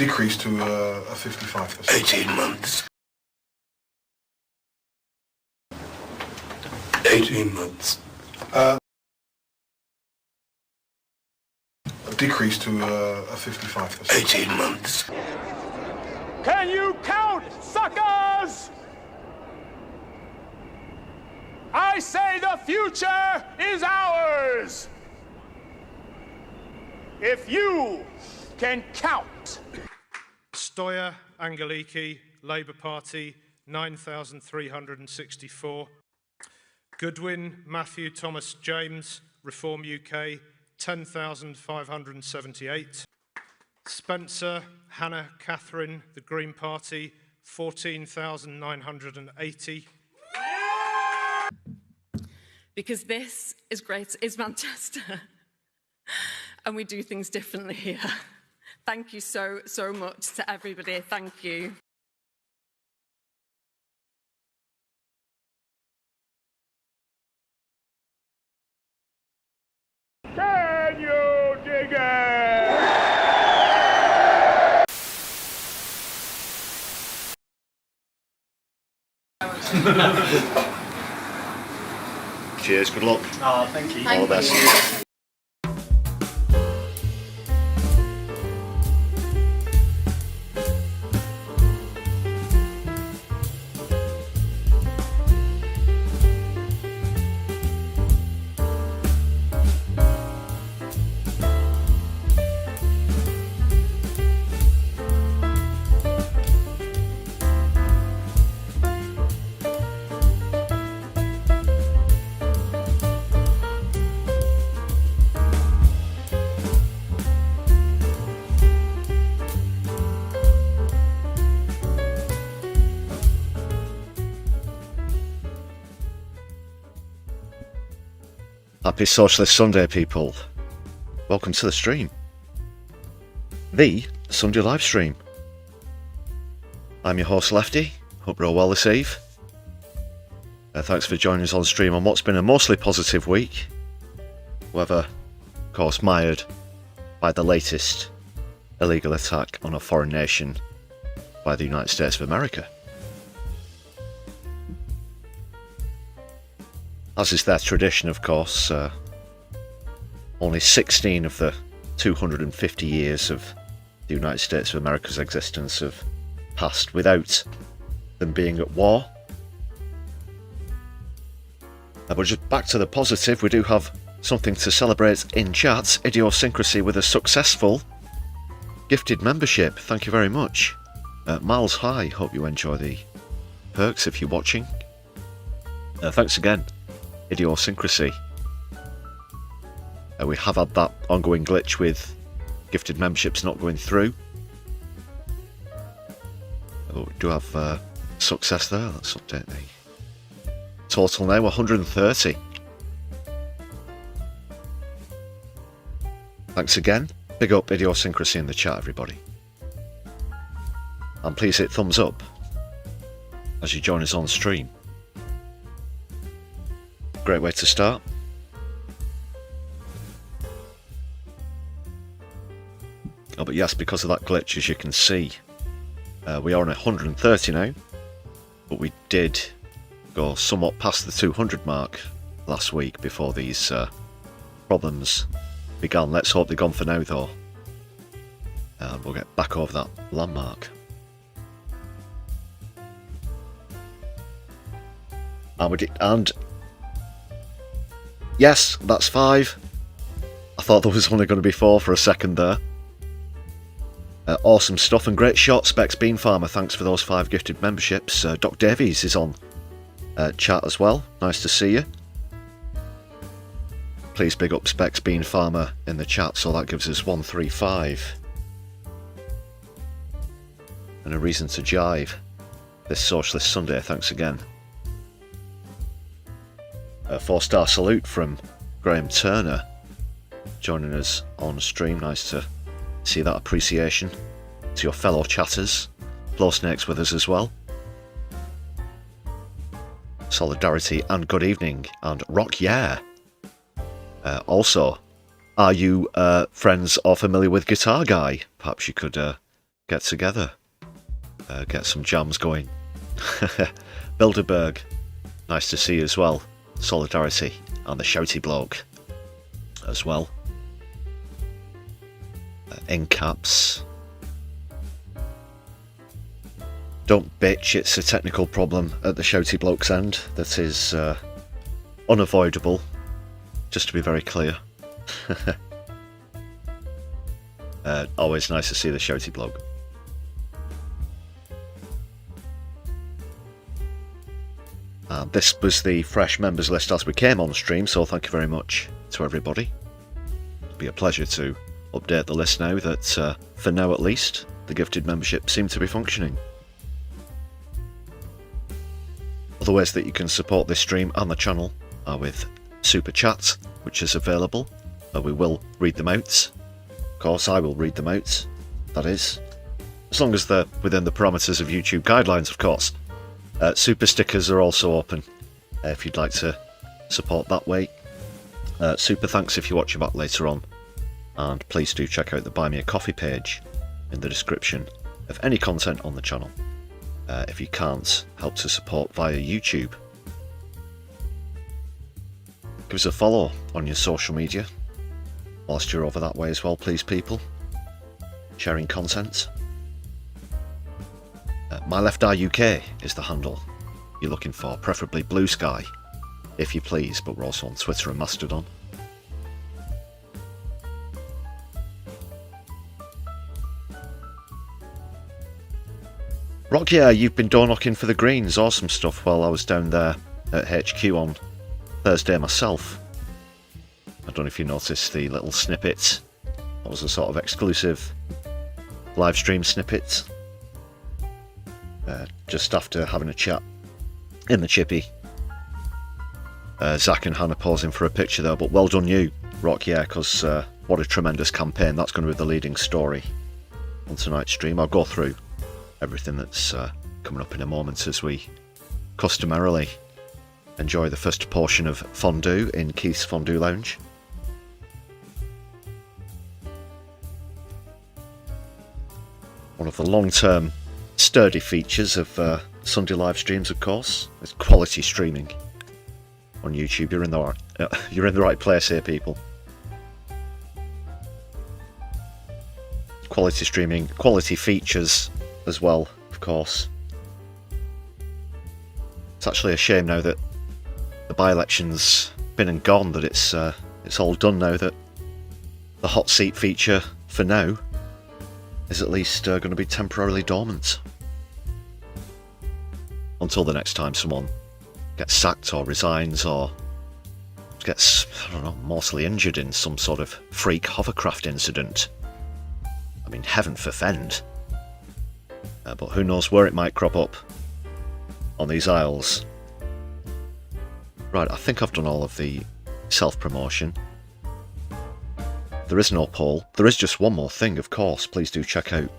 decrease to a 55%. 18 months. 18 months. A decrease to a 55%. 18 months. Can you count, suckers? I say the future is ours. If you can count. Stoya, Angeliki, Labour Party, 9,364. Goodwin, Matthew Thomas James, Reform UK, 10,578. Spencer, Hannah Catherine, the Green Party, 14,980. Because this is great, is Manchester. And we do things differently here. Thank you so much to everybody. Thank you. Can you dig it? Cheers, good luck. Oh, thank you. All the best. Happy Socialist Sunday, people. Welcome to the stream. The Sunday live stream. I'm your host, Lefty. Hope you're all well this eve. Thanks for joining us on stream on what's been a mostly positive week. However, of course, mired by the latest illegal attack on a foreign nation by the United States of America. As is their tradition, of course, only 16 of the 250 years of the United States of America's existence have passed without them being at war. But just back to the positive, we do have something to celebrate in chat. Idiosyncrasy with a successful gifted membership. Thank you very much. Miles High, hope you enjoy the perks if you're watching. Thanks again. Idiosyncrasy. We have had that ongoing glitch with gifted memberships not going through. We do have success there. Let's update the total now, 130. Thanks again. Big up Idiosyncrasy in the chat, everybody. And please hit thumbs up as you join us on stream. Great way to start. Oh, but yes, because of that glitch, as you can see, we are on 130 now, but we did go somewhat past the 200 mark last week before these problems began. Let's hope they're gone for now, though, and we'll get back over that landmark. And yes, that's 5. I thought there was only going to be 4 for a second there. Awesome stuff and great shot, Specs Bean Farmer. Thanks for those 5 gifted memberships. Doc Davies is on chat as well. Nice to see you. Please big up Specs Bean Farmer in the chat, so that gives us 135. And a reason to jive this Socialist Sunday. Thanks again. A 4-star salute from Graham Turner joining us on stream. Nice to see that appreciation to your fellow chatters. Blow Snakes with us as well. Solidarity and good evening. And rock yeah. Also, are you friends or familiar with Guitar Guy? Perhaps you could get together, get some jams going. Bilderberg, nice to see you as well. Solidarity, and the shouty bloke as well. In caps. Don't bitch, it's a technical problem at the shouty bloke's end that is unavoidable, just to be very clear. Always nice to see the shouty bloke. This was the fresh members list as we came on stream, so thank you very much to everybody. It'll be a pleasure to update the list now that, for now at least, the gifted membership seem to be functioning. Other ways that you can support this stream and the channel are with Super Chat, which is available. We will read them out. Of course, I will read them out. That is, as long as they're within the parameters of YouTube guidelines, of course. Super stickers are also open if you'd like to support that way. Super thanks if you're watching back later on. And please do check out the Buy Me a Coffee page in the description of any content on the channel. If you can't help to support via YouTube. Give us a follow on your social media whilst you're over that way as well, please, people. Sharing content. My Left Eye UK is the handle you're looking for, preferably Blue Sky, if you please, but we're also on Twitter and Mastodon. Rock, yeah, you've been door knocking for the Greens, awesome stuff, while I was down there at HQ on Thursday myself. I don't know if you noticed the little snippet. That was a sort of exclusive live stream snippet. Just after having a chat in the chippy. Zach and Hannah posing for a picture there, but well done you, Rock, yeah, because what a tremendous campaign. That's going to be the leading story on tonight's stream. I'll go through everything that's coming up in a moment as we customarily enjoy the first portion of Fondue in Keith's Fondue Lounge. One of the long-term sturdy features of Sunday live streams, of course, is quality streaming on YouTube. You're in the right place here, people. Quality streaming, quality features as well, of course. It's actually a shame now that the by-election's been and gone, that it's all done now, that the hot seat feature for now is at least going to be temporarily dormant until the next time someone gets sacked or resigns or gets, I don't know, mortally injured in some sort of freak hovercraft incident. I mean, heaven forfend. But who knows where it might crop up on these isles. Right, I think I've done all of the self-promotion. There is no poll. There is just one more thing, of course. Please do check out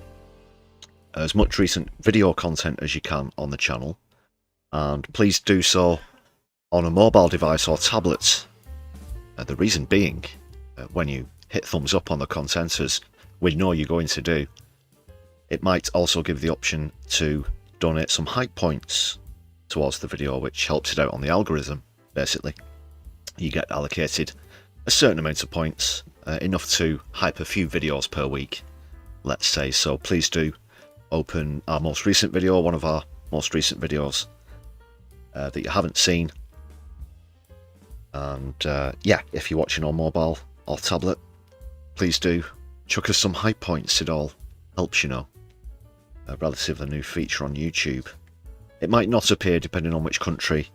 as much recent video content as you can on the channel. And please do so on a mobile device or tablet. The reason being, when you hit thumbs up on the content, as we know you're going to do, it might also give the option to donate some hype points towards the video, which helps it out on the algorithm, basically. You get allocated a certain amount of points, enough to hype a few videos per week, let's say. So please do open our most recent video, one of our most recent videos that you haven't seen. And yeah, if you're watching on mobile or tablet, please do chuck us some hype points. It all helps, you know. A relatively new feature on YouTube. It might not appear depending on which country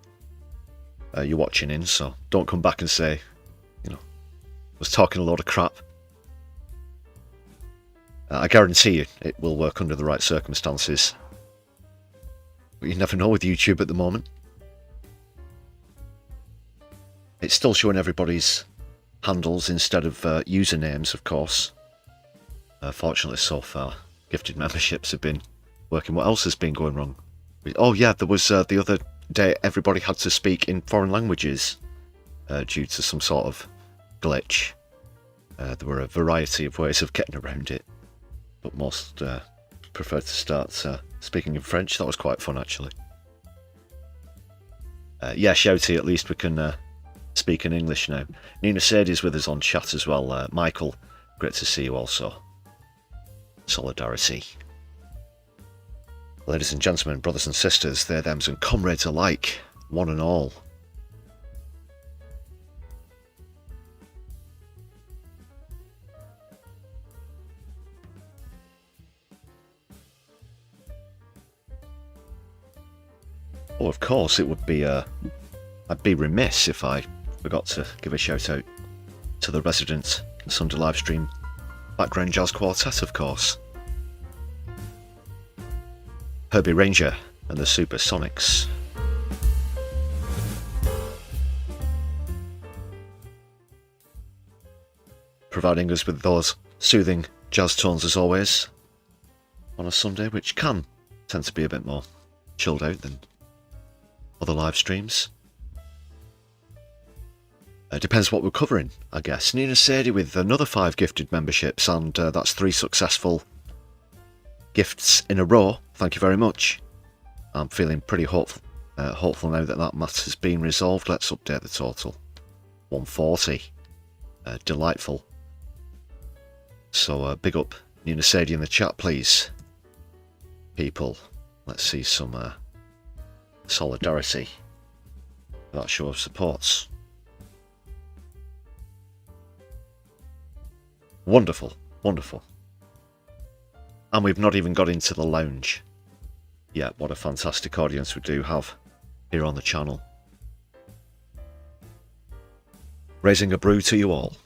you're watching in, so don't come back and say, you know, I was talking a load of crap. I guarantee you it will work under the right circumstances. But you never know with YouTube at the moment. It's still showing everybody's handles instead of usernames, of course. Fortunately so far, gifted memberships have been working. What else has been going wrong? Oh yeah, there was the other day everybody had to speak in foreign languages due to some sort of glitch. There were a variety of ways of getting around it, but most prefer to start speaking in French. That was quite fun, actually. Yeah, Shouty, at least we can speak in English now. Nina Sadie's with us on chat as well. Michael, great to see you also. Solidarity. Ladies and gentlemen, brothers and sisters, they're thems and comrades alike, one and all. Oh, of course, it would be, I'd be remiss if I forgot to give a shout out to the resident Sunday Livestream background jazz quartet, of course. Herbie Ranger and the Supersonics. Providing us with those soothing jazz tones as always on a Sunday, which can tend to be a bit more chilled out than other live streams. Depends what we're covering, I guess. Nina Sadie with another 5 gifted memberships, and that's 3 successful gifts in a row. Thank you very much. I'm feeling pretty hopeful now that that matter has been resolved. Let's update the total. 140. Delightful. So big up Nina Sadie in the chat, please. People, let's see some solidarity for that show of support. Wonderful, wonderful. And we've not even got into the lounge yet. What a fantastic audience we do have here on the channel. Raising a brew to you all.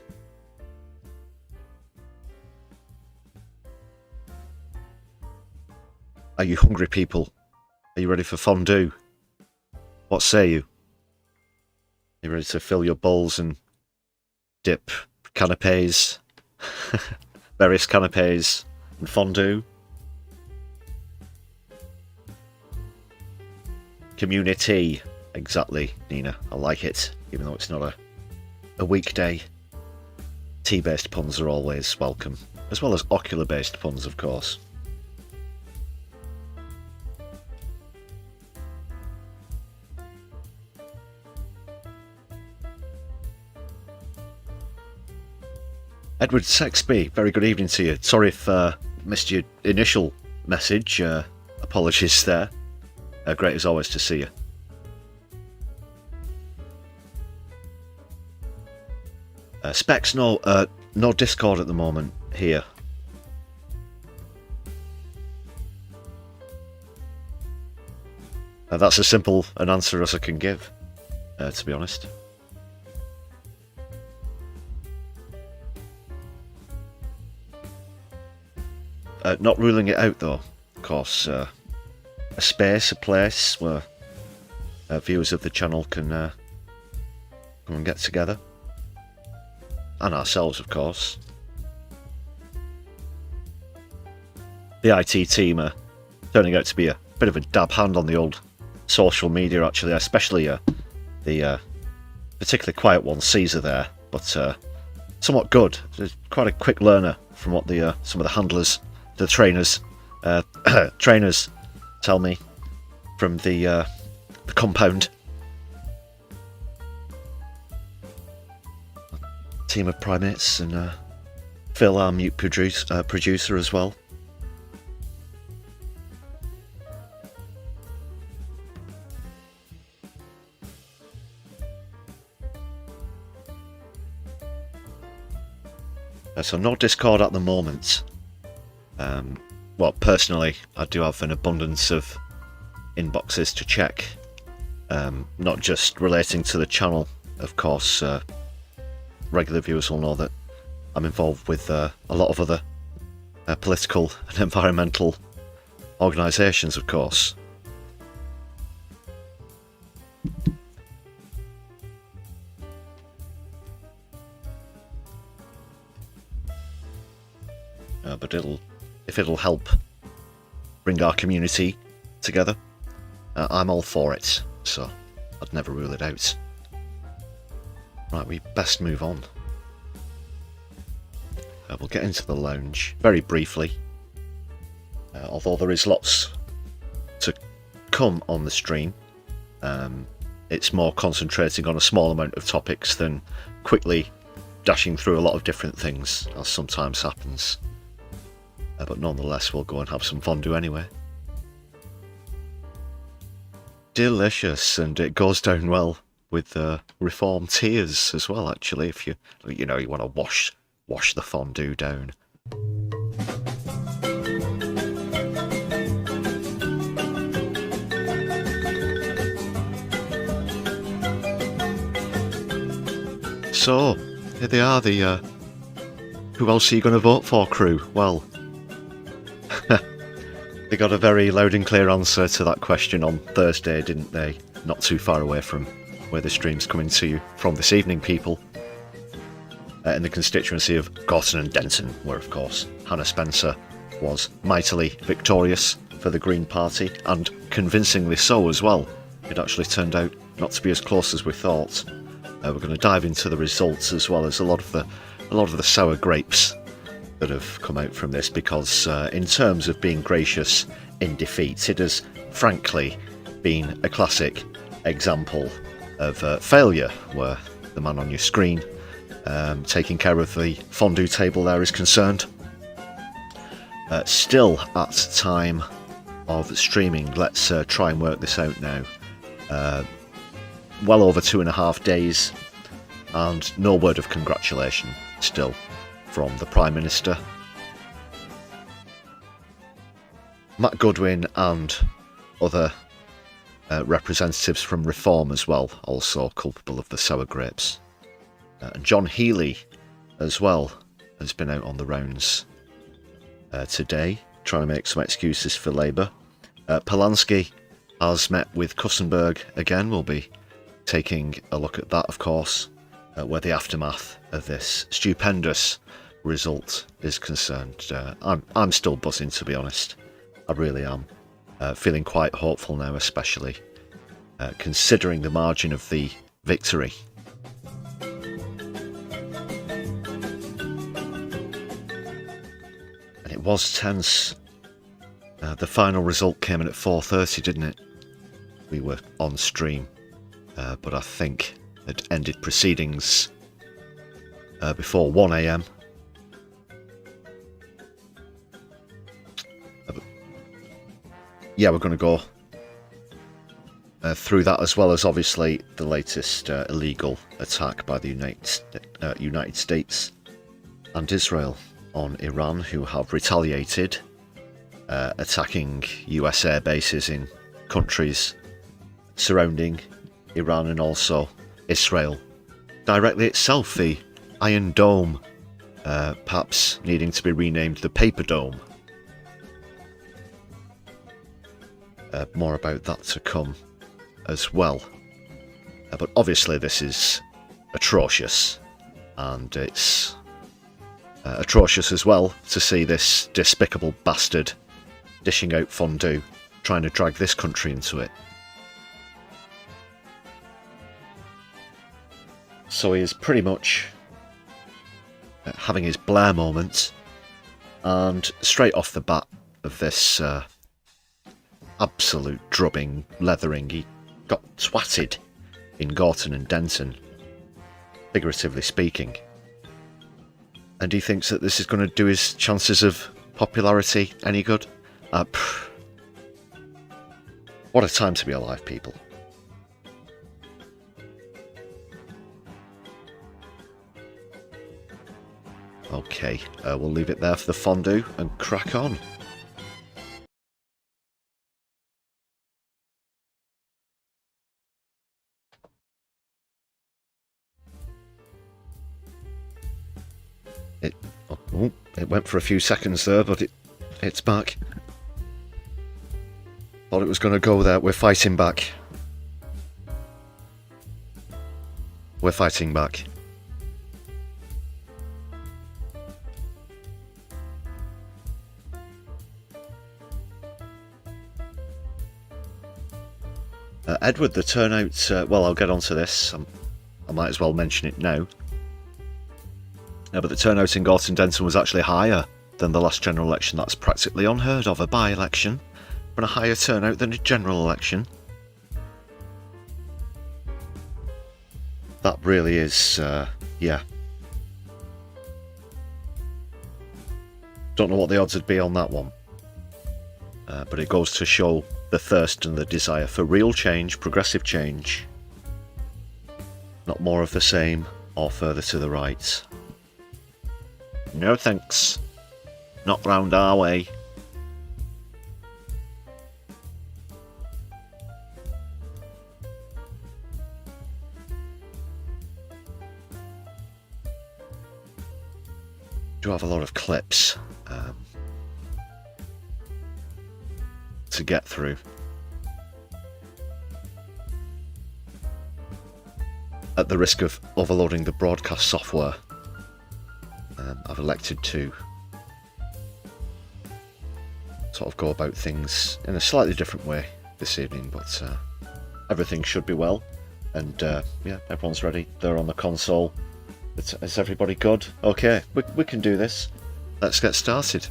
Are you hungry, people? Are you ready for fondue? What say you? Are you ready to fill your bowls and dip canapes, various canapes and fondue? Community, exactly, Nina. I like it, even though it's not a weekday. Tea-based puns are always welcome, as well as ocular-based puns, of course. Edward Sexby, very good evening to you. Sorry if missed your initial message. Apologies there. Great as always to see you. Specs, no Discord at the moment here. That's as simple an answer as I can give, to be honest. Not ruling it out though, of course. A space, a place where viewers of the channel can come and get together. And ourselves, of course. The IT team are turning out to be a bit of a dab hand on the old social media, actually, especially the particularly quiet one, Caesar there, but somewhat good. Quite a quick learner from what the some of the handlers, the trainers tell me from the compound. Team of primates and Phil, our mute producer as well. So no Discord at the moment. Well, personally, I do have an abundance of inboxes to check, not just relating to the channel, of course. Regular viewers will know that I'm involved with a lot of other political and environmental organisations, of course. But if it'll help bring our community together, I'm all for it, so I'd never rule it out. Right, we best move on. We'll get into the lounge very briefly. Although there is lots to come on the stream, it's more concentrating on a small amount of topics than quickly dashing through a lot of different things, as sometimes happens. But nonetheless, we'll go and have some fondue anyway. Delicious, and it goes down well with reform tears as well, actually, if you want to wash the fondue down. So, here they are, the who else are you going to vote for crew? Well, they got a very loud and clear answer to that question on Thursday, didn't they? Not too far away from where the stream's coming to you from this evening, people. In the constituency of Gorton and Denton, where, of course, Hannah Spencer was mightily victorious for the Green Party, and convincingly so as well. It actually turned out not to be as close as we thought. We're going to dive into the results as well as a lot of the sour grapes that have come out from this, because in terms of being gracious in defeat, it has frankly been a classic example of failure, where the man on your screen taking care of the fondue table there is concerned. Still at time of streaming, let's try and work this out now. Well over 2.5 days, and no word of congratulation still from the Prime Minister. Matt Goodwin and other representatives from Reform as well, also culpable of the sour grapes. And John Healey as well has been out on the rounds today, trying to make some excuses for Labour. Polanski has met with Kussenberg again. We'll be taking a look at that, of course, where the aftermath of this stupendous result is concerned. I'm still buzzing, to be honest. I really am. Feeling quite hopeful now, especially considering the margin of the victory. And it was tense. The final result came in at 4:30, didn't it? We were on stream, but I think it ended proceedings before 1 AM. Yeah, we're going to go through that, as well as obviously the latest illegal attack by the United States and Israel on Iran, who have retaliated, attacking US air bases in countries surrounding Iran and also Israel directly itself. The Iron Dome, perhaps needing to be renamed the Paper Dome. More about that to come as well. But obviously this is atrocious, and it's atrocious as well to see this despicable bastard dishing out fondue, trying to drag this country into it. So he is pretty much having his Blair moment, and straight off the bat of this absolute drubbing, leathering, he got twatted in Gorton and Denton, figuratively speaking. And he thinks that this is going to do his chances of popularity any good? What a time to be alive, people. Okay, we'll leave it there for the fondue and crack on. It went for a few seconds there, but it's back. Thought it was going to go there. We're fighting back. We're fighting back. Edward, the turnout, well, I'll get onto this. I might as well mention it now. But the turnout in Gorton Denton was actually higher than the last general election. That's practically unheard of, a by-election, and a higher turnout than a general election. That really is, yeah. Don't know what the odds would be on that one. But it goes to show the thirst and the desire for real change, progressive change. Not more of the same or further to the right. No thanks. Not round our way. Do have a lot of clips to get through. At the risk of overloading the broadcast software, I've elected to sort of go about things in a slightly different way this evening, but everything should be well, and yeah, everyone's ready. They're on the console. Is everybody good? Okay, we can do this. Let's get started.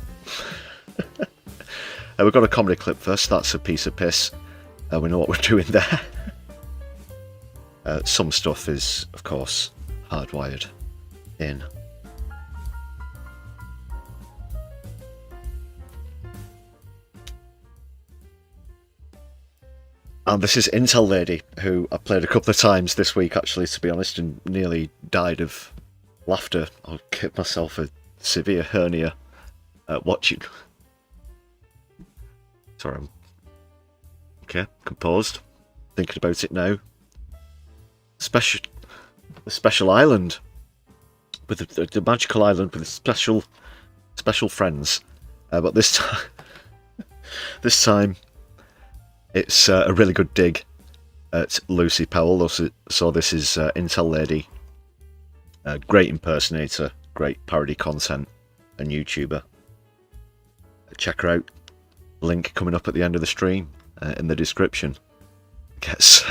We've got a comedy clip first. That's a piece of piss. We know what we're doing there. Some stuff is, of course, hardwired in. And this is Intel Lady, who I played a couple of times this week, actually, to be honest, and nearly died of laughter. I'll give myself a severe hernia watching. Sorry, I'm okay, composed, thinking about it now. The special island with the magical island with the special friends, but this time it's a really good dig at Lucy Powell. So this is Intel Lady, a great impersonator, great parody content, and YouTuber. Check her out. Link coming up at the end of the stream in the description. Gets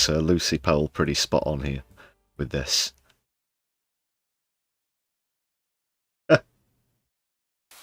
Lucy Powell pretty spot on here with this.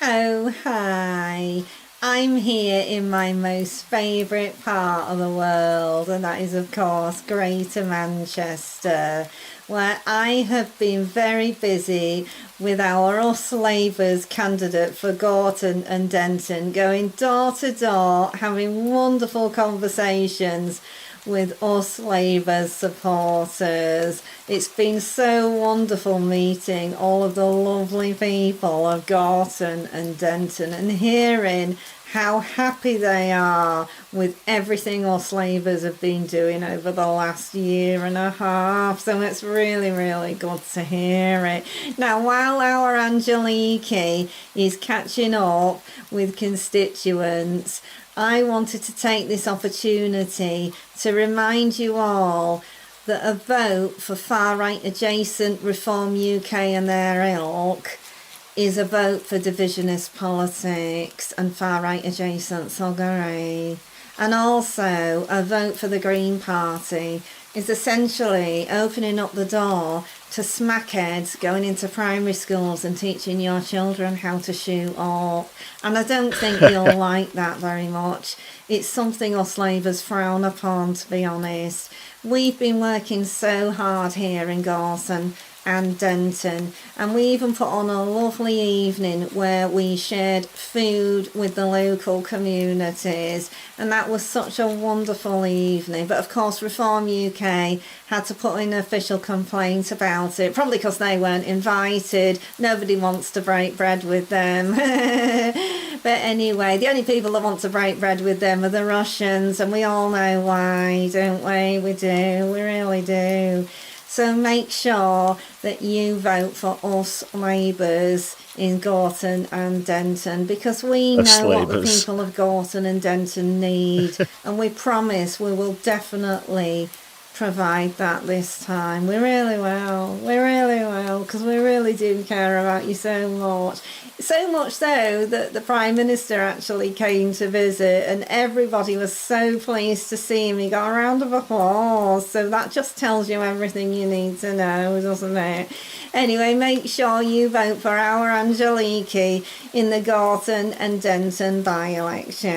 Oh, hi. I'm here in my most favourite part of the world, and that is, of course, Greater Manchester, where I have been very busy with our Us Labour's candidate for Gorton and Denton, going door to door, having wonderful conversations with Us Labour's supporters. It's been so wonderful meeting all of the lovely people of Gorton and Denton and hearing how happy they are with everything Us Labour's have been doing over the last year and a half. So it's really, really good to hear it. Now, while our Angeliki is catching up with constituents, I wanted to take this opportunity to remind you all that a vote for far-right adjacent Reform UK and their ilk is a vote for divisionist politics and far-right adjacent thuggery. And also, a vote for the Green Party is essentially opening up the door to smackheads going into primary schools and teaching your children how to shoot up. And I don't think you'll like that very much. It's something Us Labour's frown upon, to be honest. We've been working so hard here in Gorton and Denton, and we even put on a lovely evening where we shared food with the local communities, and that was such a wonderful evening. But of course Reform UK had to put in an official complaint about it, probably because they weren't invited. Nobody wants to break bread with them. But anyway, the only people that want to break bread with them are the Russians, and we all know why, don't we? We do, we really do. So make sure that you vote for Us Labour's in Gorton and Denton, because we know what the people of Gorton and Denton need, and we promise we will definitely provide that this time. We really will, because we really do care about you so much. So much so that the Prime Minister actually came to visit, and everybody was so pleased to see him. He got a round of applause. So that just tells you everything you need to know, doesn't it? Anyway, make sure you vote for our Angeliki in the Gorton and Denton by-election.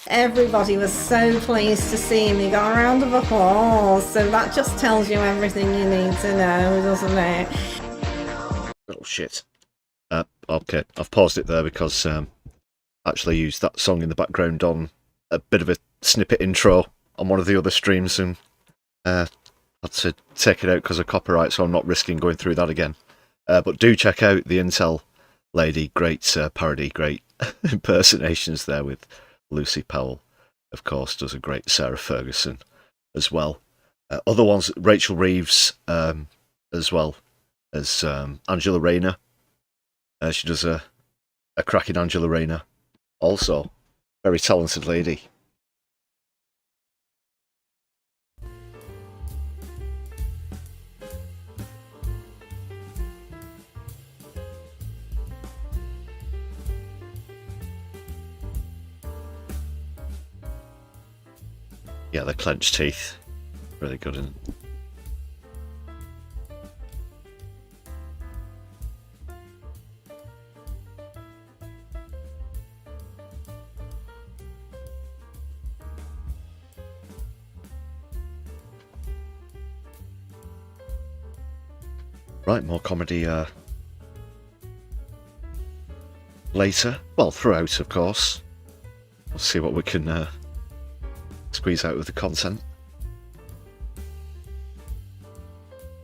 Everybody was so pleased to see me. Got a round of applause. So that just tells you everything you need to know, doesn't it? Oh shit. Okay, I've paused it there because I actually used that song in the background on a bit of a snippet intro on one of the other streams and had to take it out because of copyright, so I'm not risking going through that again. But do check out the Intel lady. Great parody, great impersonations there with Lucy Powell, of course, does a great Sarah Ferguson as well. Other ones, Rachel Reeves, as well as Angela Rayner. She does a cracking Angela Rayner. Also, very talented lady. Yeah, the clenched teeth. Really good, isn't it? Right, more comedy later. Well, throughout, of course. We'll see what we can squeeze out of the content.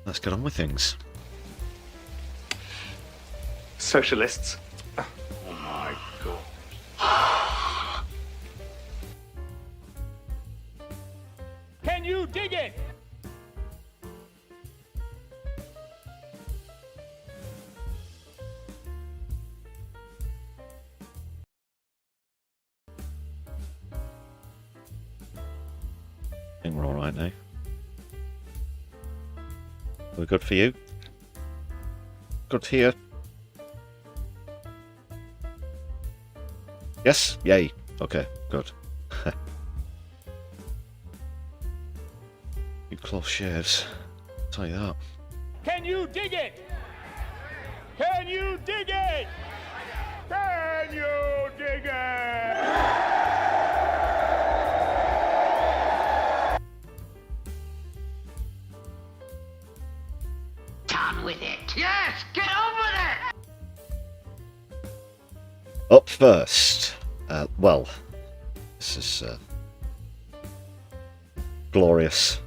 Let's get on with things. Socialists. Oh my God. Can you dig it? I think we're alright now. We're good for you? Good here? Yes? Yay. Okay, good. You close shaves. I'll tell you that. Can you dig it? Can you dig it? Can you dig it? With it. Yes, get on with it! Up first. Well, this is glorious.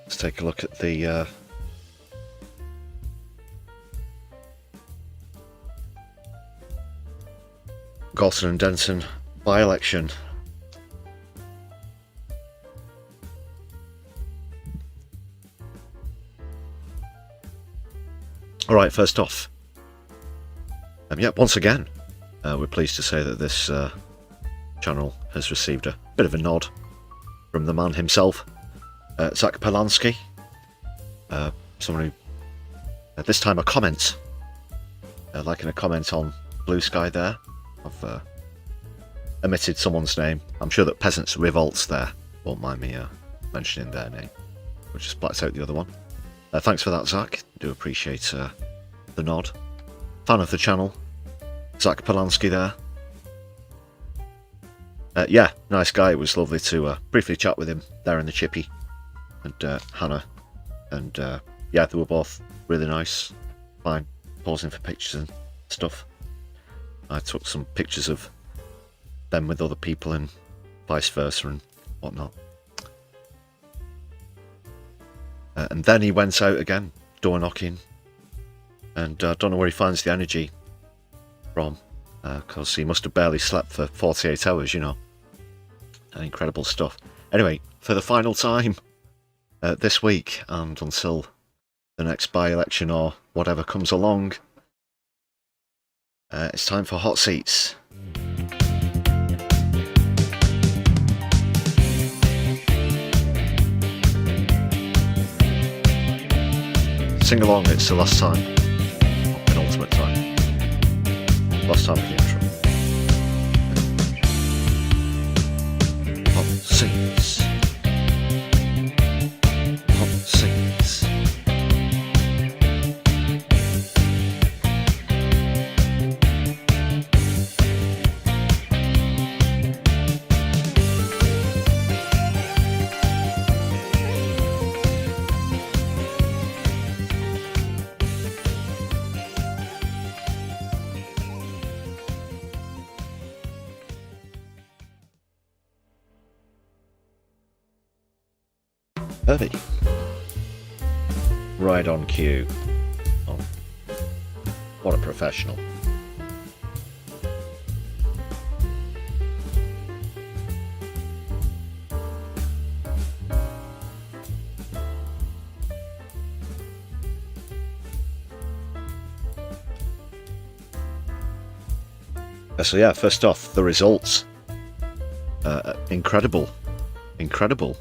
Let's take a look at the Gorton and Denton by-election. Alright, first off, once again, we're pleased to say that this channel has received a bit of a nod from the man himself, Zach Polanski. Someone who, at this time, a comment, liking a comment on Blue Sky there. I've omitted someone's name. I'm sure that Peasants Revolts there won't mind me mentioning their name. We'll just blacked out the other one. Thanks for that, Zach. Do appreciate the nod. Fan of the channel, Zach Polanski there. Yeah, nice guy. It was lovely to briefly chat with him there in the chippy. And Hannah. And yeah, they were both really nice. Fine. Posing for pictures and stuff. I took some pictures of them with other people and vice versa and whatnot. And then he went out again, door knocking, and don't know where he finds the energy from, because he must have barely slept for 48 hours, you know. Incredible stuff. Anyway, for the final time this week, and until the next by-election or whatever comes along, it's time for Hot Seats. Sing along, it's the last time. Penultimate time. Last time with the intro. Hot Seats. Heavy. Right on cue. Oh, what a professional. So yeah, first off, the results. Incredible. Incredible.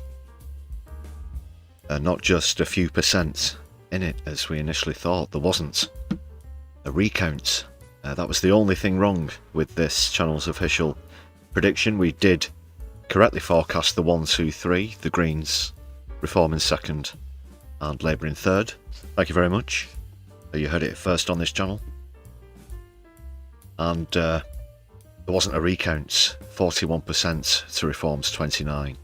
Not just a few percent in it, as we initially thought. There wasn't a recount. That was the only thing wrong with this channel's official prediction. We did correctly forecast the 1, 2, 3, the Greens, Reform in second, and Labour in third. Thank you very much. You heard it first on this channel. And there wasn't a recount. 41% to Reform's 29%.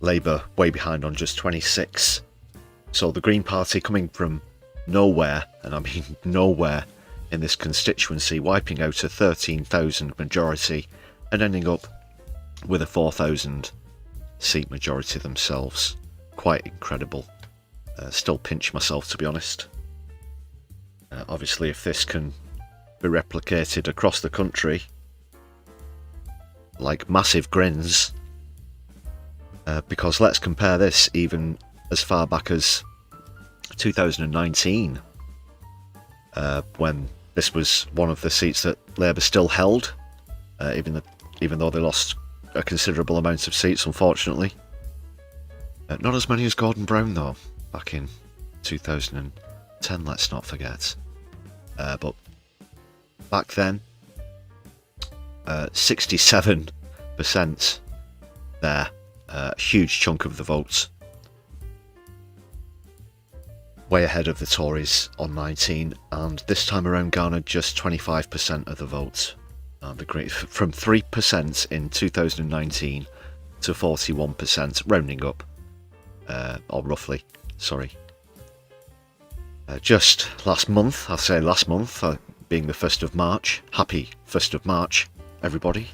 Labour way behind on just 26%. So the Green Party coming from nowhere, and I mean nowhere, in this constituency, wiping out a 13,000 majority and ending up with a 4,000 seat majority themselves. Quite incredible. Still pinch myself, to be honest. Obviously, if this can be replicated across the country, like massive grins, because let's compare this even as far back as 2019, when this was one of the seats that Labour still held, even though they lost a considerable amount of seats, unfortunately. Not as many as Gordon Brown, though, back in 2010, let's not forget. But back then, 67% there, a huge chunk of the votes. Way ahead of the Tories on 19, and this time around garnered just 25% of the votes. From 3% in 2019 to 41%, rounding up, or roughly, sorry. Just last month, I'll say last month, being the 1st of March, happy 1st of March, everybody.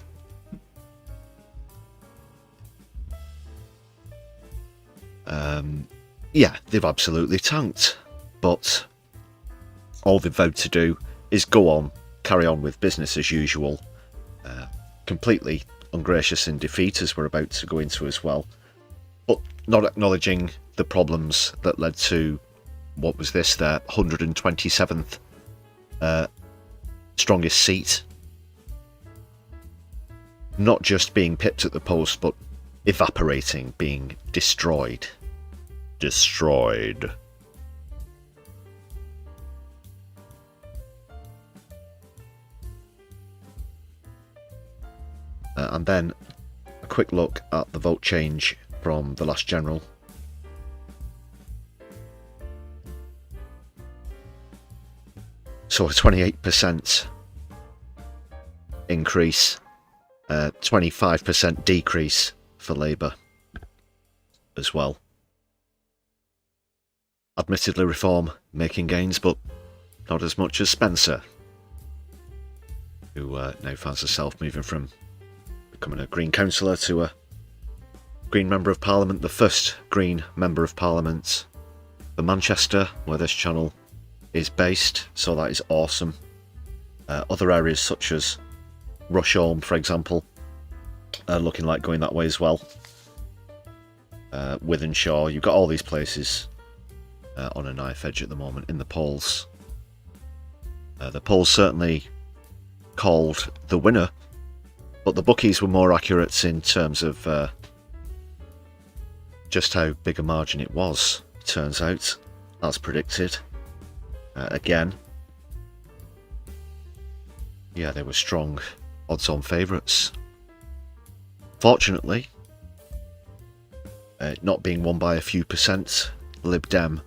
Yeah, they've absolutely tanked, but all they've vowed to do is go on, carry on with business as usual, completely ungracious in defeat, as we're about to go into as well, but not acknowledging the problems that led to, what was this, their 127th strongest seat, not just being pipped at the post, but evaporating, being destroyed. And then a quick look at the vote change from the last general. So a 28% increase, 25% decrease for Labour as well. Admittedly, Reform making gains, but not as much as Spencer, who now finds herself moving from becoming a Green councillor to a Green Member of Parliament, the first Green Member of Parliament for Manchester, where this channel is based, so that is awesome. Other areas such as Rusholme, for example, are looking like going that way as well. Wythenshawe, you've got all these places on a knife edge at the moment in the polls. The polls certainly called the winner, but the bookies were more accurate in terms of just how big a margin it was, turns out, as predicted. Again, yeah, they were strong odds-on favourites. Fortunately, not being won by a few percent, Lib Dem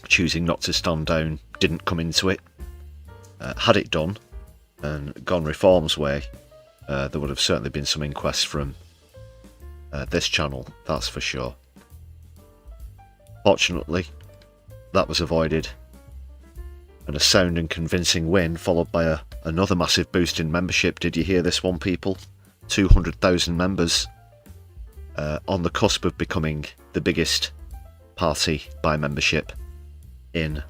choosing not to stand down didn't come into it. Had it done and gone Reform's way, there would have certainly been some inquests from this channel, that's for sure. Fortunately, that was avoided, and a sound and convincing win followed by another massive boost in membership. Did you hear this one, people? 200,000 members on the cusp of becoming the biggest party by membership in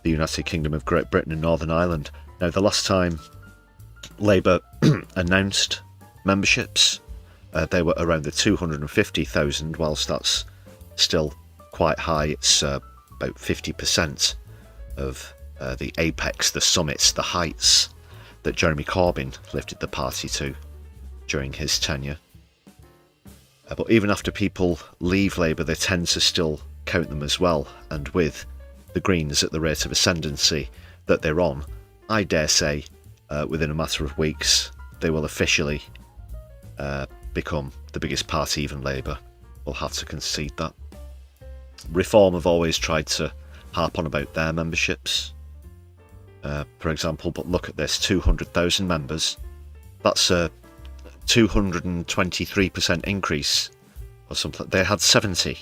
the United Kingdom of Great Britain and Northern Ireland. Now, the last time Labour announced memberships, they were around the 250,000, whilst that's still quite high. It's about 50% of the apex, the summits, the heights that Jeremy Corbyn lifted the party to during his tenure. But even after people leave Labour, they tend to still count them as well, and with the Greens at the rate of ascendancy that they're on, I dare say within a matter of weeks they will officially become the biggest party. Even Labour will have to concede that. Reform have always tried to harp on about their memberships, for example, but look at this, 200,000 members. That's a 223% increase or something. They had 70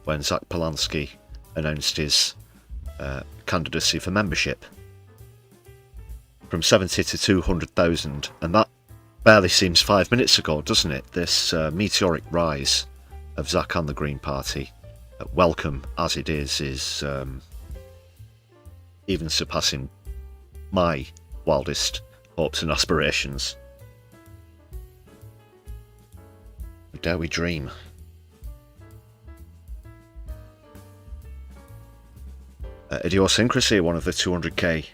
when Zach Polanski announced his candidacy for membership. From 70 to 200,000, and that barely seems 5 minutes ago, doesn't it? This meteoric rise of Zach and the Green Party, welcome as it is even surpassing my wildest hopes and aspirations. Dare we dream? Idiosyncrasy, one of the 200k.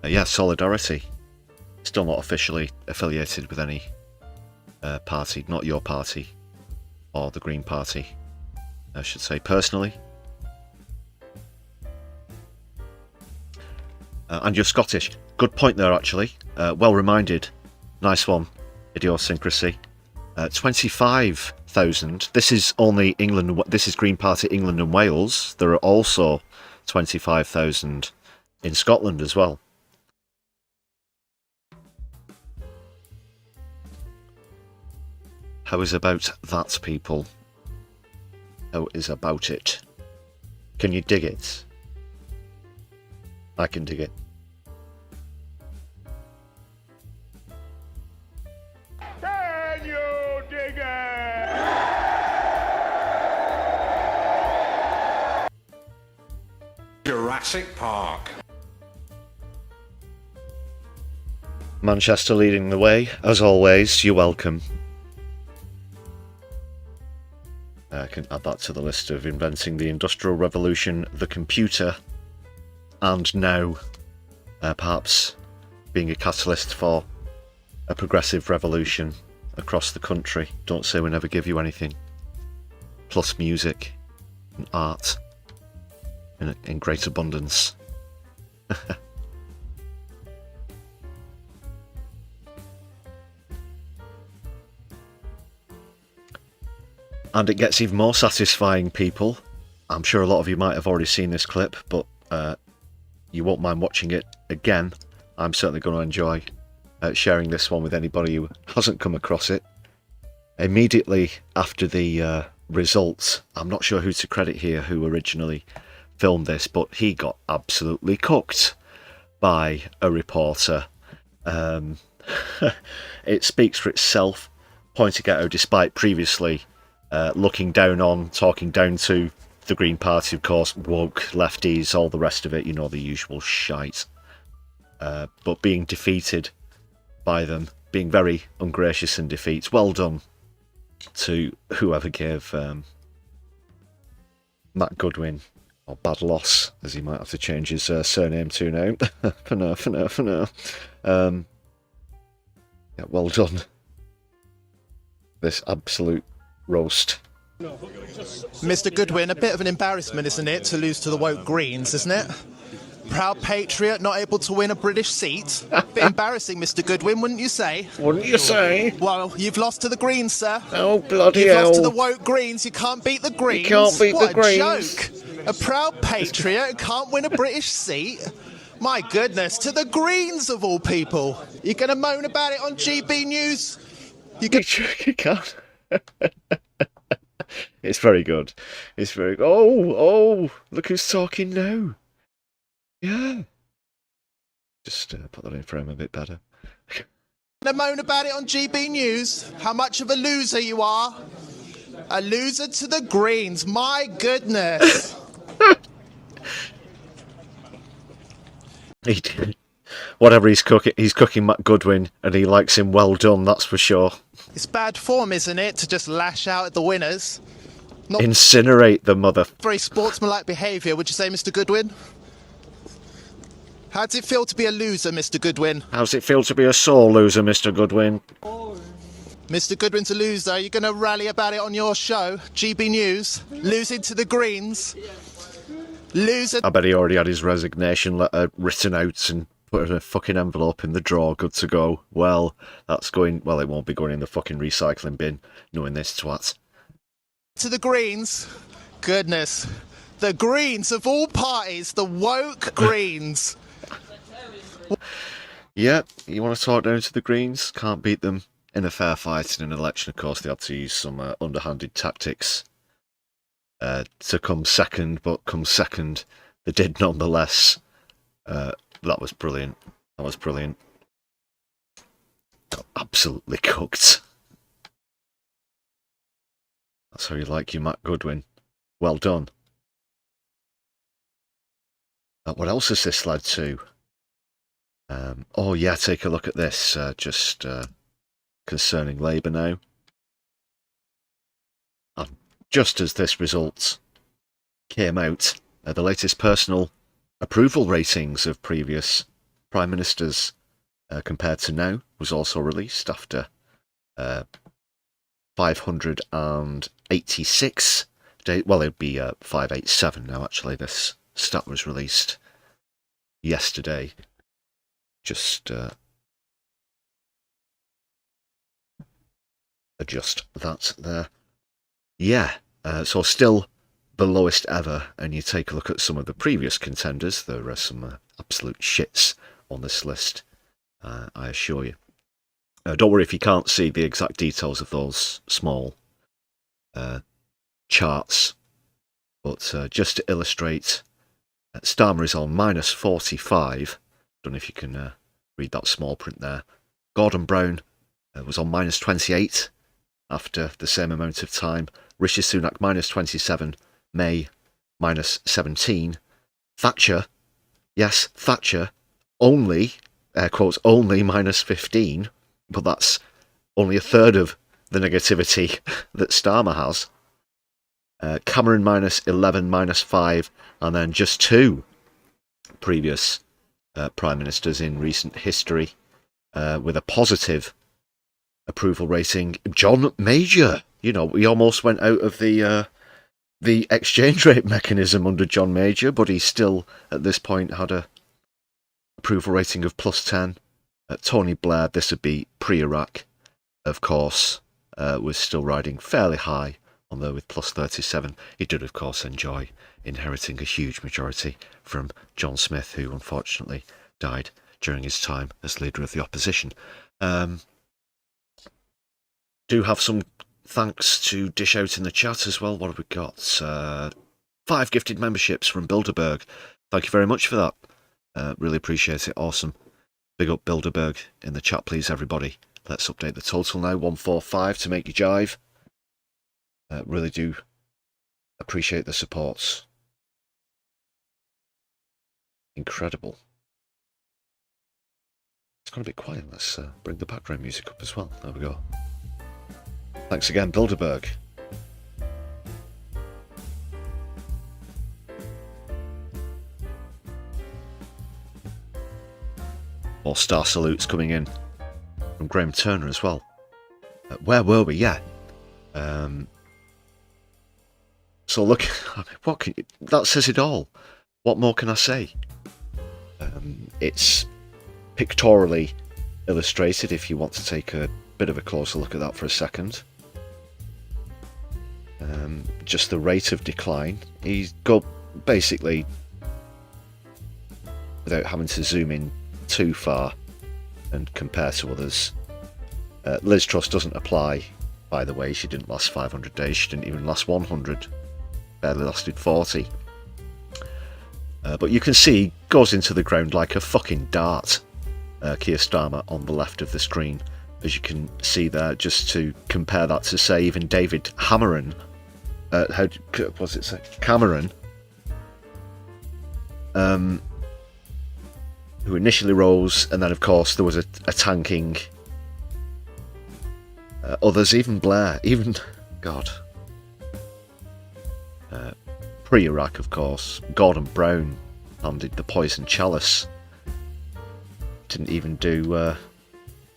Yeah, Solidarity. Still not officially affiliated with any party, not your party, or the Green Party, I should say, personally. And you're Scottish. Good point there, actually. Well reminded. Nice one, Idiosyncrasy. 25,000. This is only England. This is Green Party England and Wales. There are also 25,000 in Scotland as well. How is about that, people? How is about it? Can you dig it? I can dig it. Can you dig it? Jurassic Park. Manchester leading the way, as always. You're welcome. I can add that to the list of inventing the Industrial Revolution, the computer, and now perhaps being a catalyst for a progressive revolution across the country. Don't say we never give you anything. Plus music and art in great abundance. And it gets even more satisfying, people. I'm sure a lot of you might have already seen this clip, but you won't mind watching it again. I'm certainly going to enjoy sharing this one with anybody who hasn't come across it. Immediately after the results, I'm not sure who to credit here, who originally filmed this, but he got absolutely cooked by a reporter. It speaks for itself, pointing out how, despite previously looking down on, talking down to the Green Party, of course, woke, lefties, all the rest of it, you know, the usual shite. But being defeated by them, being very ungracious in defeat. Well done to whoever gave Matt Goodwin, or Bad Loss, as he might have to change his surname to now. for now. Yeah, well done. This absolute roast. Mr. Goodwin, a bit of an embarrassment, isn't it, to lose to the woke Greens, isn't it? Proud patriot, not able to win a British seat. Bit embarrassing, Mr. Goodwin, wouldn't you say? Wouldn't you say? Well, you've lost to the Greens, sir. Oh, bloody You've hell. lost to the woke Greens. You can't beat the Greens. You can't beat what the Greens. Joke. A proud patriot who can't win a British seat. My goodness, to the Greens of all people. You're going to moan about it on GB News? You can't. It's very good. It's very good. Oh, look who's talking now. Yeah. Just put that in frame a bit better. To moan about it on GB News, how much of a loser you are. A loser to the Greens, my goodness. Whatever he's cooking Matt Goodwin, and he likes him well done, that's for sure. It's bad form, isn't it, to just lash out at the winners? Not Incinerate the mother... very sportsmanlike behaviour, would you say, Mr. Goodwin? How does it feel to be a loser, Mr. Goodwin? How's it feel to be a sore loser, Mr. Goodwin? Mr. Goodwin's a loser. Are you going to rally about it on your show, GB News? Losing to the Greens? Loser. I bet he already had his resignation letter written out and put in a fucking envelope in the drawer, good to go. Well, that's going... Well, it won't be going in the fucking recycling bin, knowing this twat. To the Greens? Goodness. The Greens of all parties, the woke Greens. Yeah, you want to talk down to the Greens? Can't beat them in a fair fight in an election. Of course, they had to use some underhanded tactics to come second, but come second, they did nonetheless. That was brilliant. That was brilliant. Got absolutely cooked. That's how you like your Matt Goodwin. Well done. What else has this led to? Oh yeah, take a look at this, just concerning Labour now. And just as this result came out, the latest personal approval ratings of previous Prime Ministers compared to now was also released after 586 days. Well, it'd be 587 now, actually. This stat was released yesterday. Just adjust that there. Yeah, so still the lowest ever, and you take a look at some of the previous contenders, there are some absolute shits on this list, I assure you. Don't worry if you can't see the exact details of those small charts, but just to illustrate, Starmer is on minus 45. Don't know if you can read that small print there. Gordon Brown was on minus 28 after the same amount of time. Rishi Sunak minus 27. May minus 17. Thatcher, yes, Thatcher, only, air quotes, only minus 15. But that's only a third of the negativity that Starmer has. Cameron minus 11, minus 5, and then just 2 previous Prime Ministers in recent history with a positive approval rating. John Major, you know, we almost went out of the exchange rate mechanism under John Major, but he still, at this point, had a approval rating of plus 10. Tony Blair, this would be pre-Iraq, of course, was still riding fairly high, although with plus 37. He did, of course, enjoy inheriting a huge majority from John Smith, who unfortunately died during his time as leader of the opposition. Do have some thanks to dish out in the chat as well. What have we got? 5 gifted memberships from Bilderberg. Thank you very much for that. Really appreciate it. Awesome. Big up Bilderberg in the chat, please, everybody. Let's update the total now. 145 to make you jive. Really do appreciate the supports. Incredible. It's gone a bit quiet. Let's bring the background music up as well. There we go. Thanks again, Bilderberg. More star salutes coming in from Graham Turner as well. Where were we? Yeah. So look, what can you, that says it all. What more can I say? It's pictorially illustrated if you want to take a bit of a closer look at that for a second. Just the rate of decline. He's got basically, without having to zoom in too far and compare to others. Liz Truss doesn't apply, by the way. She didn't last 500 days. She didn't even last 100. Barely lasted 40. But you can see, goes into the ground like a fucking dart. Keir Starmer on the left of the screen, as you can see there, just to compare that to, say, even David Cameron, Cameron, who initially rose, and then of course there was a tanking. Others, even Blair, even, God, pre-Iraq of course, Gordon Brown handed the poison chalice. Didn't even do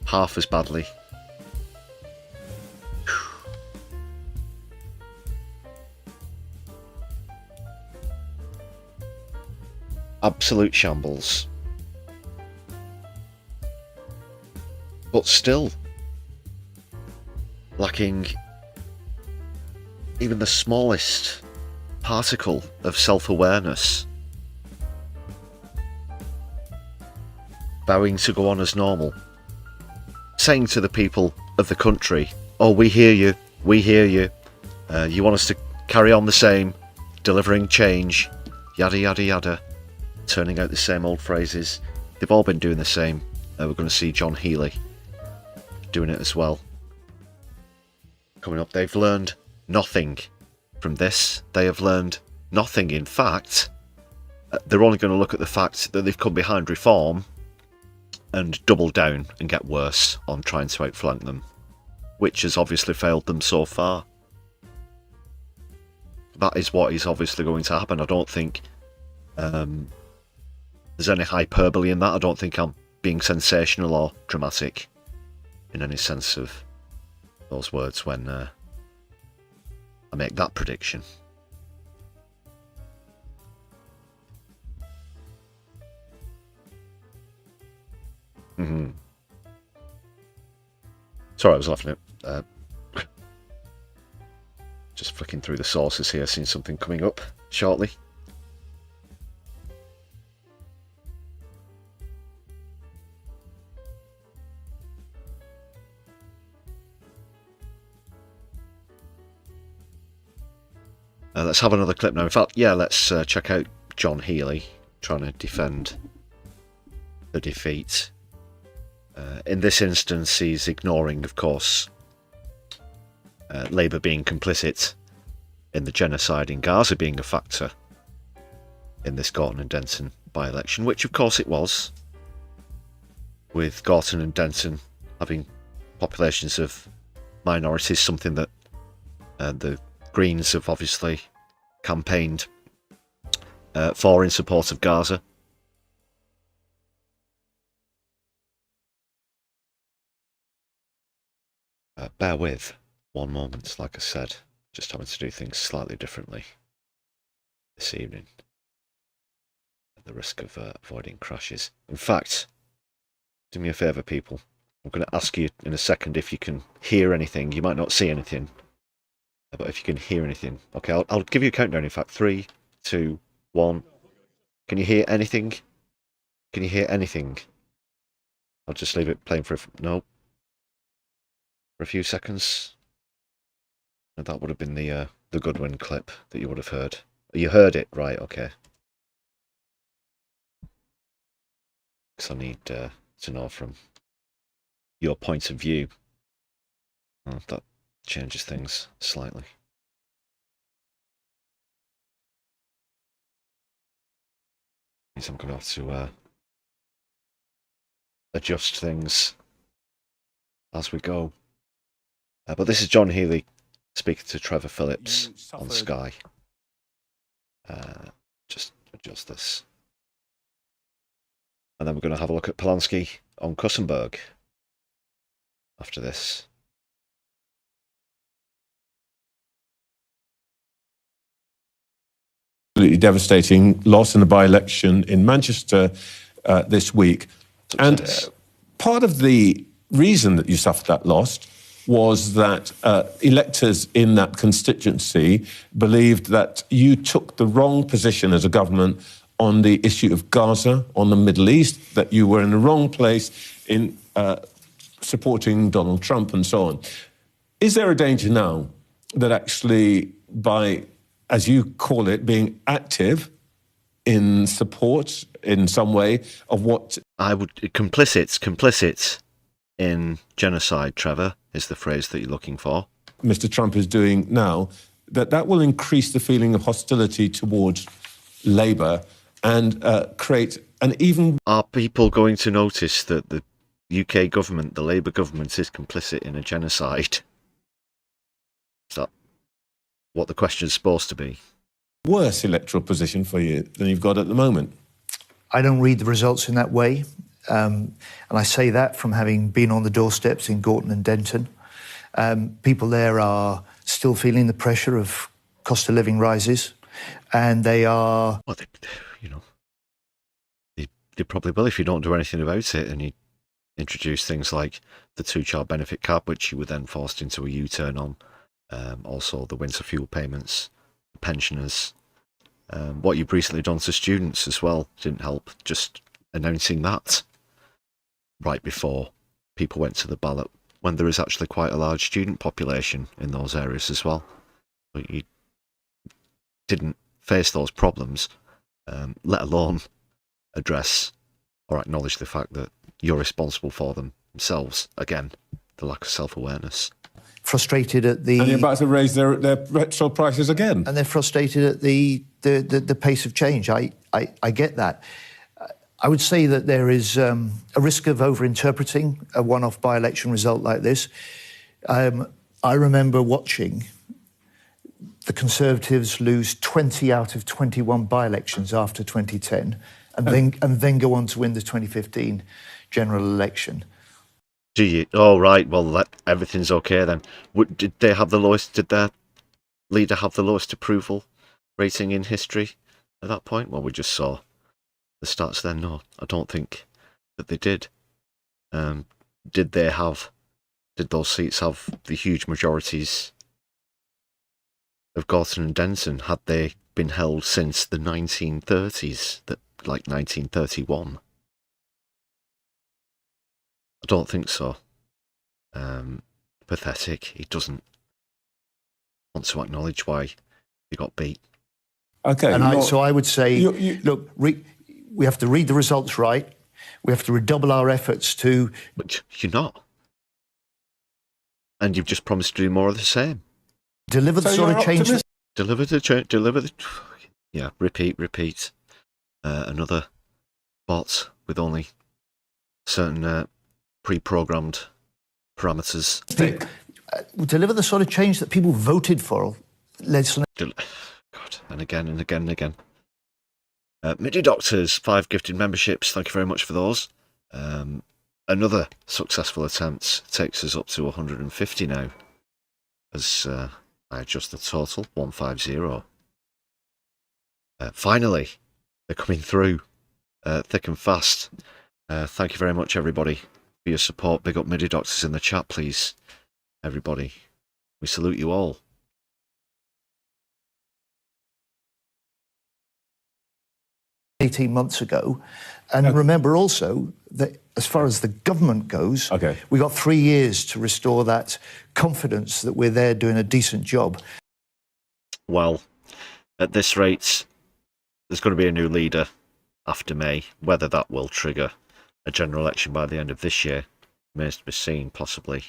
half as badly. Absolute shambles. But still lacking even the smallest particle of self-awareness. Vowing to go on as normal. Saying to the people of the country, oh, we hear you, you want us to carry on the same, delivering change, yada yada yada, turning out the same old phrases. They've all been doing the same. We're going to see John Healey doing it as well. Coming up, they've learned nothing from this. They have learned nothing. In fact, they're only going to look at the fact that they've come behind reform and double down and get worse on trying to outflank them, which has obviously failed them so far. That is what is obviously going to happen. I don't think there's any hyperbole in that. I don't think I'm being sensational or dramatic in any sense of those words when I make that prediction. Sorry, I was laughing at just flicking through the sources here, seeing something coming up shortly. Let's have another clip now. In fact, yeah, let's check out John Healey trying to defend the defeat. In this instance, he's ignoring, of course, Labour being complicit in the genocide in Gaza being a factor in this Gorton and Denton by-election, which of course it was, with Gorton and Denton having populations of minorities, something that the Greens have obviously campaigned for in support of Gaza. Bear with one moment, like I said, just having to do things slightly differently this evening at the risk of avoiding crashes. In fact, do me a favour, people. I'm going to ask you in a second if you can hear anything. You might not see anything, but if you can hear anything. Okay, I'll give you a countdown. In fact, 3, 2, 1. Can you hear anything? Can you hear anything? I'll just leave it playing for for a few seconds. And that would have been the Goodwin clip that you would have heard. You heard it, right? Okay. Because I need to know from your point of view. Oh, that changes things slightly. Means I'm going to have to adjust things as we go. But this is John Healey speaking to Trevor Phillips on Sky. Just adjust this. And then we're going to have a look at Polanski on Kussenberg after this. Absolutely devastating loss in the by-election in Manchester this week. Success. And part of the reason that you suffered that loss was that electors in that constituency believed that you took the wrong position as a government on the issue of Gaza, on the Middle East, that you were in the wrong place in supporting Donald Trump and so on. Is there a danger now that actually by, as you call it, being active in support in some way of what... I would... Complicit in genocide, Trevor, is the phrase that you're looking for. Mr. Trump is doing now, that will increase the feeling of hostility towards Labour and create an even... Are people going to notice that the UK government, the Labour government, is complicit in a genocide? Is that what the question's supposed to be? Worse electoral position for you than you've got at the moment? I don't read the results in that way. And I say that from having been on the doorsteps in Gorton and Denton. People there are still feeling the pressure of cost of living rises, and they are... Well, they probably will if you don't do anything about it, and you introduce things like the two-child benefit cap, which you were then forced into a U-turn on. Also, the winter fuel payments, pensioners. What you've recently done to students as well didn't help. Just announcing that right before people went to the ballot, when there is actually quite a large student population in those areas as well. But you didn't face those problems, let alone address or acknowledge the fact that you're responsible for them themselves. Again, the lack of self-awareness. Frustrated at the... And they're about to raise their petrol prices again. And they're frustrated at the pace of change. I get that. I would say that there is a risk of over-interpreting a one-off by-election result like this. I remember watching the Conservatives lose 20 out of 21 by-elections after 2010 and then go on to win the 2015 general election. Do you? Oh, right. Well, everything's okay then. Did they have the lowest? Did their leader have the lowest approval rating in history at that point? Well, we just saw the stats then. No, I don't think that they did. Did those seats have the huge majorities of Gorton and Denton? Had they been held since the 1930s, like 1931? I don't think so. Pathetic. He doesn't want to acknowledge why he got beat. Okay. And so I would say, look, we have to read the results right. We have to redouble our efforts to... But you're not. And you've just promised to do more of the same. Deliver the sort of change... Deliver the... Yeah, repeat. Another bot with only certain pre-programmed parameters. Deliver the sort of change that people voted for. God, and again. MIDI Doctors, 5 gifted memberships. Thank you very much for those. Another successful attempt takes us up to 150 now. As I adjust the total, 150. Finally, they're coming through thick and fast. Thank you very much, everybody, for your support. Big up MIDI Doctors in the chat, please. Everybody, we salute you all. ...18 months ago. And remember also that as far as the government goes, we got 3 years to restore that confidence that we're there doing a decent job. Well, at this rate, there's going to be a new leader after May. Whether that will trigger a general election by the end of this year remains to be seen, possibly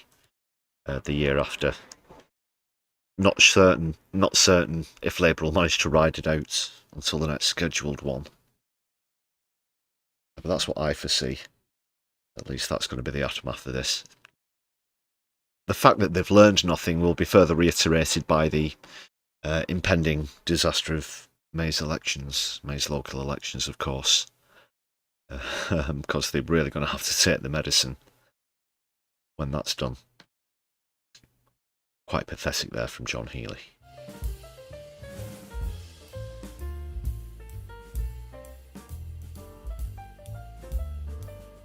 the year after. Not certain if Labour will manage to ride it out until the next scheduled one. But that's what I foresee. At least that's going to be the aftermath of this. The fact that they've learned nothing will be further reiterated by the impending disaster of May's elections, May's local elections, of course. Because they're really going to have to take the medicine when that's done. Quite pathetic there from John Healy.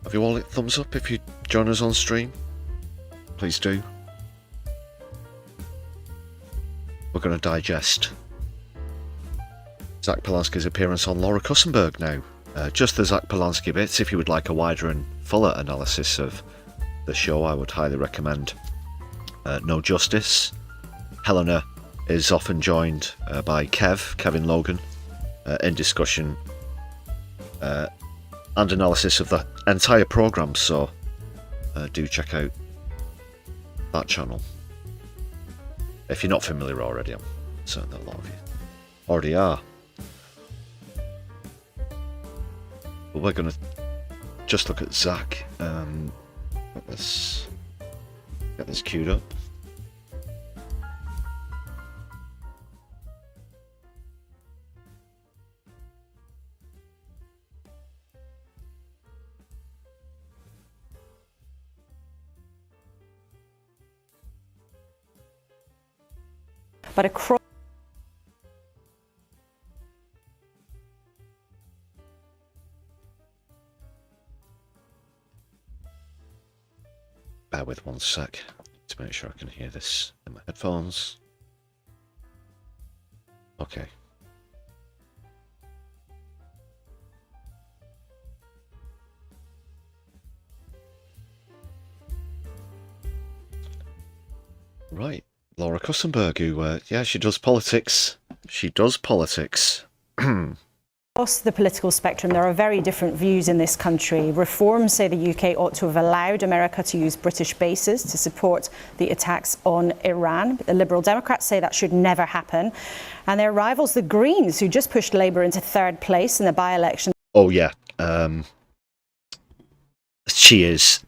Have you all hit thumbs up if you join us on stream? Please do. We're going to digest Zach Polanski's appearance on Laura Kussenberg now. Just the Zach Polanski bits. If you would like a wider and fuller analysis of the show, I would highly recommend No Justice. Helena is often joined by Kevin Logan, in discussion and analysis of the entire programme, so do check out that channel. If you're not familiar already, I'm certain that a lot of you already are. But we're going to just look at Zach. Get this queued up. But across Bear with one sec to make sure I can hear this in my headphones. Okay. Right. Laura Kussenberg, who, yeah, she does politics. She does politics. Across the political spectrum, there are very different views in this country. Reforms say the UK ought to have allowed America to use British bases to support the attacks on Iran. The Liberal Democrats say that should never happen. And their rivals, the Greens, who just pushed Labour into third place in the by-election. Oh, yeah. She is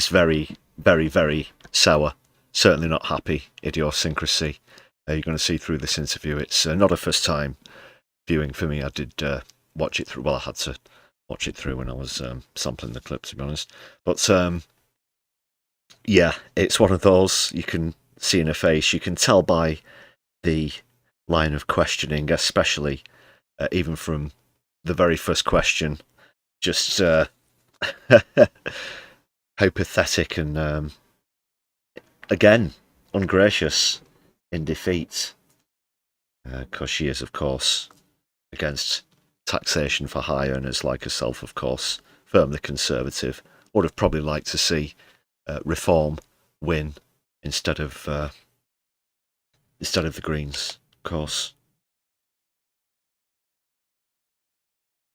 very, very, very sour. Certainly not happy. Idiosyncrasy. You're going to see through this interview. It's not a first time viewing for me. I did watch it through. Well, I had to watch it through when I was sampling the clips, to be honest. But yeah, it's one of those you can see in her face. You can tell by the line of questioning, especially even from the very first question, just how pathetic and again ungracious in defeat. Because she is, of course, against taxation for high earners like herself, of course, firmly conservative. Would have probably liked to see Reform win instead of the Greens, of course.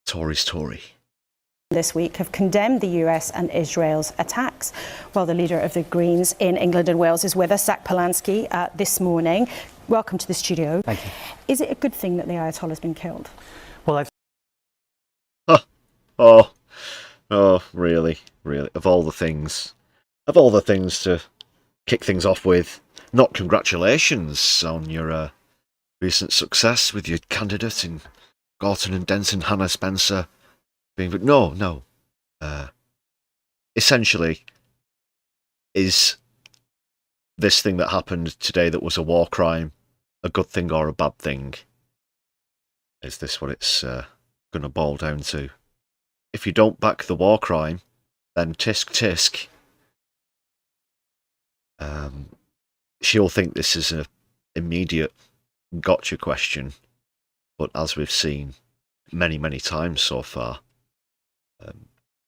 Tory's Tory. This week have condemned the US and Israel's attacks. Well, the leader of the Greens in England and Wales is with us, Zach Polanski, this morning. Welcome to the studio. Thank you. Is it a good thing that the Ayatollah has been killed? Well, Oh, really? Of all the things to kick things off with, not congratulations on your recent success with your candidate in Gorton and Denton, Hannah Spencer. No. Essentially, is this thing that happened today that was a war crime a good thing or a bad thing? Is this what it's going to boil down to? If you don't back the war crime, then tisk tisk. She'll think this is an immediate gotcha question, but as we've seen many, many times so far,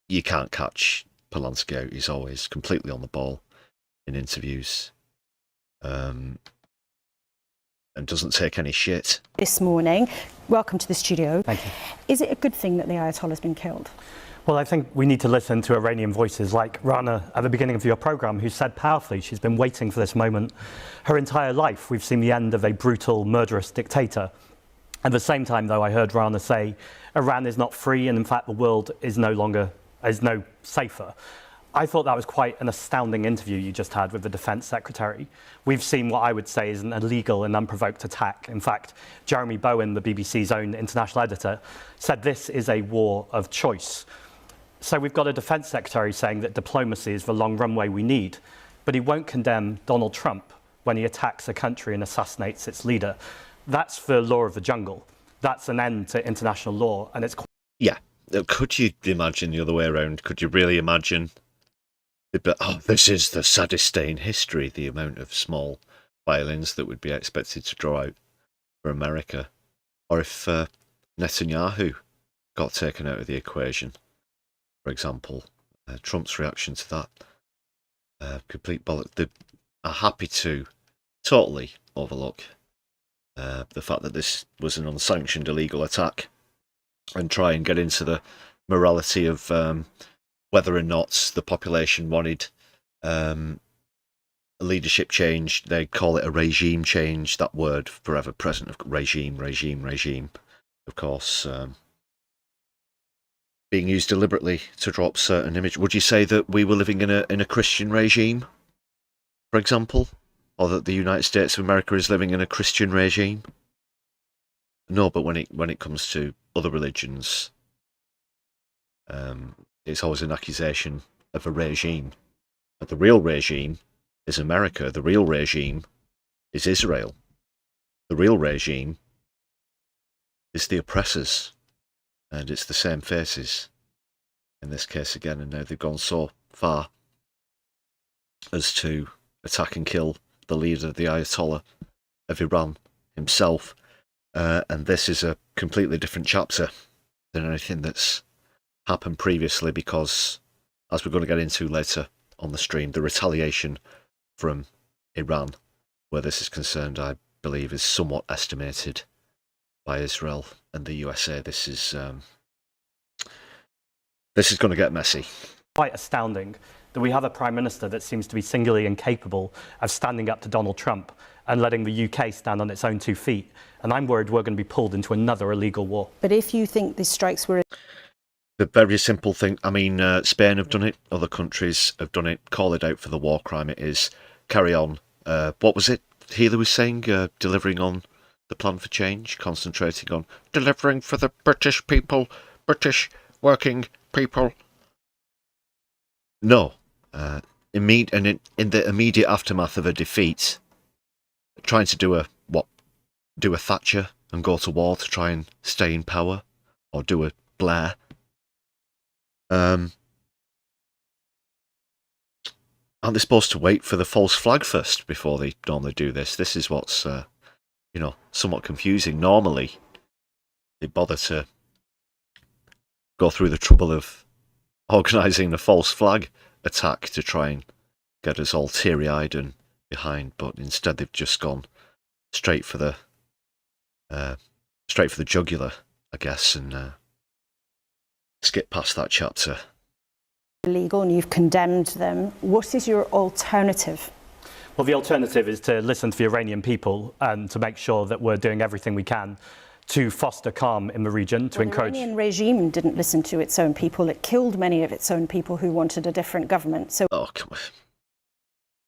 you can't catch Polanski out. He's always completely on the ball in interviews, and doesn't take any shit. This morning, welcome to the studio. Thank you. Is it a good thing that the Ayatollah has been killed? Well, I think we need to listen to Iranian voices like Rana at the beginning of your programme, who said powerfully she's been waiting for this moment her entire life. We've seen the end of a brutal, murderous dictator. At the same time, though, I heard Rana say Iran is not free, and in fact the world is no safer. I thought that was quite an astounding interview you just had with the Defence Secretary. We've seen what I would say is an illegal and unprovoked attack. In fact, Jeremy Bowen, the BBC's own international editor, said this is a war of choice. So we've got a Defence Secretary saying that diplomacy is the long runway we need, but he won't condemn Donald Trump when he attacks a country and assassinates its leader. That's the law of the jungle. That's an end to international law, and it's... Yeah. Could you imagine the other way around? Could you really imagine? But, this is the saddest day in history, the amount of small violins that would be expected to draw out for America. Or if Netanyahu got taken out of the equation, for example, Trump's reaction to that, complete bollock. They are happy to totally overlook the fact that this was an unsanctioned illegal attack and try and get into the morality of whether or not the population wanted a leadership change. They call it a regime change, that word forever present, of regime, of course, being used deliberately to drop certain image. Would you say that we were living in a Christian regime, for example, or that the United States of America is living in a Christian regime? No, but when it comes to other religions, it's always an accusation of a regime. But the real regime is America. The real regime is Israel. The real regime is the oppressors. And it's the same faces in this case again. And now they've gone so far as to attack and kill the leader, the Ayatollah of Iran himself. And this is a completely different chapter than anything that's happened previously, because, as we're going to get into later on the stream, the retaliation from Iran, where this is concerned, I believe, is somewhat estimated by Israel and the USA. This is going to get messy. Quite astounding that we have a Prime Minister that seems to be singularly incapable of standing up to Donald Trump and letting the UK stand on its own 2 feet. And I'm worried we're going to be pulled into another illegal war. But if you think these strikes were... The very simple thing, I mean, Spain have done it, other countries have done it, call it out for the war crime it is, carry on. What was it Healy was saying? Delivering on the plan for change, concentrating on delivering for the British people, British working people. No. In the immediate aftermath of a defeat, trying to do a Thatcher and go to war to try and stay in power, or do a Blair. Aren't they supposed to wait for the false flag first before they normally do this? This is what's, somewhat confusing. Normally, they bother to go through the trouble of organising a false flag attack to try and get us all teary-eyed and behind, but instead they've just gone straight for the jugular, I guess, and skip past that chapter. Illegal, and you've condemned them. What is your alternative? Well, the alternative is to listen to the Iranian people and to make sure that we're doing everything we can to foster calm in the region, to encourage... The Iranian regime didn't listen to its own people. It killed many of its own people who wanted a different government. So, oh, come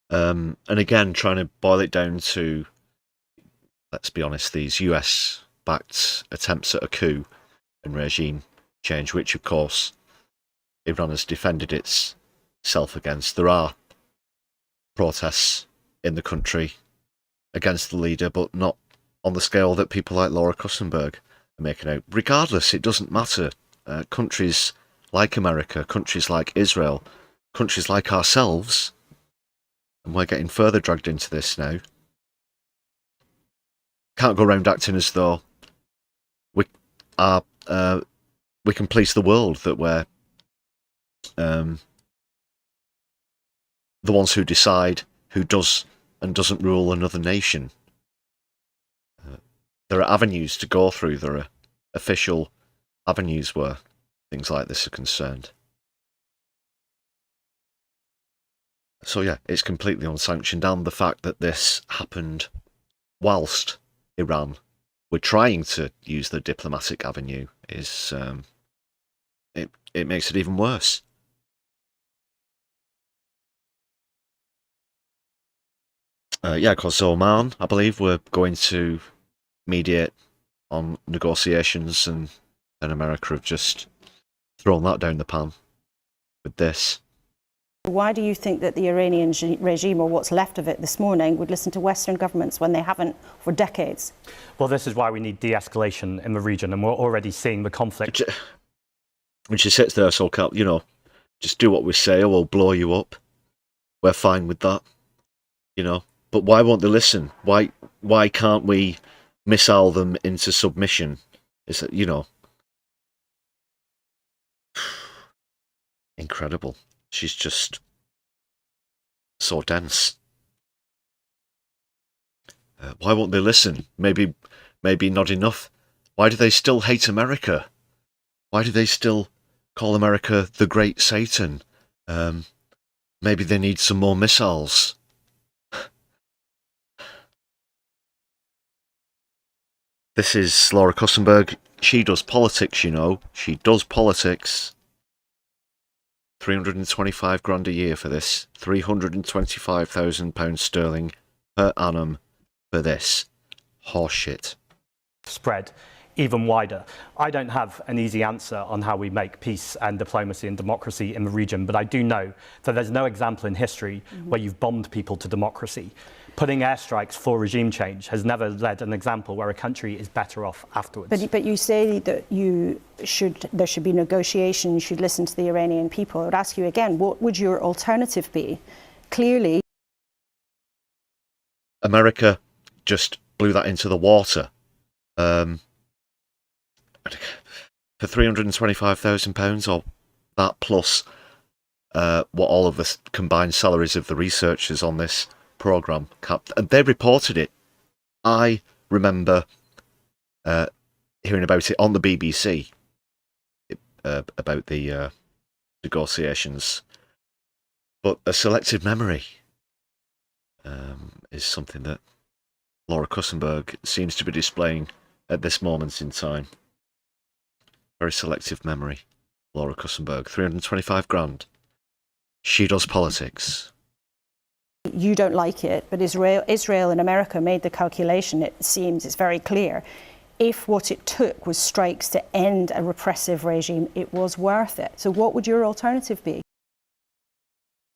on. And again, trying to boil it down to, let's be honest, these US-backed attempts at a coup and regime change, which, of course, Iran has defended itself against. There are protests in the country against the leader, but not on the scale that people like Laura Kussenberg are making out. Regardless, it doesn't matter. Countries like America, countries like Israel, countries like ourselves, and we're getting further dragged into this now, can't go around acting as though we can police the world, that we're the ones who decide who does and doesn't rule another nation. There are avenues to go through. There are official avenues where things like this are concerned. So yeah, it's completely unsanctioned, and the fact that this happened whilst Iran were trying to use the diplomatic avenue is it makes it even worse. Because Oman, I believe, we're going to mediate on negotiations, and then America have just thrown that down the pan with this. why do you think that the Iranian regime, or what's left of it this morning, would listen to Western governments when they haven't for decades? Well, this is why we need de-escalation in the region, and we're already seeing the conflict. When she sits there, so just do what we say or we'll blow you up. We're fine with that, But why won't they listen? Why can't we missile them into submission? Is that, incredible. She's just so dense. Why won't they listen? Maybe not enough. Why do they still hate America? Why do they still call America the Great Satan. Maybe they need some more missiles. This is Laura Kussenberg. She does politics, you know. She does politics. 325 grand a year for this. £325,000 sterling per annum for this. Horseshit. Spread even wider. I don't have an easy answer on how we make peace and diplomacy and democracy in the region, but I do know that there's no example in history where you've bombed people to democracy. Putting airstrikes for regime change has never led an example where a country is better off afterwards. But you say that there should be negotiation, you should listen to the Iranian people. I would ask you again, what would your alternative be? Clearly, America just blew that into the water. For £325,000 or that plus what all of the combined salaries of the researchers on this programme capped, and they reported it. I remember hearing about it on the BBC about the negotiations, but a selective memory is something that Laura Kussenberg seems to be displaying at this moment in time. Very selective memory, Laura Kussenberg. 325 grand. She does politics. you don't like it, but Israel and America made the calculation, it seems, it's very clear. If what it took was strikes to end a repressive regime, it was worth it. So what would your alternative be?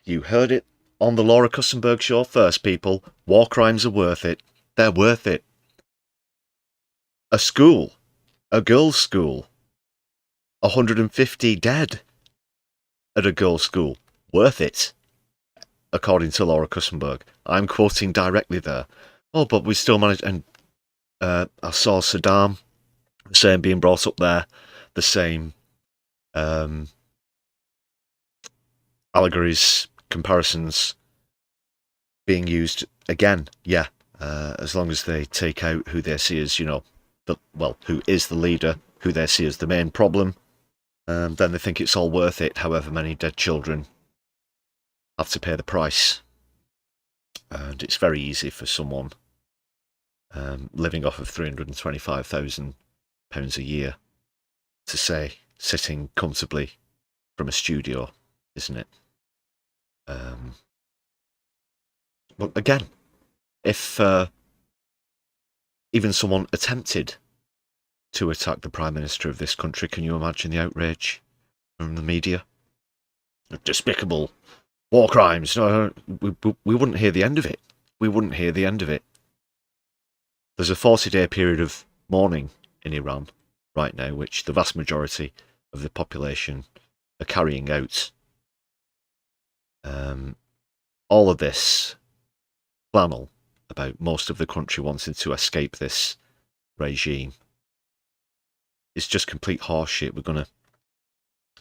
You heard it on the Laura Kussenberg show first, people. War crimes are worth it. They're worth it. A school, a girls' school, 150 dead at a girls' school. Worth it, according to Laura Kussenberg. I'm quoting directly there. Oh, but we still managed, and I saw Saddam, the same being brought up there, the same allegories, comparisons being used again. Yeah, as long as they take out who they see as, who is the leader, who they see as the main problem, then they think it's all worth it, however many dead children have to pay the price. And it's very easy for someone living off of £325,000 a year to say, sitting comfortably from a studio, isn't it? But again, if even someone attempted to attack the Prime Minister of this country, can you imagine the outrage from the media? Despicable war crimes. No, we wouldn't hear the end of it. We wouldn't hear the end of it. There's a 40-day period of mourning in Iran right now, which the vast majority of the population are carrying out. All of this flannel about most of the country wanting to escape this regime is just complete horseshit. We're going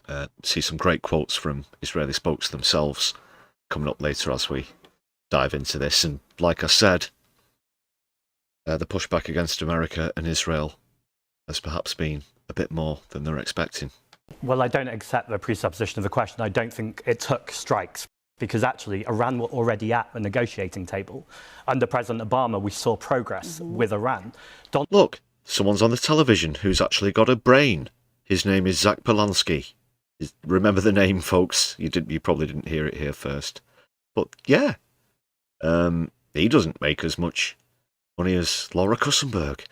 to see some great quotes from Israeli spokes themselves coming up later as we dive into this. And like I said, the pushback against America and Israel has perhaps been a bit more than they're expecting. Well, I don't accept the presupposition of the question. I don't think it took strikes, because actually Iran were already at the negotiating table. Under President Obama, we saw progress with Iran. Look, someone's on the television who's actually got a brain. His name is Zach Polanski. Remember the name, folks. You probably didn't hear it here first. But yeah, he doesn't make as much money as Laura Kussenberg,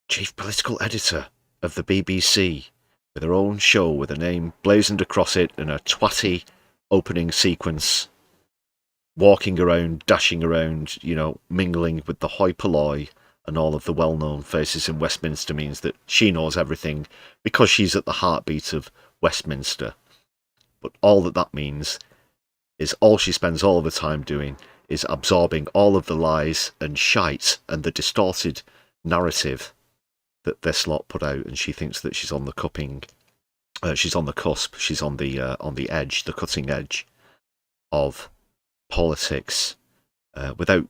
chief political editor of the BBC, with her own show with a name blazoned across it and a twatty opening sequence, walking around, dashing around, mingling with the hoi polloi and all of the well-known faces in Westminster, means that she knows everything because she's at the heartbeat of Westminster. But all that means is all she spends all of the time doing is absorbing all of the lies and shite and the distorted narrative that this lot put out, and she thinks that she's on the she's on the cusp, she's on the edge, the cutting edge of politics, without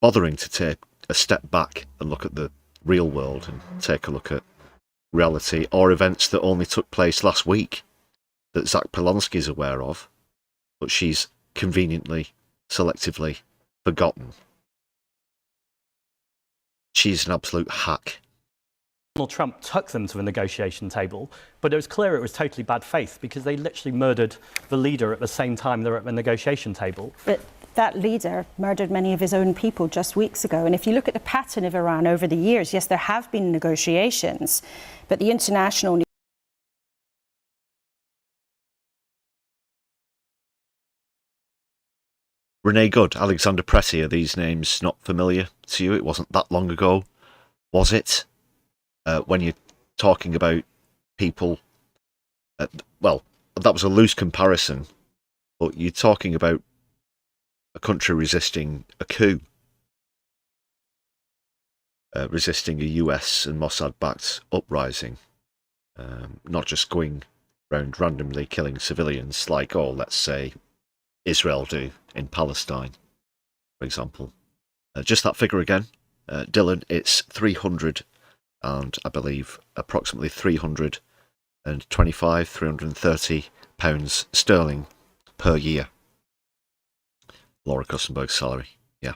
bothering to take a step back and look at the real world and take a look at reality or events that only took place last week that Zach Polanski is aware of, but she's conveniently, selectively forgotten. She's an absolute hack. Donald Trump took them to the negotiation table, but it was clear it was totally bad faith because they literally murdered the leader at the same time they were at the negotiation table. But that leader murdered many of his own people just weeks ago. And if you look at the pattern of Iran over the years, yes, there have been negotiations, but the international... Renee Good, Alexander Pressy, are these names not familiar to you? It wasn't that long ago, was it? When you're talking about people, well, that was a loose comparison, but you're talking about a country resisting a coup, resisting a US and Mossad-backed uprising, not just going around randomly killing civilians like, oh, let's say, Israel do in Palestine, for example. Just that figure again, Dylan, it's 300 and I believe approximately 325, 330 pounds sterling per year. Laura Kussenberg's salary, yeah.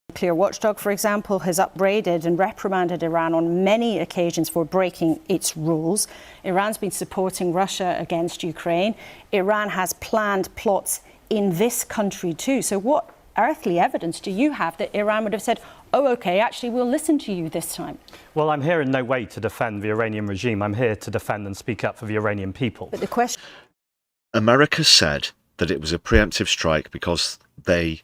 Nuclear watchdog, for example, has upbraided and reprimanded Iran on many occasions for breaking its rules. Iran's been supporting Russia against Ukraine. Iran has planned plots in this country too. So what earthly evidence do you have that Iran would have said, oh, OK, actually, we'll listen to you this time? Well, I'm here in no way to defend the Iranian regime. I'm here to defend and speak up for the Iranian people. But the question... America said that it was a preemptive strike because they,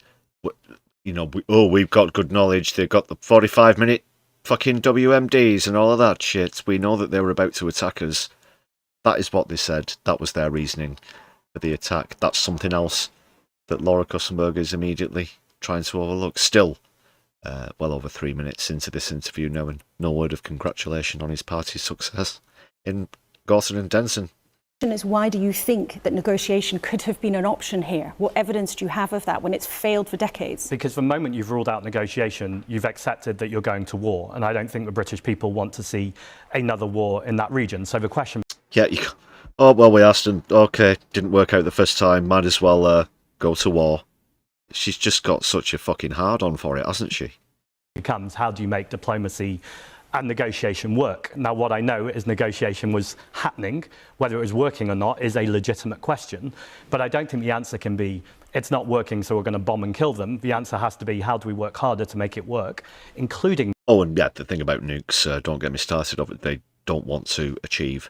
you know, we've got good knowledge. They've got the 45-minute fucking WMDs and all of that shit. We know that they were about to attack us. That is what they said. That was their reasoning for the attack. That's something else that Laura Kussenberg is immediately trying to overlook. Still, well over 3 minutes into this interview, no word of congratulation on his party's success in Gorton and Denson. Is why do you think that negotiation could have been an option here? What evidence do you have of that when it's failed for decades? Because the moment you've ruled out negotiation, you've accepted that you're going to war. And I don't think the British people want to see another war in that region. So the question... Yeah, oh, well, we asked them, OK, didn't work out the first time, might as well go to war. She's just got such a fucking hard-on for it, hasn't she? Becomes, how do you make diplomacy and negotiation work? Now, what I know is negotiation was happening. Whether it was working or not is a legitimate question. But I don't think the answer can be, it's not working, so we're going to bomb and kill them. The answer has to be, how do we work harder to make it work, including... Oh, and yeah, the thing about nukes, don't get me started of it, they don't want to achieve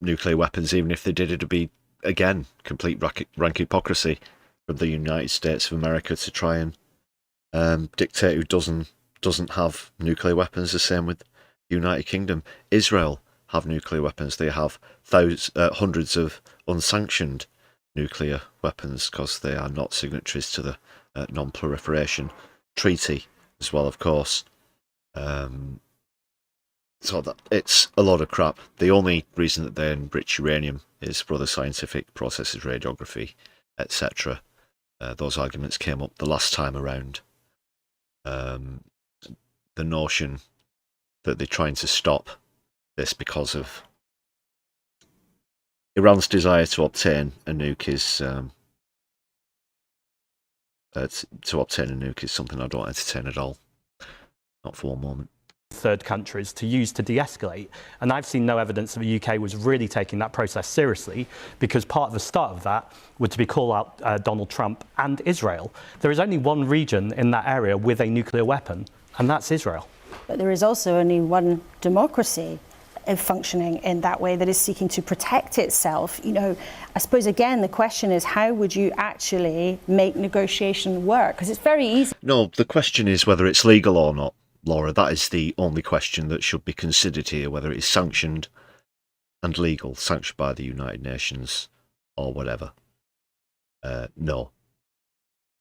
nuclear weapons. Even if they did, it'd be, again, complete rank hypocrisy from the United States of America to try and dictate who doesn't have nuclear weapons. The same with the United Kingdom. Israel have nuclear weapons. They have hundreds of unsanctioned nuclear weapons because they are not signatories to the non-proliferation treaty as well, of course. So that it's a lot of crap. The only reason that they enrich uranium is for other scientific processes, radiography, etc. Those arguments came up the last time around. The notion that they're trying to stop this because of Iran's desire to obtain a nuke is something I don't entertain at all. Not for one moment. Third countries to use to de-escalate. And I've seen no evidence that the UK was really taking that process seriously, because part of the start of that would to be call out Donald Trump and Israel. There is only one region in that area with a nuclear weapon, and that's Israel. But there is also only one democracy functioning in that way that is seeking to protect itself. You know, I suppose, again, the question is, how would you actually make negotiation work? Because it's very easy. No, the question is whether it's legal or not, Laura. That is the only question that should be considered here, whether it is sanctioned and legal, sanctioned by the United Nations or whatever. No.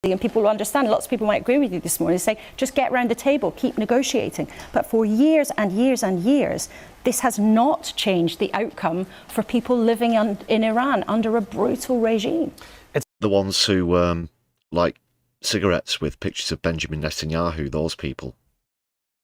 And people will understand, lots of people might agree with you this morning, say, just get round the table, keep negotiating. But for years and years and years, this has not changed the outcome for people living in Iran under a brutal regime. It's the ones who like cigarettes with pictures of Benjamin Netanyahu, those people.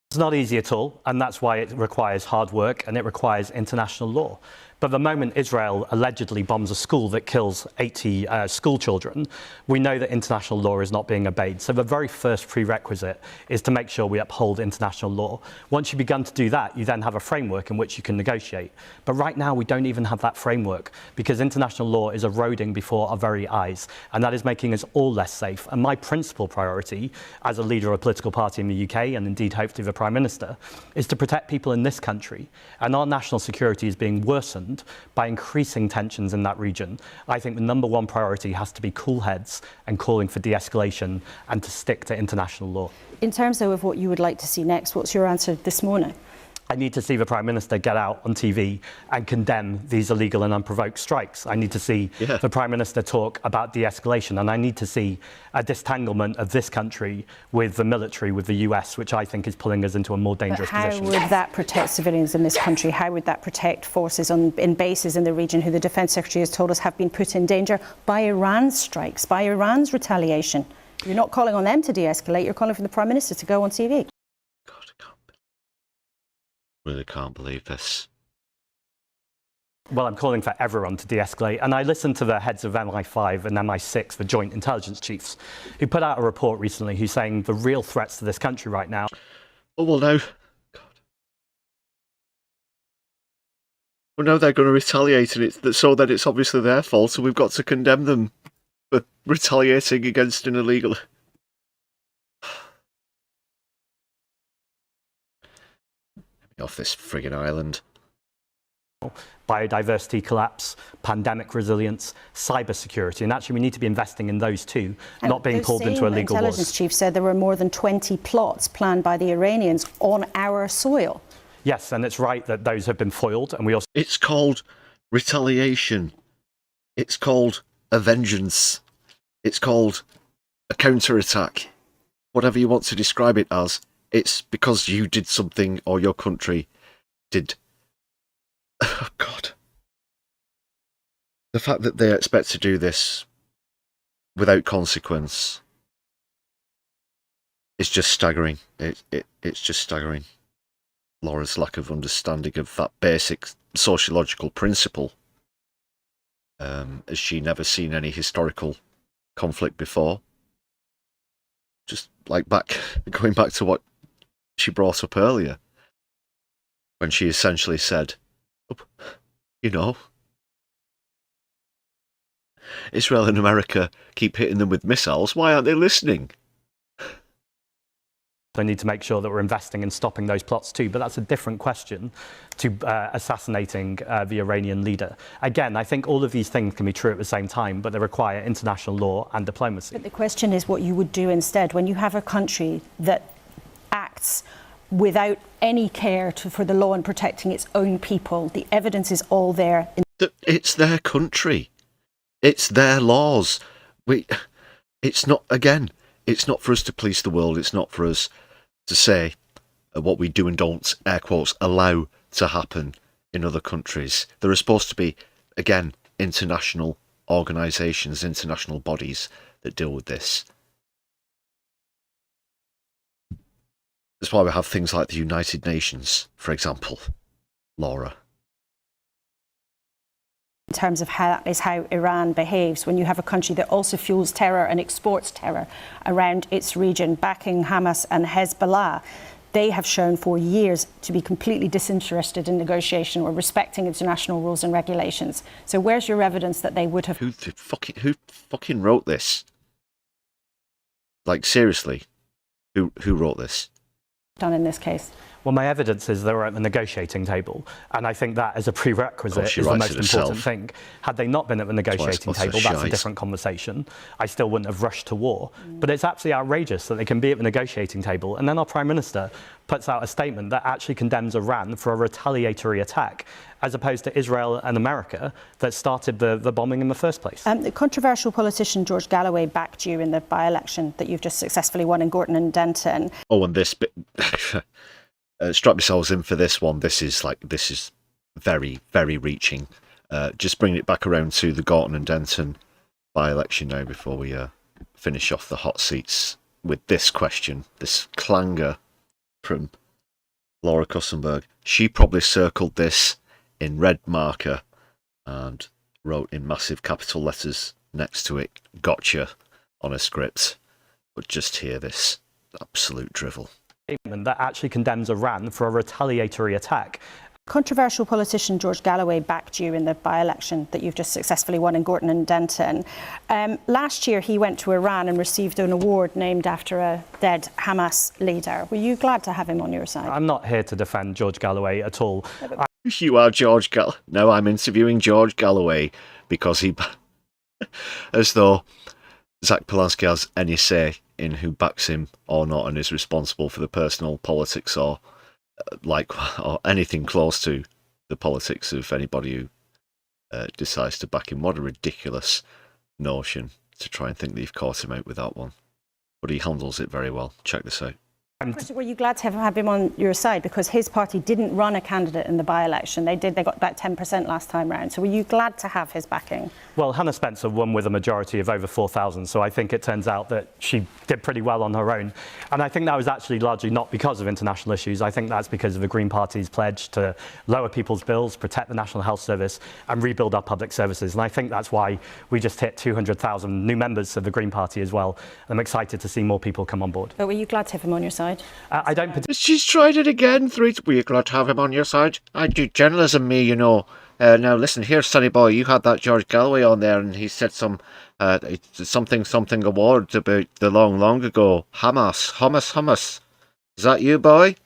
It's not easy at all, and that's why it requires hard work and it requires international law. But the moment Israel allegedly bombs a school that kills 80 school children, we know that international law is not being obeyed. So the very first prerequisite is to make sure we uphold international law. Once you've begun to do that, you then have a framework in which you can negotiate. But right now, we don't even have that framework because international law is eroding before our very eyes, and that is making us all less safe. And my principal priority as a leader of a political party in the UK, and indeed hopefully the Prime Minister, is to protect people in this country. And our national security is being worsened by increasing tensions in that region. I think the number one priority has to be cool heads and calling for de-escalation and to stick to international law. In terms, though, of what you would like to see next, what's your answer this morning? I need to see the Prime Minister get out on TV and condemn these illegal and unprovoked strikes. I need to see the Prime Minister talk about de-escalation, and I need to see a disentanglement of this country with the military, with the US, which I think is pulling us into a more dangerous position. How would that protect civilians in this country? How would that protect forces in bases in the region who the Defence Secretary has told us have been put in danger by Iran's strikes, by Iran's retaliation? You're not calling on them to de-escalate, you're calling for the Prime Minister to go on TV. Really can't believe this. Well, I'm calling for everyone to de-escalate, and I listened to the heads of MI5 and MI6, the Joint Intelligence Chiefs, who put out a report recently who's saying the real threats to this country right now... Oh, well, no. God. Well, no, they're going to retaliate, and so that it's obviously their fault, so we've got to condemn them for retaliating against an illegal... Off this friggin' island. Biodiversity collapse, pandemic resilience, cybersecurity, and actually we need to be investing in those too, and not being pulled into illegal wars. Intelligence chief said there were more than 20 plots planned by the Iranians on our soil. Yes, and it's right that those have been foiled, and we also... It's called retaliation. It's called a vengeance. It's called a counterattack. Whatever you want to describe it as. It's because you did something or your country did. Oh, God. The fact that they expect to do this without consequence is just staggering. It's just staggering. Laura's lack of understanding of that basic sociological principle. Has she never seen any historical conflict before? Just like going back to what she brought up earlier, when she essentially said, you know, Israel and America keep hitting them with missiles, why aren't they listening? They need to make sure that we're investing in stopping those plots too, but that's a different question to assassinating the Iranian leader. Again, I think all of these things can be true at the same time, but they require international law and diplomacy. But the question is what you would do instead when you have a country that acts without any care for the law and protecting its own people. The evidence is all there. It's their country. It's their laws. It's not, again, it's not for us to police the world. It's not for us to say what we do and don't, air quotes, allow to happen in other countries. There are supposed to be, again, international organisations, international bodies that deal with this. That's why we have things like the United Nations, for example, Laura. In terms of how that is how Iran behaves when you have a country that also fuels terror and exports terror around its region, backing Hamas and Hezbollah. They have shown for years to be completely disinterested in negotiation or respecting international rules and regulations. So where's your evidence that they would have... Who fucking wrote this? Like, seriously, who wrote this? ...done in this case? Well, my evidence is they were at the negotiating table, and I think that as a prerequisite is the most important thing. Had they not been at the negotiating table, that's a different conversation. I still wouldn't have rushed to war. But it's absolutely outrageous that they can be at the negotiating table, and then our Prime Minister puts out a statement that actually condemns Iran for a retaliatory attack, as opposed to Israel and America that started the bombing in the first place. The controversial politician George Galloway backed you in the by-election that you've just successfully won in Gorton and Denton. Oh, and this bit... strap yourselves in for this one. This is very, very reaching. Just bringing it back around to the Gorton and Denton by-election now before we finish off the hot seats with this question, this clangor from Laura Kussenberg. She probably circled this in red marker and wrote in massive capital letters next to it, "Gotcha," on a script. But just hear this absolute drivel. That actually condemns Iran for a retaliatory attack. Controversial politician George Galloway backed you in the by-election that you've just successfully won in Gorton and Denton. Last year he went to Iran and received an award named after a dead Hamas leader. Were you glad to have him on your side? I'm not here to defend George Galloway at all. You are George Galloway. No, I'm interviewing George Galloway because he... as though Zach Polanski has any say in who backs him or not and is responsible for the personal politics or anything close to the politics of anybody who decides to back him. What a ridiculous notion to try and think that you've caught him out with that one. But he handles it very well. Check this out. Were you glad to have him on your side? Because his party didn't run a candidate in the by-election. They got about 10% last time round. So were you glad to have his backing? Well, Hannah Spencer won with a majority of over 4,000, so I think it turns out that she did pretty well on her own. And I think that was actually largely not because of international issues. I think that's because of the Green Party's pledge to lower people's bills, protect the National Health Service and rebuild our public services. And I think that's why we just hit 200,000 new members of the Green Party as well. I'm excited to see more people come on board. But were you glad to have him on your side? I don't... She's tried it again. Were you glad to have him on your side? I do journalism, me, you know. Now listen here, Sonny boy, you had that George Galloway on there and he said something award about the long ago. Hummus. Is that you, boy?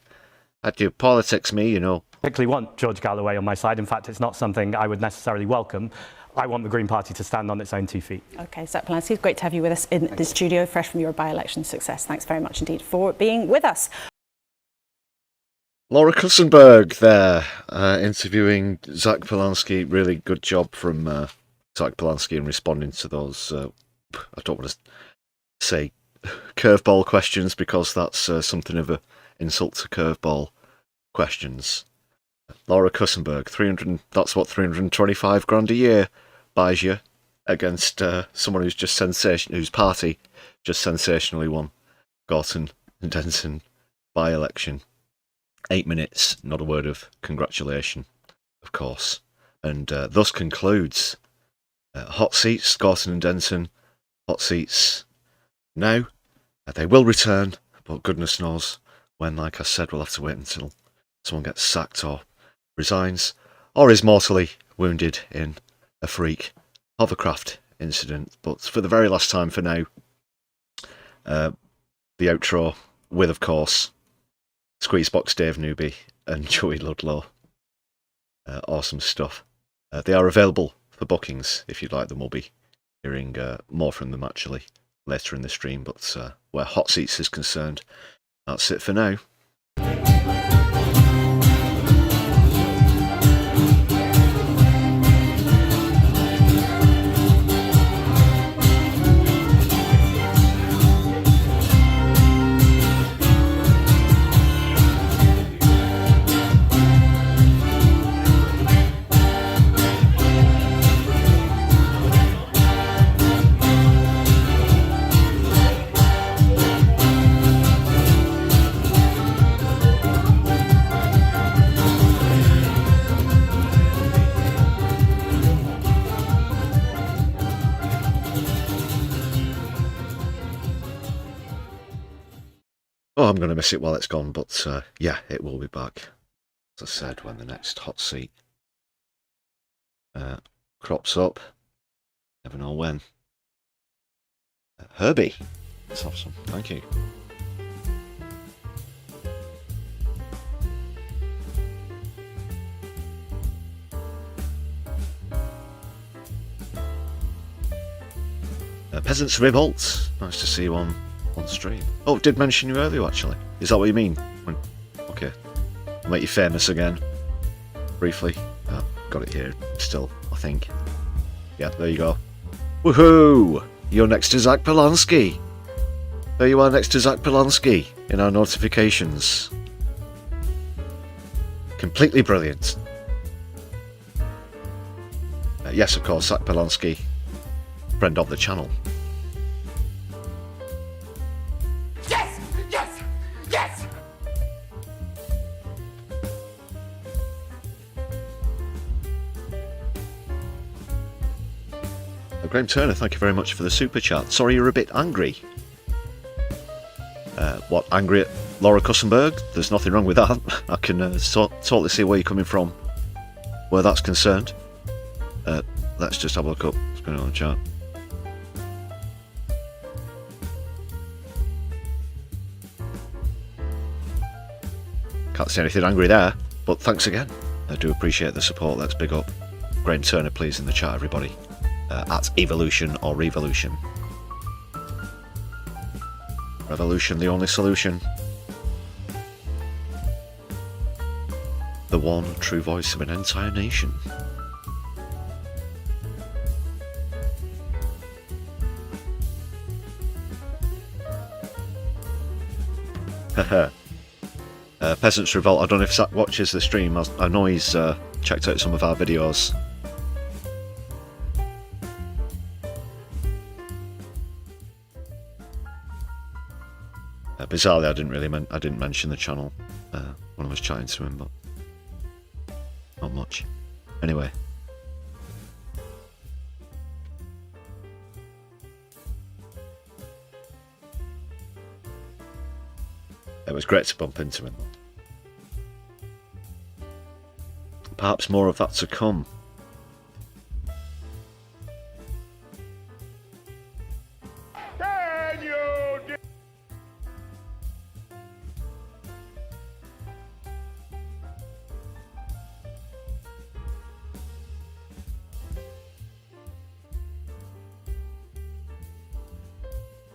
I do politics, me, you know. I particularly want George Galloway on my side. In fact, it's not something I would necessarily welcome. I want the Green Party to stand on its own 2 feet. OK, Zach Polanski, it's great to have you with us in the studio, fresh from your by-election success. Thanks very much indeed for being with us. Laura Kussenberg there, interviewing Zach Polanski. Really good job from Zach Polanski in responding to those, I don't want to say curveball questions because that's something of an insult to curveball questions. Laura Kussenberg, that's what 325 grand a year buys you against someone who's just whose party just sensationally won Gorton and Denton by-election. 8 minutes, not a word of congratulation, of course. And thus concludes Hot Seats, Gorton and Denton. Hot Seats now. They will return, but goodness knows when. Like I said, we'll have to wait until someone gets sacked or resigns or is mortally wounded in a freak hovercraft incident. But for the very last time for now, the outro with, of course, Squeezebox Dave Newby and Joey Ludlow. Awesome stuff. They are available for bookings if you'd like them. We'll be hearing more from them actually later in the stream, but where Hot Seats is concerned, that's it for now. Oh, I'm going to miss it while it's gone, but yeah, it will be back, as I said, when the next Hot Seat crops up. Never know when. Herbie, let's have some. Thank you. Peasants Revolt, nice to see you on stream. Oh, did mention you earlier actually. Is that what you mean? Okay. I'll make you famous again. Briefly. Got it here still, I think. Yeah, there you go. Woohoo! You're next to Zach Polanski. There you are next to Zach Polanski in our notifications. Completely brilliant. Yes, of course, Zach Polanski, friend of the channel. Graham Turner, thank you very much for the super chat. Sorry you're a bit angry. What, angry at Laura Kussenberg? There's nothing wrong with that. I can totally see where you're coming from, where that's concerned. Let's just have a look up what's going on in the chat. Can't see anything angry there, but thanks again. I do appreciate the support. Let's big up Graham Turner, please, in the chat, everybody. At Evolution or Revolution. Revolution, the only solution. The one true voice of an entire nation. Peasants Revolt, I don't know if Zach watches the stream. I know he's checked out some of our videos. Bizarrely, I didn't mention the channel when I was chatting to him, but not much. Anyway, it was great to bump into him. Perhaps more of that to come. Can you dig?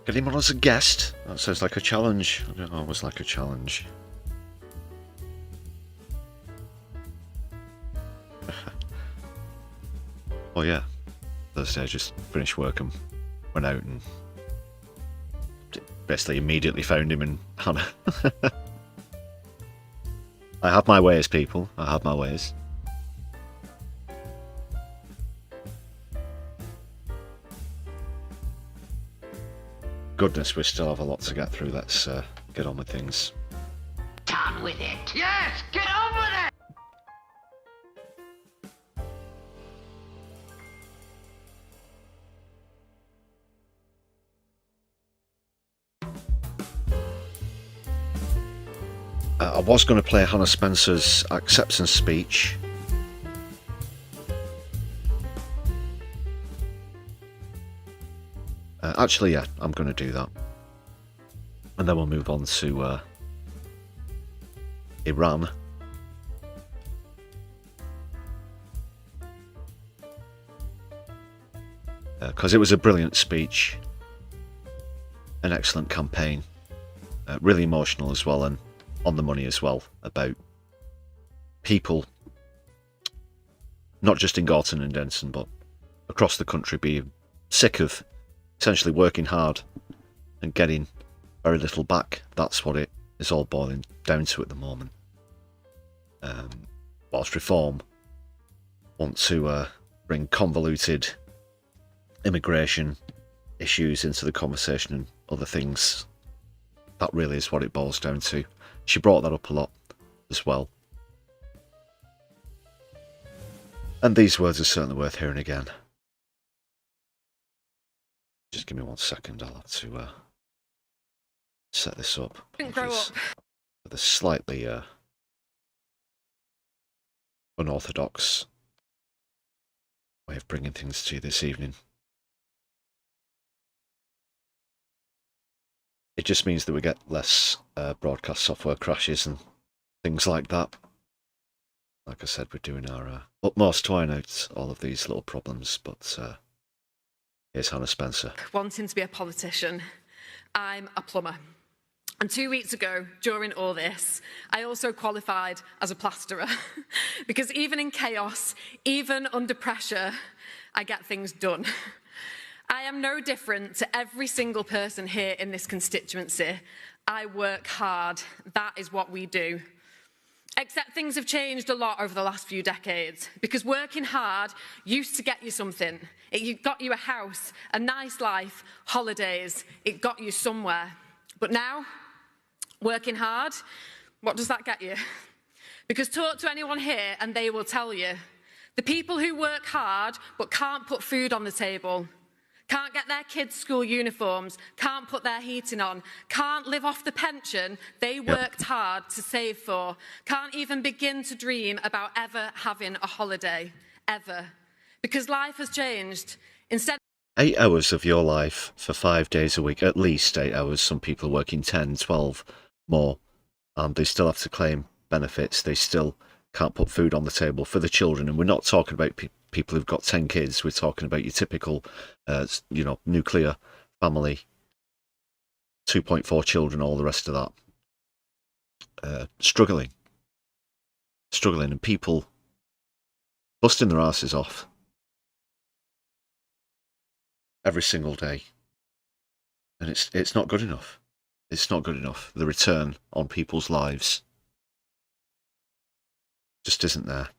Get him on as a guest. That sounds like a challenge. I don't know, it was like a challenge. Oh yeah, Thursday I just finished work and went out and basically immediately found him and Hannah. I have my ways, people. I have my ways. Goodness, we still have a lot to get through. Let's get on with things. On with it. Yes, get on with it. I was going to play Hannah Spencer's acceptance speech. Actually, yeah, I'm going to do that. And then we'll move on to Iran. Because it was a brilliant speech. An excellent campaign. Really emotional as well, and on the money as well, about people, not just in Gorton and Denton, but across the country, being sick of essentially working hard and getting very little back. That's what it is all boiling down to at the moment. Whilst Reform want to bring convoluted immigration issues into the conversation and other things, that really is what it boils down to. She brought that up a lot as well. And these words are certainly worth hearing again. Just give me 1 second, I'll have to set this up. Didn't grow up. With a slightly unorthodox way of bringing things to you this evening. It just means that we get less broadcast software crashes and things like that. Like I said, we're doing our utmost to iron out all of these little problems, but here's Hannah Spencer. Wanting to be a politician, I'm a plumber. And 2 weeks ago, during all this, I also qualified as a plasterer. Because even in chaos, even under pressure, I get things done. I am no different to every single person here in this constituency. I work hard. That is what we do. Except things have changed a lot over the last few decades, because working hard used to get you something. It got you a house, a nice life, holidays. It got you somewhere. But now, working hard, what does that get you? Because talk to anyone here and they will tell you, the people who work hard but can't put food on the table, can't get their kids' school uniforms, can't put their heating on, can't live off the pension they worked hard to save for, can't even begin to dream about ever having a holiday, ever. Because life has changed. Instead 8 hours of your life for 5 days a week, at least 8 hours. Some people are working 10, 12 more, and they still have to claim benefits. They still can't put food on the table for the children. And we're not talking about people who've got 10 kids. We're talking about your typical, nuclear family, 2.4 children, all the rest of that. Struggling, and people busting their asses off every single day. And it's not good enough. It's not good enough. The return on people's lives just isn't there.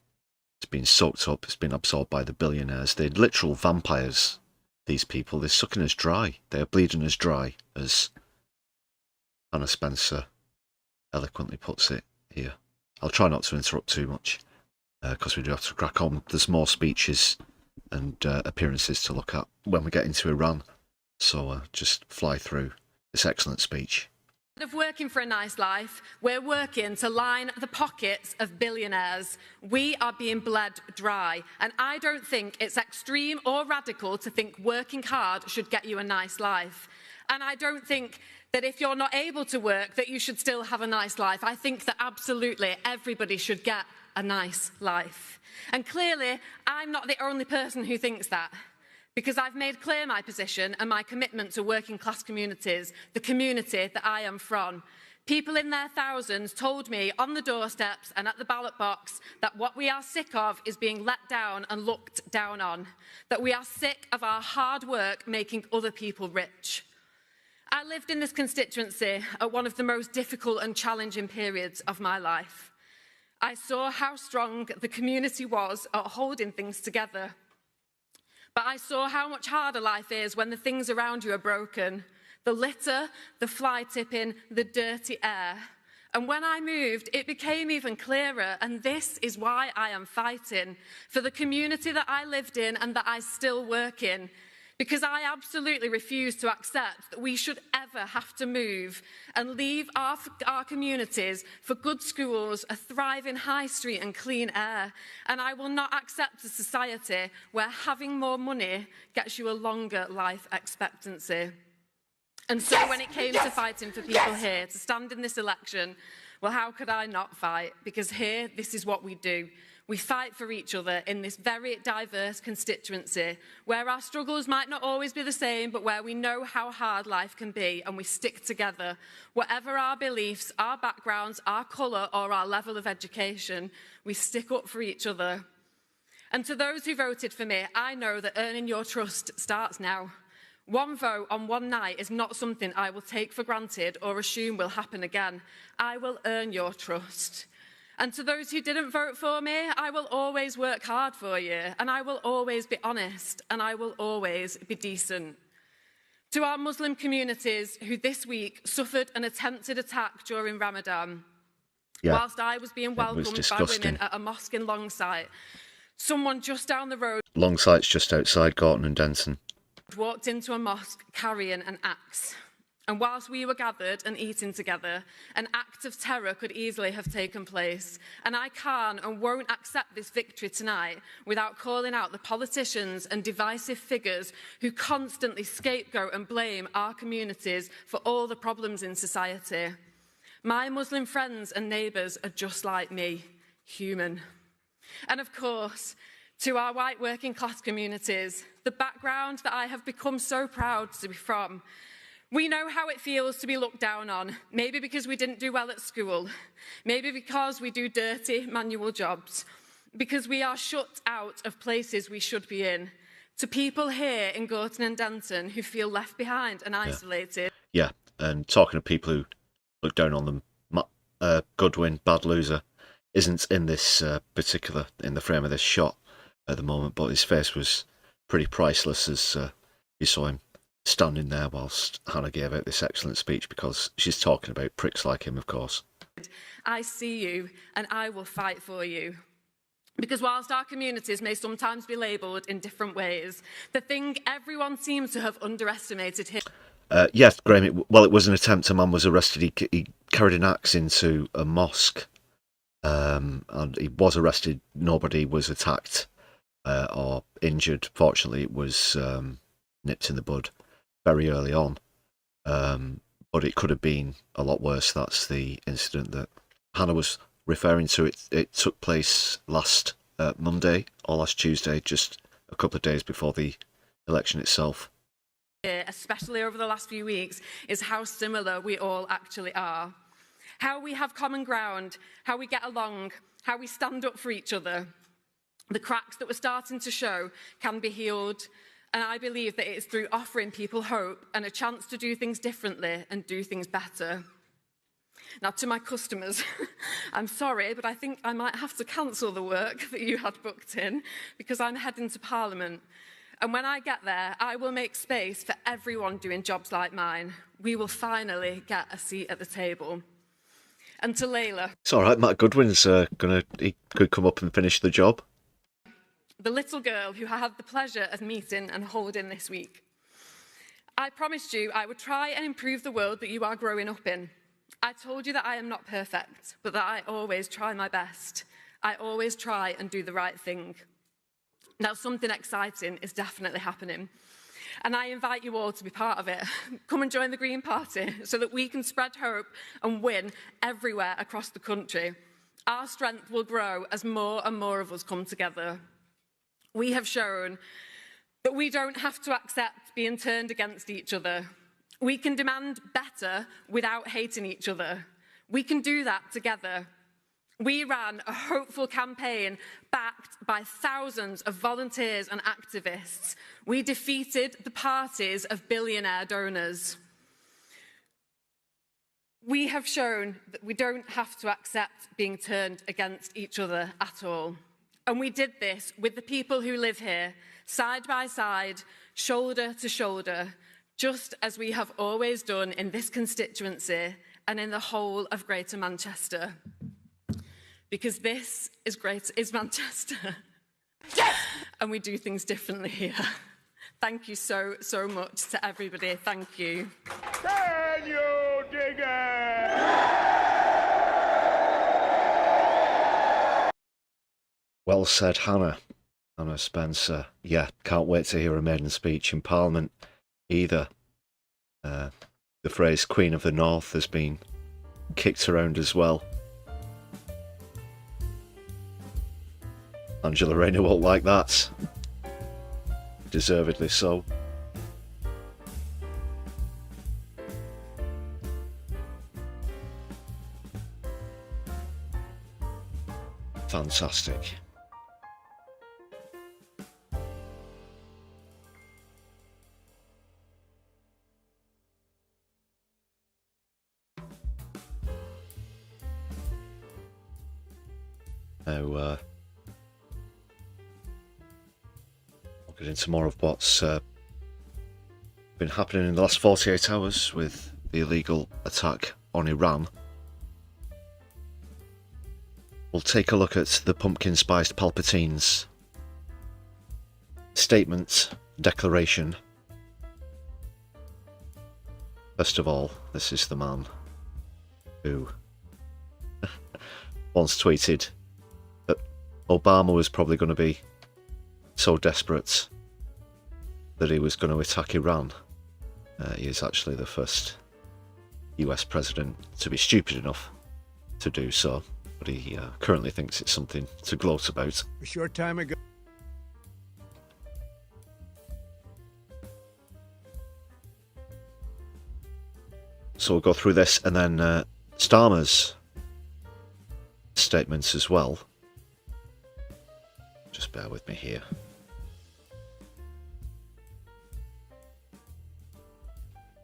It's been soaked up. It's been absorbed by the billionaires. They're literal vampires, these people. They're sucking us dry. They're bleeding us dry, as Hannah Spencer eloquently puts it here. I'll try not to interrupt too much, because we do have to crack on. There's more speeches and appearances to look at when we get into Iran. So just fly through this excellent speech. Instead of working for a nice life, we're working to line the pockets of billionaires. We are being bled dry. And I don't think it's extreme or radical to think working hard should get you a nice life. And I don't think that if you're not able to work, that you should still have a nice life. I think that absolutely everybody should get a nice life. And clearly, I'm not the only person who thinks that, because I've made clear my position and my commitment to working class communities, the community that I am from. People in their thousands told me on the doorsteps and at the ballot box that what we are sick of is being let down and looked down on, that we are sick of our hard work making other people rich. I lived in this constituency at one of the most difficult and challenging periods of my life. I saw how strong the community was at holding things together. But I saw how much harder life is when the things around you are broken. The litter, the fly tipping, the dirty air. And when I moved, it became even clearer, and this is why I am fighting for the community that I lived in and that I still work in. Because I absolutely refuse to accept that we should ever have to move and leave our communities for good schools, a thriving high street and clean air. And I will not accept a society where having more money gets you a longer life expectancy. And so when it came to fighting for people here to stand in this election, well, how could I not fight? Because here, this is what we do. We fight for each other in this very diverse constituency, where our struggles might not always be the same, but where we know how hard life can be, and we stick together. Whatever our beliefs, our backgrounds, our colour, or our level of education, we stick up for each other. And to those who voted for me, I know that earning your trust starts now. One vote on one night is not something I will take for granted or assume will happen again. I will earn your trust. And to those who didn't vote for me, I will always work hard for you, and I will always be honest, and I will always be decent. To our Muslim communities who this week suffered an attempted attack during Ramadan, whilst I was being welcomed by women at a mosque in Longsight, someone just down the road, Longsight's just outside Gorton and Denton, walked into a mosque carrying an axe. And whilst we were gathered and eating together, an act of terror could easily have taken place. And I can't and won't accept this victory tonight without calling out the politicians and divisive figures who constantly scapegoat and blame our communities for all the problems in society. My Muslim friends and neighbours are just like me, human. And of course, to our white working class communities, the background that I have become so proud to be from, we know how it feels to be looked down on, maybe because we didn't do well at school, maybe because we do dirty manual jobs, because we are shut out of places we should be in. To people here in Gorton and Denton who feel left behind and isolated. Yeah, and talking to people who look down on them, Goodwin, bad loser, isn't in this in the frame of this shot at the moment, but his face was pretty priceless as you saw him standing there whilst Hannah gave out this excellent speech, because she's talking about pricks like him, of course. I see you and I will fight for you. Because whilst our communities may sometimes be labelled in different ways, the thing everyone seems to have underestimated here... Yes, Graham, it was an attempt. A man was arrested. He carried an axe into a mosque, and he was arrested. Nobody was attacked or injured. Fortunately, it was nipped in the bud very early on. But it could have been a lot worse. That's the incident that Hannah was referring to. It took place last Monday or last Tuesday, just a couple of days before the election itself. Especially over the last few weeks, is how similar we all actually are. How we have common ground, how we get along, how we stand up for each other. The cracks that we're starting to show can be healed, and I believe that it is through offering people hope and a chance to do things differently and do things better. Now, to my customers, I'm sorry, but I think I might have to cancel the work that you had booked in because I'm heading to Parliament. And when I get there, I will make space for everyone doing jobs like mine. We will finally get a seat at the table. And to Layla. It's all right, Matt Goodwin's he could come up and finish the job. The little girl who I had the pleasure of meeting and holding this week. I promised you I would try and improve the world that you are growing up in. I told you that I am not perfect, but that I always try my best. I always try and do the right thing. Now, something exciting is definitely happening, and I invite you all to be part of it. Come and join the Green Party so that we can spread hope and win everywhere across the country. Our strength will grow as more and more of us come together. We have shown that we don't have to accept being turned against each other. We can demand better without hating each other. We can do that together. We ran a hopeful campaign backed by thousands of volunteers and activists. We defeated the parties of billionaire donors. We have shown that we don't have to accept being turned against each other at all. And we did this with the people who live here, side by side, shoulder to shoulder, just as we have always done in this constituency and in the whole of Greater Manchester. Because this is Manchester. Yes! And we do things differently here. Thank you so much to everybody. Thank you. Can you dig it? Well said, Hannah Spencer. Yeah, can't wait to hear a maiden speech in Parliament either. The phrase Queen of the North has been kicked around as well. Angela Rayner won't like that. Deservedly so. Fantastic. Now, we'll get into more of what's been happening in the last 48 hours with the illegal attack on Iran. We'll take a look at the pumpkin-spiced Palpatine's statement, declaration. First of all, this is the man who once tweeted that Obama was probably going to be so desperate that he was going to attack Iran. He is actually the first US president to be stupid enough to do so, but he currently thinks it's something to gloat about. A short time ago. So we'll go through this and then Starmer's statements as well. Just bear with me here.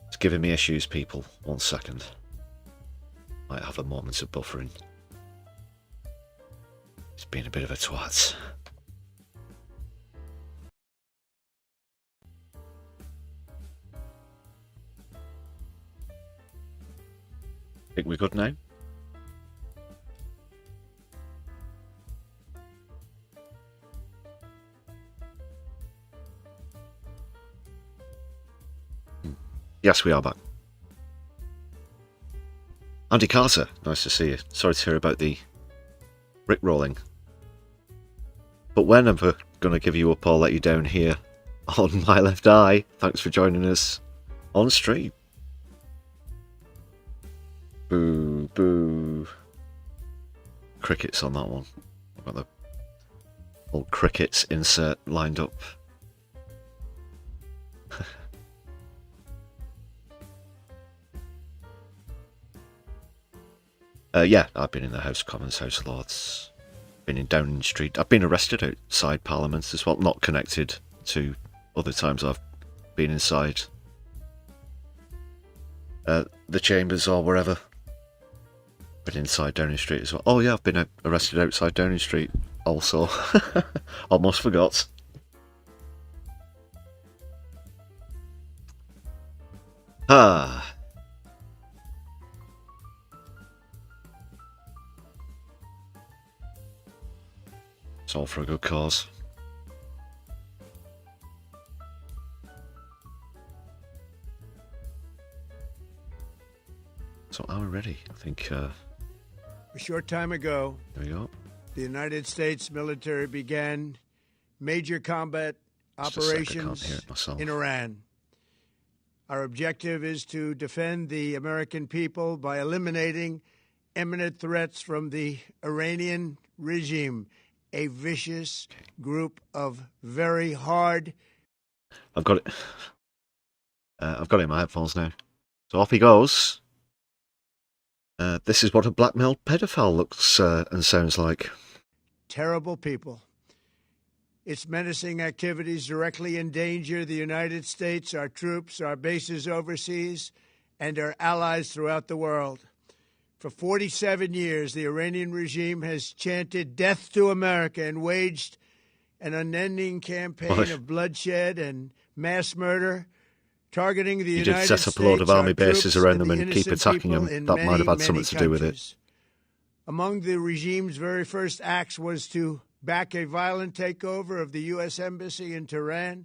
It's giving me issues, people. 1 second. Might have a moment of buffering. It's been a bit of a twat. Think we're good now? Yes, we are back. Andy Carter, nice to see you. Sorry to hear about the rickrolling. But we're never going to give you up or let you down here on My Left Eye. Thanks for joining us on stream. Boo, boo. Crickets on that one. I've got the old crickets insert lined up. Yeah, I've been in the House of Commons, House of Lords, been in Downing Street. I've been arrested outside Parliament as well, not connected to other times I've been inside the chambers or wherever. Been inside Downing Street as well. Oh yeah, I've been arrested outside Downing Street also. Almost forgot. Ah. It's all for a good cause. So are we ready? I think a short time ago, there we go. The United States military began major combat operations in Iran. Our objective is to defend the American people by eliminating imminent threats from the Iranian regime, a vicious group of very hard... I've got it. I've got it in my headphones now. So off he goes. This is what a blackmailed pedophile looks and sounds like. Terrible people. Its menacing activities directly endanger the United States, our troops, our bases overseas, and our allies throughout the world. For 47 years, the Iranian regime has chanted death to America and waged an unending campaign of bloodshed and mass murder, targeting the United States. You did set up a load of army bases around them and keep attacking them. That might have had something to do with it. Among the regime's very first acts was to back a violent takeover of the U.S. Embassy in Tehran,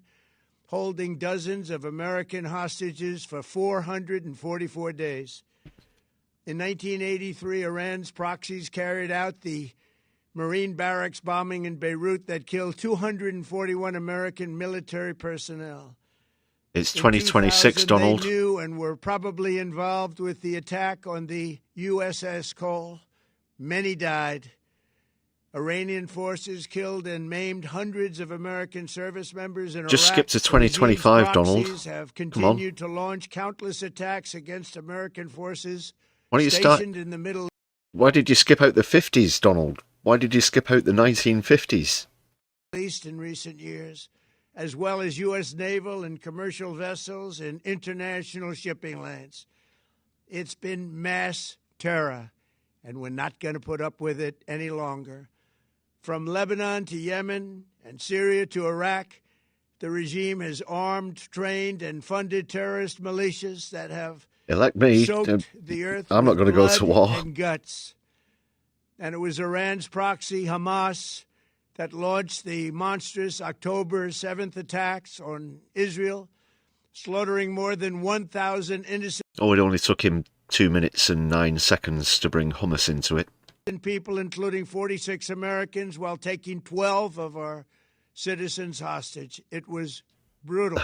holding dozens of American hostages for 444 days. In 1983, Iran's proxies carried out the Marine barracks bombing in Beirut that killed 241 American military personnel. It's 2026, Donald. They knew and were probably involved with the attack on the USS Cole. Many died. Iranian forces killed and maimed hundreds of American service members in Iraq. Just skip to 2025, Donald. Have continued to launch countless attacks against American forces Why don't you stationed in the Middle Why did you skip out the 50s, Donald? Why did you skip out the 1950s? East in recent years, as well as U.S. naval and commercial vessels and international shipping lanes. It's been mass terror, and we're not going to put up with it any longer. From Lebanon to Yemen and Syria to Iraq, the regime has armed, trained, and funded terrorist militias that have Elect me. soaked the earth I'm not going to go to war. and guts. And it was Iran's proxy, Hamas, that launched the monstrous October 7th attacks on Israel, slaughtering more than 1,000 innocent Oh, it only took him 2 minutes and 9 seconds to bring hummus into it. people, including 46 Americans, while taking 12 of our citizens hostage. It was brutal,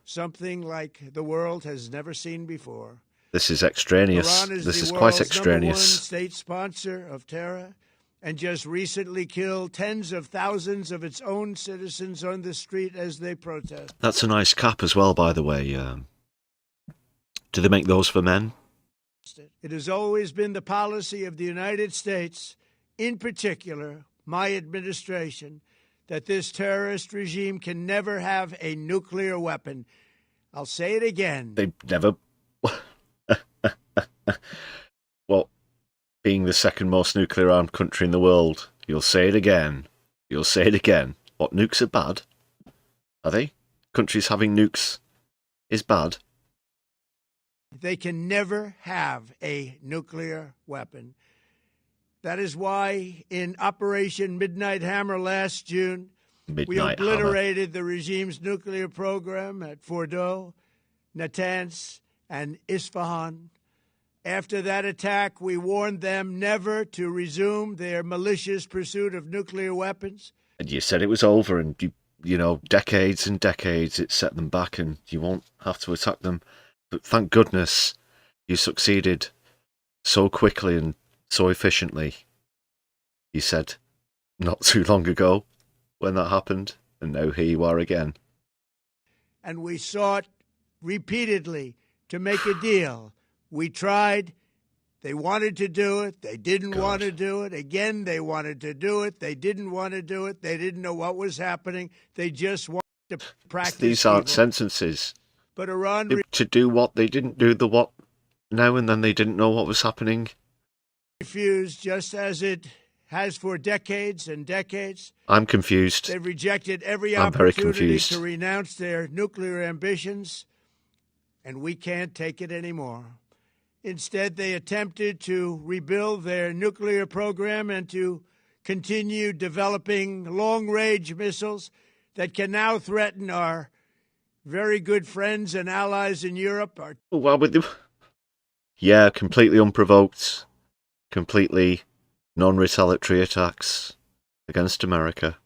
something like the world has never seen before. This is extraneous. This is quite extraneous. #1 state sponsor of terror, and just recently killed tens of thousands of its own citizens on the street as they protest. That's a nice cap as well, by the way. Do they make those for men? It has always been the policy of the United States, in particular, my administration, that this terrorist regime can never have a nuclear weapon. I'll say it again. They never... Well, being the second most nuclear-armed country in the world, you'll say it again. You'll say it again. What, nukes are bad? Are they? Countries having nukes is bad? They can never have a nuclear weapon. That is why in Operation Midnight Hammer last June, we obliterated the regime's nuclear program at Fondue, Natanz, and Isfahan. After that attack, we warned them never to resume their malicious pursuit of nuclear weapons. And you said it was over, and you know, decades and decades it set them back, and you won't have to attack them. But thank goodness you succeeded so quickly and so efficiently. You said not too long ago when that happened, and now here you are again. And we sought repeatedly to make a deal. We tried. They wanted to do it. They didn't want to do it. Again, they wanted to do it. They didn't want to do it. They didn't know what was happening. They just wanted to practice These aren't evil. sentences. But Iran To do what, they didn't do the what now, and then they didn't know what was happening. refused, just as it has for decades and decades. I'm confused. They've rejected every I'm very opportunity confused. to renounce their nuclear ambitions, and we can't take it anymore. Instead, they attempted to rebuild their nuclear program and to continue developing long-range missiles that can now threaten our very good friends and allies in Europe. Well, with the... Yeah, completely unprovoked, completely non-retaliatory attacks against America.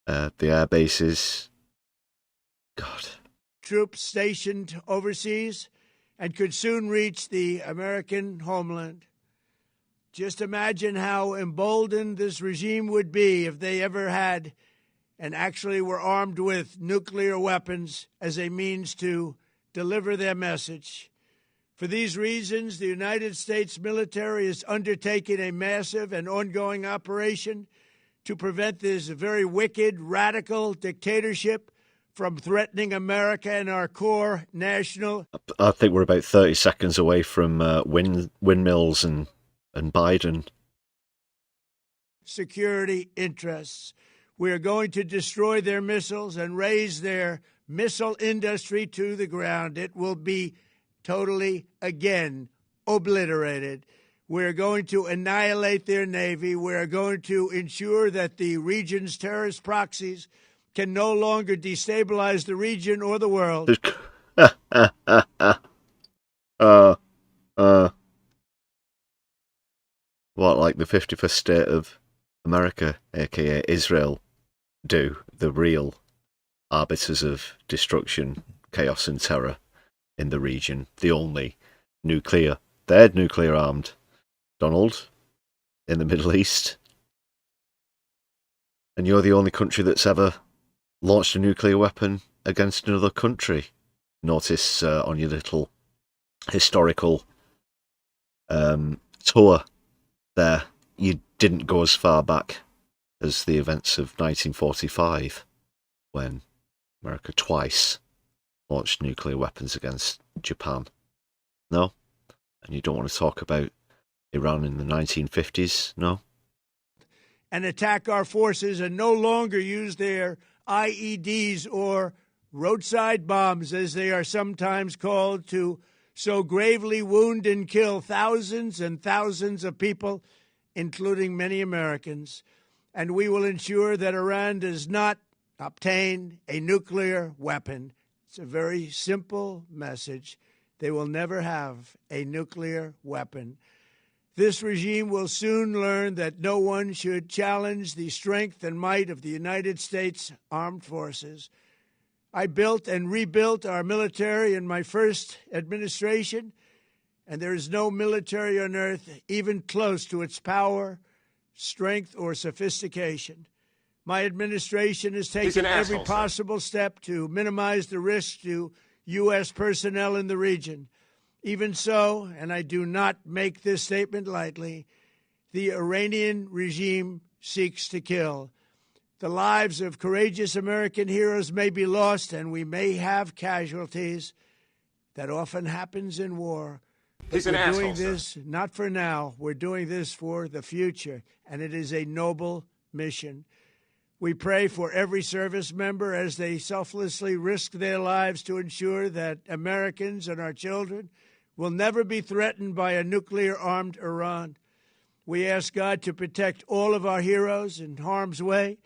The air bases. God. Troops stationed overseas and could soon reach the American homeland. Just imagine how emboldened this regime would be if they ever had and actually were armed with nuclear weapons as a means to deliver their message. For these reasons, the United States military is undertaking a massive and ongoing operation to prevent this very wicked, radical dictatorship from threatening America and our core national... I think we're about 30 seconds away from windmills and Biden. ...security interests. We are going to destroy their missiles and raise their missile industry to the ground. It will be totally, again, obliterated. We're going to annihilate their Navy. We're going to ensure that the region's terrorist proxies can no longer destabilize the region or the world. What, like the 51st state of America, aka Israel, do, the real arbiters of destruction, chaos and terror in the region, the only they're nuclear armed, Donald, in the Middle East. And you're the only country that's ever launched a nuclear weapon against another country. Notice on your little historical tour there, you didn't go as far back as the events of 1945, when America twice launched nuclear weapons against Japan. No? And you don't want to talk about Iran in the 1950s? No? And attack our forces and no longer use their IEDs or roadside bombs, as they are sometimes called, to so gravely wound and kill thousands and thousands of people, including many Americans. And we will ensure that Iran does not obtain a nuclear weapon. It's a very simple message. They will never have a nuclear weapon. This regime will soon learn that no one should challenge the strength and might of the United States Armed Forces. I built and rebuilt our military in my first administration, and there is no military on earth even close to its power, strength, or sophistication. My administration has taken every possible step to minimize the risk to U.S. personnel in the region. Even so, and I do not make this statement lightly, the Iranian regime seeks to kill. The lives of courageous American heroes may be lost, and we may have casualties. That often happens in war. He's We're an asshole, doing this not for now. We're doing this for the future, and it is a noble mission. We pray for every service member as they selflessly risk their lives to ensure that Americans and our children will never be threatened by a nuclear-armed Iran. We ask God to protect all of our heroes in harm's way,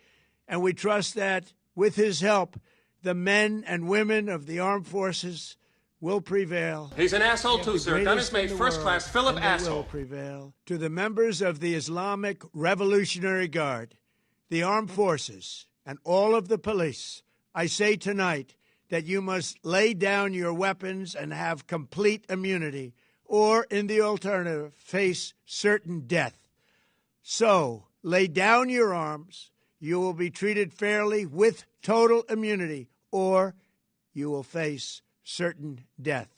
and we trust that, with his help, the men and women of the armed forces will prevail. He's an asshole too, sir. Gun is made first class. Philip and they asshole. will prevail. To the members of the Islamic Revolutionary Guard, the armed forces, and all of the police, I say tonight that you must lay down your weapons and have complete immunity, or, in the alternative, face certain death. So, lay down your arms. You will be treated fairly with total immunity, or you will face certain death.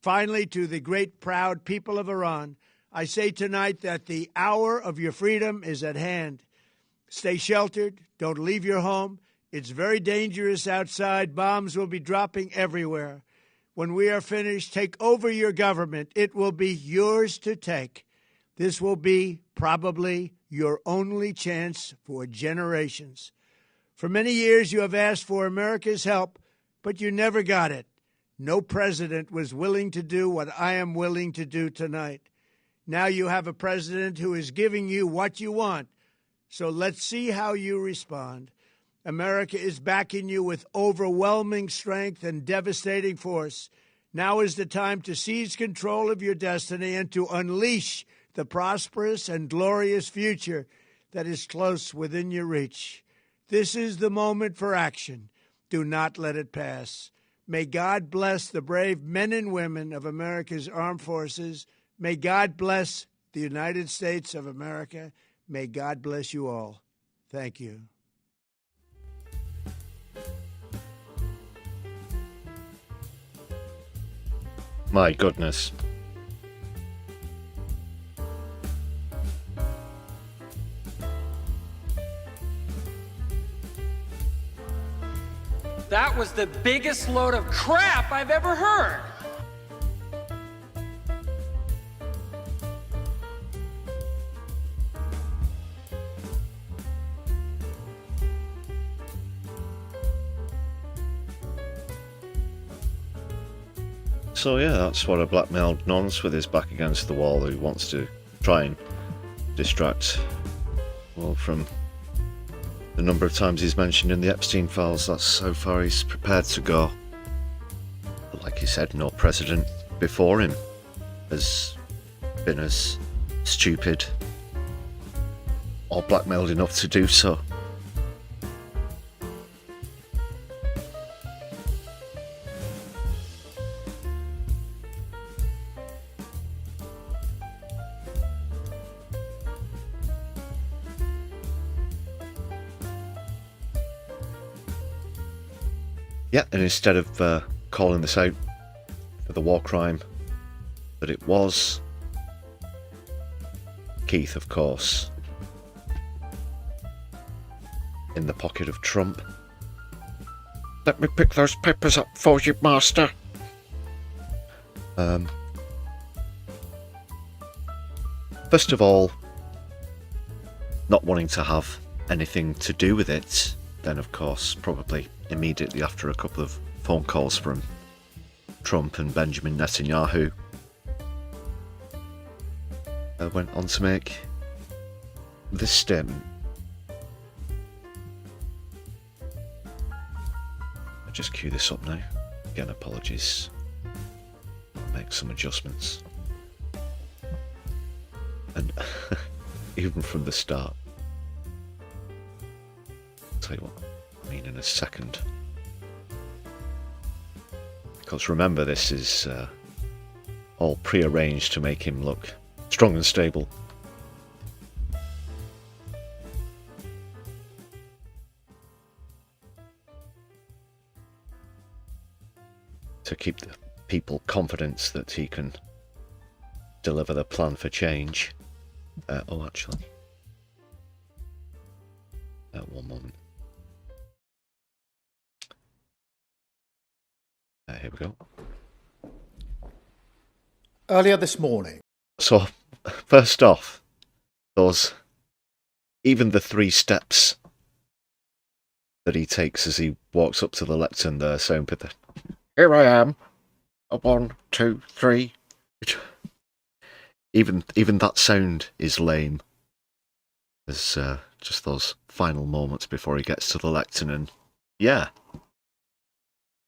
Finally, to the great proud people of Iran, I say tonight that the hour of your freedom is at hand. Stay sheltered. Don't leave your home. It's very dangerous outside. Bombs will be dropping everywhere. When we are finished, take over your government. It will be yours to take. This will be probably your only chance for generations. For many years, you have asked for America's help, but you never got it. No president was willing to do what I am willing to do tonight. Now you have a president who is giving you what you want. So let's see how you respond. America is backing you with overwhelming strength and devastating force. Now is the time to seize control of your destiny and to unleash the prosperous and glorious future that is close within your reach. This is the moment for action. Do not let it pass. May God bless the brave men and women of America's armed forces. May God bless the United States of America. May God bless you all. Thank you. My goodness. That was the biggest load of crap I've ever heard. So yeah, that's what a blackmailed nonce with his back against the wall who wants to try and distract, well, from the number of times he's mentioned in the Epstein files. That's so far he's prepared to go. But like he said, no president before him has been as stupid or blackmailed enough to do so. Yeah, and instead of calling this out for the war crime that it was, Keith, of course, in the pocket of Trump. Let me pick those papers up for you, master. First of all, not wanting to have anything to do with it, then of course, probably immediately after a couple of phone calls from Trump and Benjamin Netanyahu, went on to make this statement. I'll just cue this up now. Again, apologies. I'll make some adjustments. And even from the start, I'll tell you what I mean in a second. Because remember, this is all pre-arranged to make him look strong and stable. To keep the people confident that he can deliver the plan for change. Actually. One moment. Here we go. Earlier this morning. So, first off, even the 3 steps that he takes as he walks up to the lectern there, saying, "Here I am, 1, 2, 3." Even that sound is lame. There's just those final moments before he gets to the lectern, and yeah,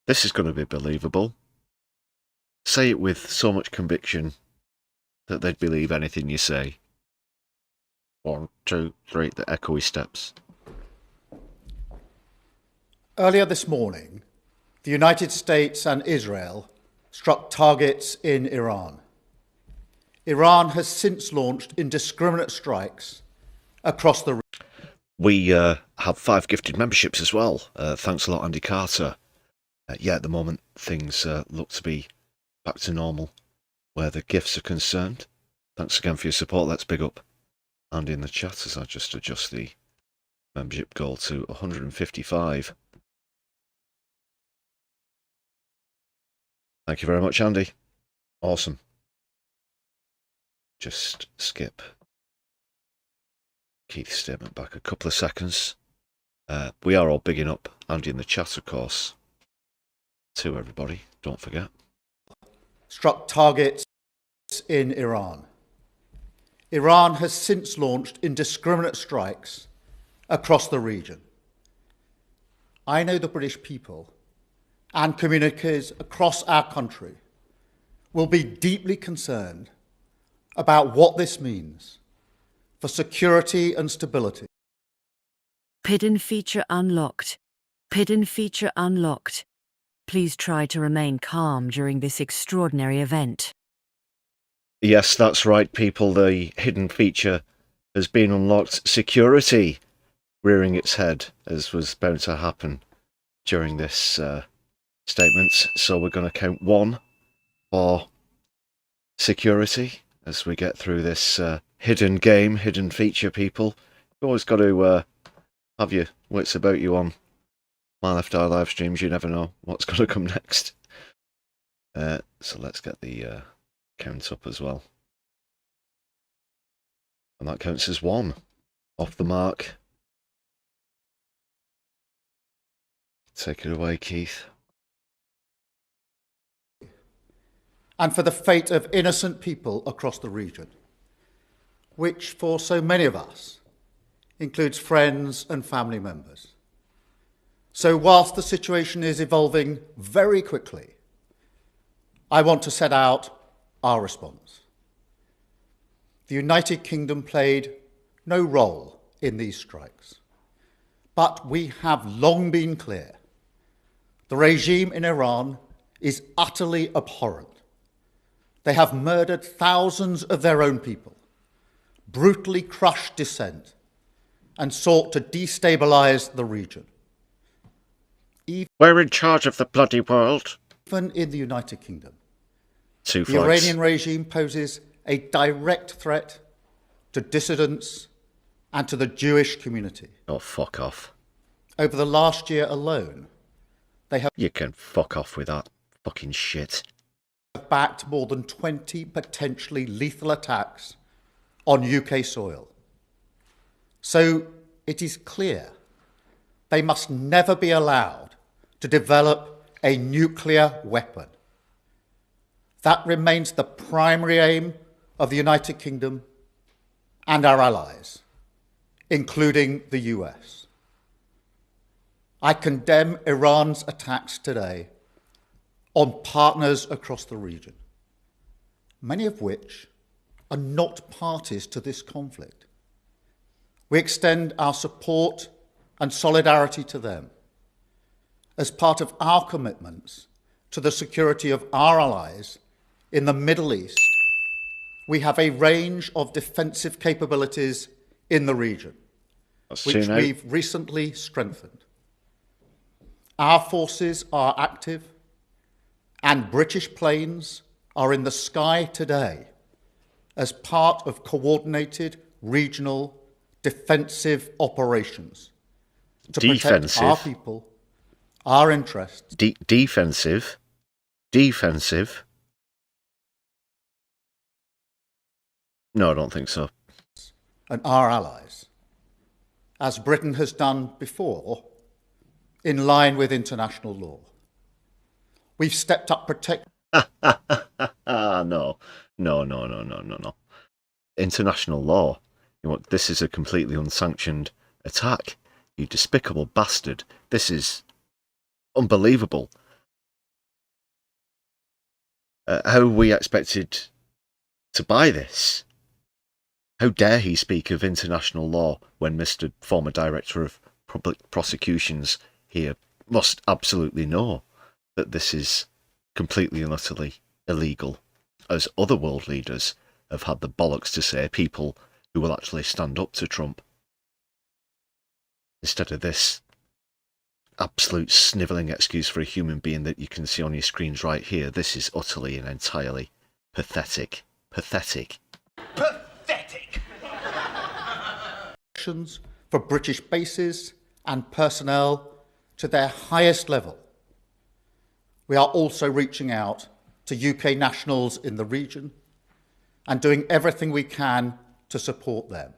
this is going to be believable. say it with so much conviction that they'd believe anything you say. 1, 2, 3, the echoey steps. Earlier this morning, the United States and Israel struck targets in Iran. Iran has since launched indiscriminate strikes across the region. We have 5 gifted memberships as well. Thanks a lot, Andy Carter. Yeah, at the moment, things look to be back to normal where the gifts are concerned. Thanks again for your support. Let's big up Andy in the chat as I just adjust the membership goal to 155. Thank you very much, Andy. Awesome. Just skip Keith's statement back a couple of seconds. We are all bigging up Andy in the chat, of course, to everybody. Don't forget. Struck targets in Iran. Iran has since launched indiscriminate strikes across the region. I know the British people and communities across our country will be deeply concerned about what this means for security and stability. Hidden feature unlocked. Hidden feature unlocked. Please try to remain calm during this extraordinary event. Yes, that's right, people. The hidden feature has been unlocked. Security rearing its head, as was bound to happen during this statement. So we're going to count 1 for security as we get through this hidden game, hidden feature, people. You've always got to have your wits about you on My Left Eye live streams. You never know what's going to come next. So let's get the count up as well. And that counts as 1 off the mark. Take it away, Keith. And for the fate of innocent people across the region, which for so many of us includes friends and family members. So whilst the situation is evolving very quickly, I want to set out our response. The United Kingdom played no role in these strikes, but we have long been clear. The regime in Iran is utterly abhorrent. They have murdered thousands of their own people, brutally crushed dissent, and sought to destabilise the region. We're in charge of the bloody world. Even in the United Kingdom, 2 the flags. Iranian regime poses a direct threat to dissidents and to the Jewish community. Oh, fuck off. Over the last year alone, they have... You can fuck off with that fucking shit. ...backed more than 20 potentially lethal attacks on UK soil. So it is clear they must never be allowed to develop a nuclear weapon. That remains the primary aim of the United Kingdom and our allies, including the US. I condemn Iran's attacks today on partners across the region, many of which are not parties to this conflict. We extend our support and solidarity to them as part of our commitments to the security of our allies in the Middle East. We have a range of defensive capabilities in the region, which we've recently strengthened. Our forces are active, and British planes are in the sky today as part of coordinated regional defensive operations to protect our people, our interests. Defensive. No, I don't think so. And our allies, as Britain has done before, in line with international law. We've stepped up protect. No. International law. This is a completely unsanctioned attack. You despicable bastard. This is unbelievable. How are we expected to buy this? How dare he speak of international law when Mr. Former Director of Public Prosecutions here must absolutely know that this is completely and utterly illegal, as other world leaders have had the bollocks to say, people who will actually stand up to Trump. Instead of this absolute snivelling excuse for a human being that you can see on your screens right here, this is utterly and entirely pathetic. Pathetic. Pathetic! For British bases and personnel to their highest level. We are also reaching out to UK nationals in the region and doing everything we can to support them.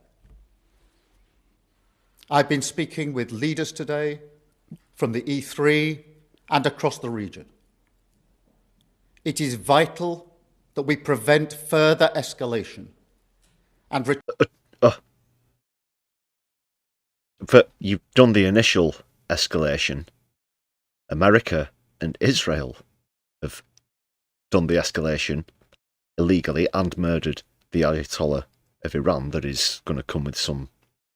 I've been speaking with leaders today from the E3 and across the region. It is vital that we prevent further escalation and But you've done the initial escalation. America and Israel have done the escalation illegally and murdered the Ayatollah of Iran. That is going to come with some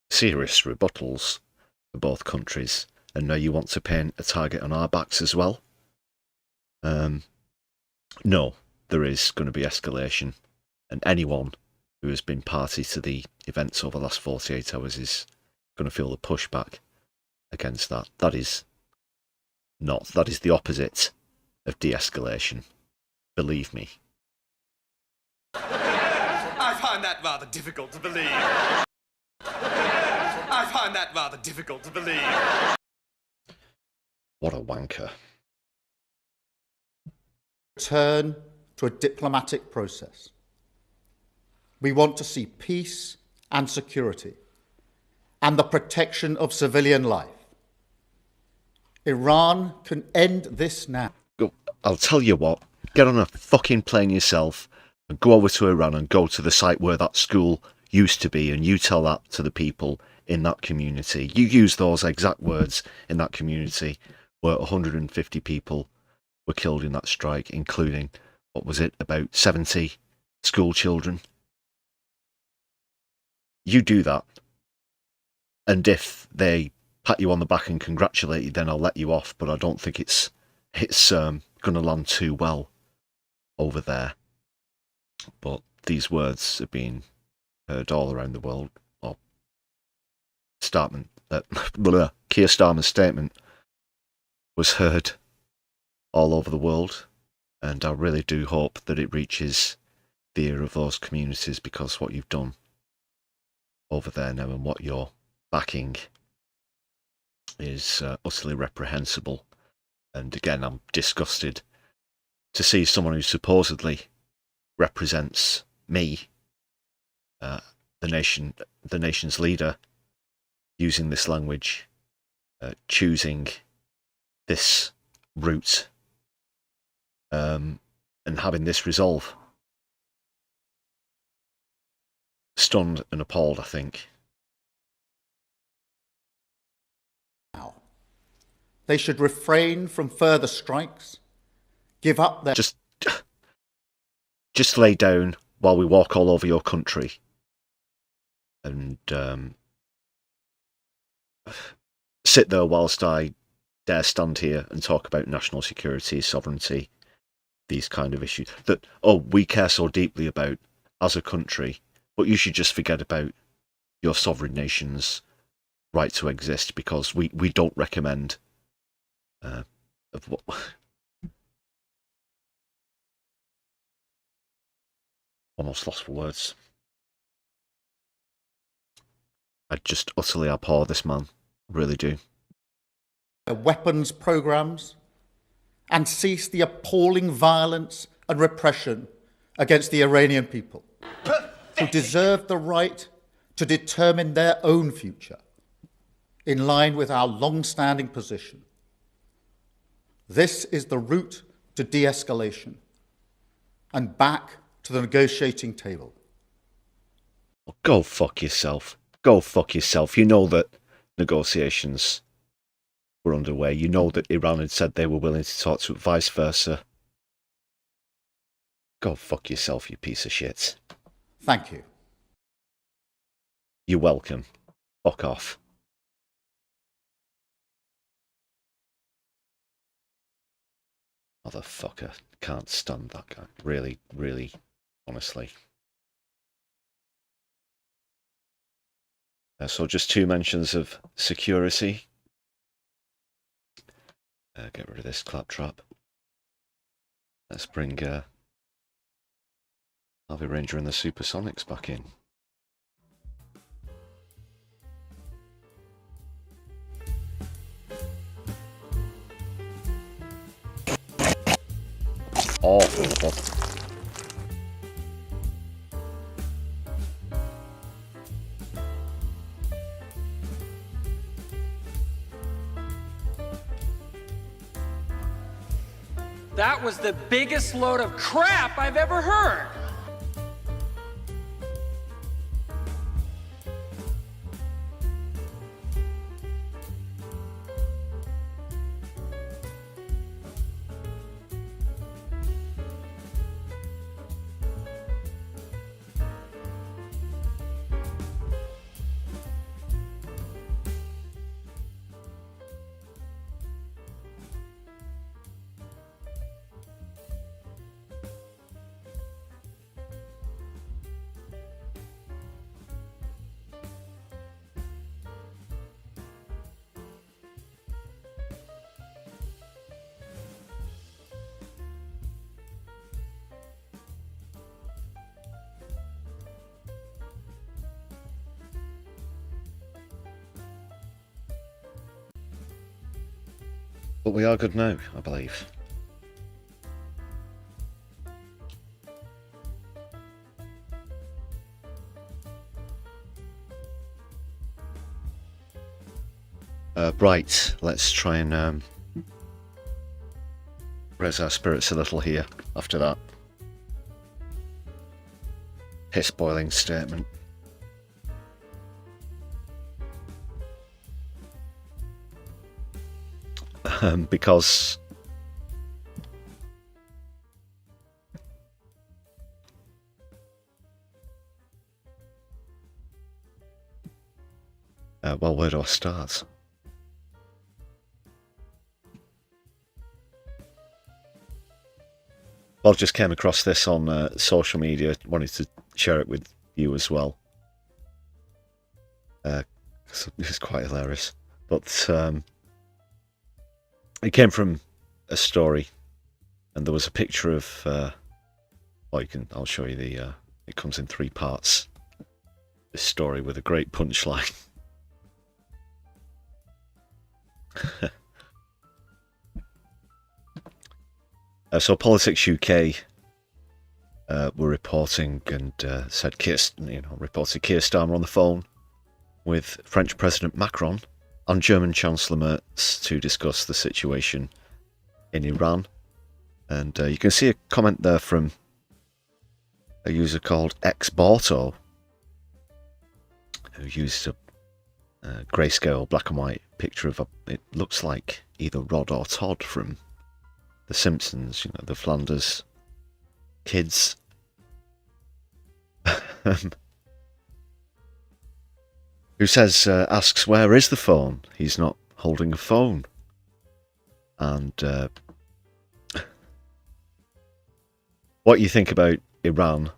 serious rebuttals for both countries. And now you want to paint a target on our backs as well? No, there is going to be escalation. And anyone who has been party to the events over the last 48 hours is going to feel the pushback against that. That is the opposite of de-escalation. Believe me. I find that rather difficult to believe. I find that rather difficult to believe. What a wanker. Turn to a diplomatic process. We want to see peace and security and the protection of civilian life. Iran can end this now. I'll tell you what, get on a fucking plane yourself and go over to Iran and go to the site where that school used to be, and you tell that to the people in that community. You use those exact words in that community where 150 people were killed in that strike, including, what was it, about 70 school children. You do that, and if they pat you on the back and congratulate you, then I'll let you off, but I don't think it's going to land too well over there. But these words are being heard all around the world. Or Keir Starmer's statement was heard all over the world, and I really do hope that it reaches the ear of those communities, because what you've done over there now and what you're backing is utterly reprehensible. And again, I'm disgusted to see someone who supposedly represents me, the nation's leader, using this language, choosing this route, and having this resolve. Stunned and appalled, I think. They should refrain from further strikes, give up their... Just lay down while we walk all over your country. And sit there whilst I dare stand here and talk about national security, sovereignty, these kind of issues that, we care so deeply about as a country, but you should just forget about your sovereign nation's right to exist, because we don't recommend almost lost for words. I just utterly abhor this man, really do. Weapons programs and cease the appalling violence and repression against the Iranian people, who deserve the right to determine their own future in line with our long-standing position. This is the route to de-escalation and back to the negotiating table. Go fuck yourself. Go fuck yourself. You know that negotiations were underway. You know that Iran had said they were willing to talk to it, vice versa. Go fuck yourself, you piece of shit. Thank you. You're welcome. Fuck off. Motherfucker. Can't stand that guy. Really, really, honestly. So just 2 mentions of security. Get rid of this claptrap. Let's bring Harvey Ranger and the Supersonics back in. Awful. That was the biggest load of crap I've ever heard. But we are good now, I believe. Right, let's try and raise our spirits a little here after that piss-boiling statement. Because well, where do I start? Well, just came across this on social media, wanted to share it with you as well. It's quite hilarious, but it came from a story, and there was a picture of. I'll show you the. It comes in 3 parts. This story with a great punchline. So Politics UK were reporting and said reported Keir Starmer on the phone with French President Macron and German Chancellor Merz to discuss the situation in Iran. And you can see a comment there from a user called Xborto, who used a grayscale black and white picture of it looks like either Rod or Todd from The Simpsons, the Flanders kids. Who asks, where is the phone? He's not holding a phone. And what you think about Iran,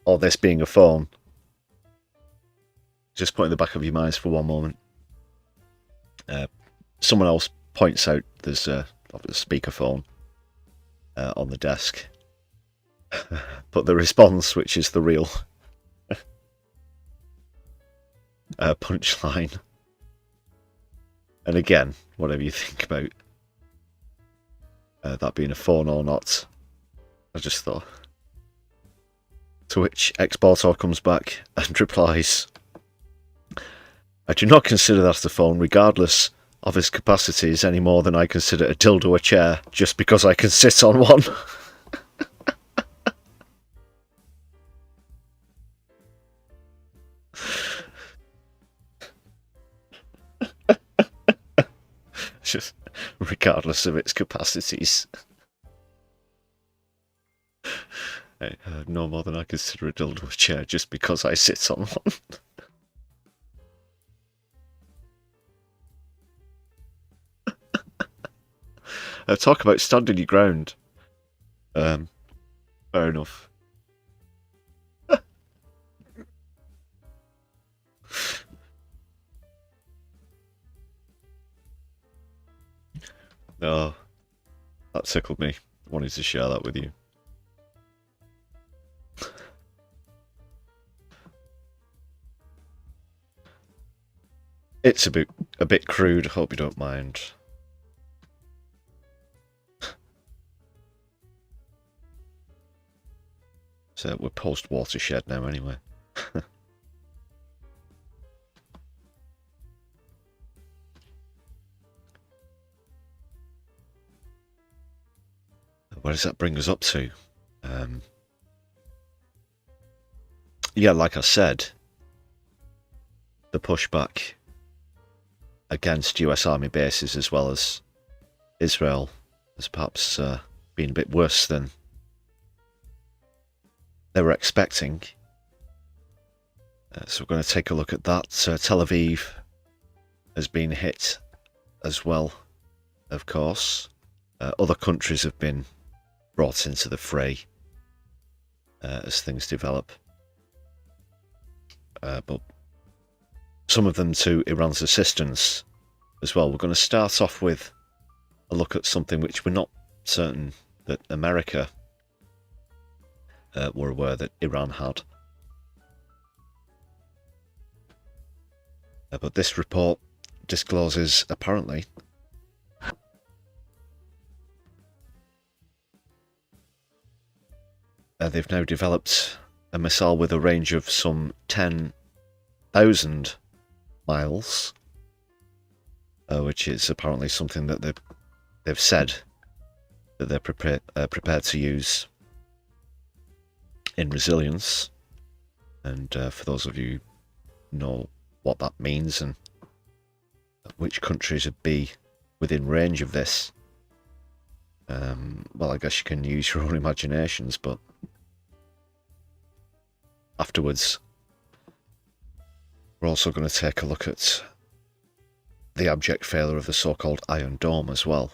or this being a phone, just put in the back of your minds for one moment. Someone else points out there's a speakerphone on the desk, but the response, which is the real punchline, and again, whatever you think about that being a phone or not, I just thought. To which Exportor comes back and replies, I do not consider that a phone, regardless of its capacities, any more than I consider a dildo a chair, just because I can sit on one. regardless of its capacities. No more than I consider a dildo a chair just because I sit on one. Talk about standing your ground. Fair enough. Oh, that tickled me. Wanted to share that with you. It's a bit crude. Hope you don't mind. So we're post watershed now, anyway. Where does that bring us up to? Yeah, like I said, the pushback against US Army bases as well as Israel has perhaps been a bit worse than they were expecting. So we're going to take a look at that. Tel Aviv has been hit as well, of course. Other countries have been brought into the fray as things develop. But some of them to Iran's assistance as well. We're going to start off with a look at something which we're not certain that America were aware that Iran had. But this report discloses, apparently, they've now developed a missile with a range of some 10,000 miles, which is apparently something that they've said that they're prepared to use in resilience. And for those of you who know what that means and which countries would be within range of this, well, I guess you can use your own imaginations, but afterwards we're also going to take a look at the abject failure of the so-called Iron Dome as well.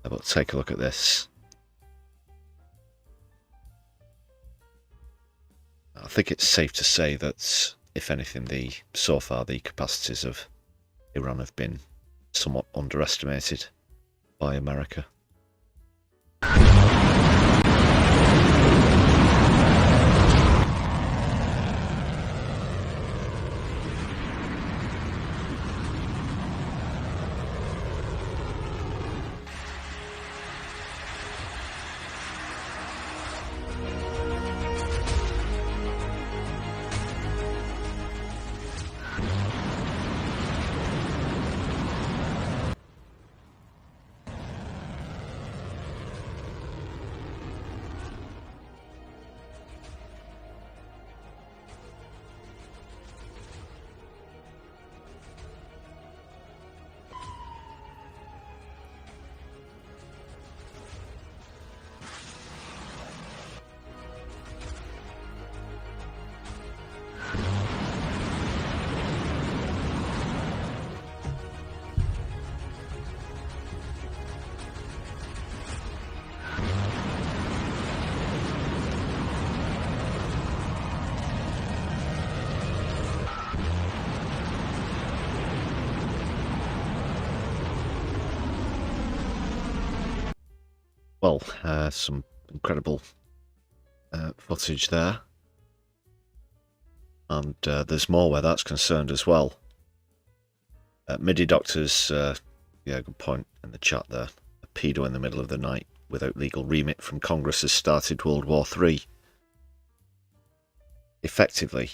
But take a look at this. I think it's safe to say that, if anything, so far the capacities of Iran have been somewhat underestimated by America. Well, some incredible footage there. And there's more where that's concerned as well. MIDI doctors, yeah, good point in the chat there. A pedo in the middle of the night without legal remit from Congress has started World War III. Effectively.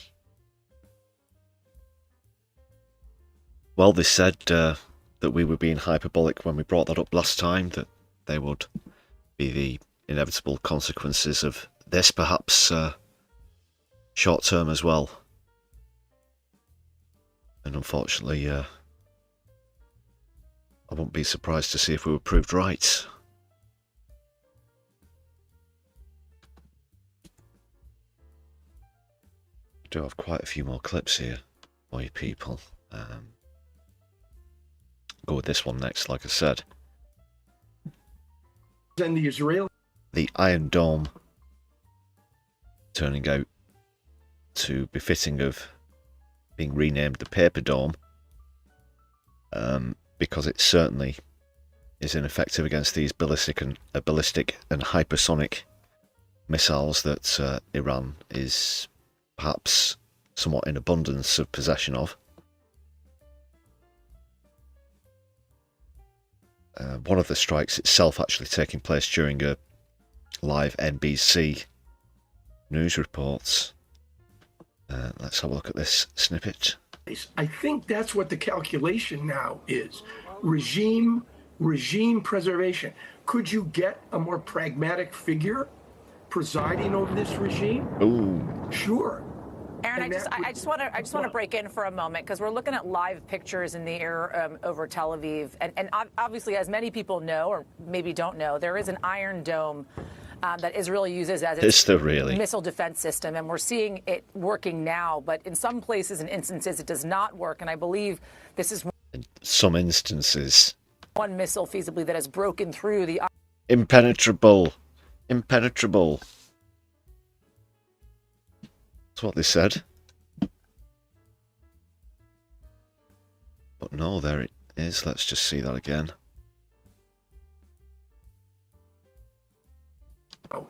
Well, they said that we were being hyperbolic when we brought that up last time, that they would be the inevitable consequences of this, perhaps short term as well. And unfortunately, I wouldn't be surprised to see if we were proved right. I do have quite a few more clips here for you people. Go with this one next, like I said. And the Israeli. The Iron Dome turning out to be fitting of being renamed the Paper Dome, because it certainly is ineffective against these ballistic and hypersonic missiles that Iran is perhaps somewhat in abundance of possession of. One of the strikes itself actually taking place during a live NBC news report. Let's have a look at this snippet. I think that's what the calculation now is. Regime preservation. Could you get a more pragmatic figure presiding over this regime? Ooh. Sure. Aaron, I just want to break in for a moment because we're looking at live pictures in the air over Tel Aviv, and obviously, as many people know or maybe don't know, there is an Iron Dome that Israel uses as its missile defense system, and we're seeing it working now. But in some places and instances, it does not work, and I believe this is in some instances one missile feasibly that has broken through the impenetrable. That's what they said. But no, there it is. Let's just see that again.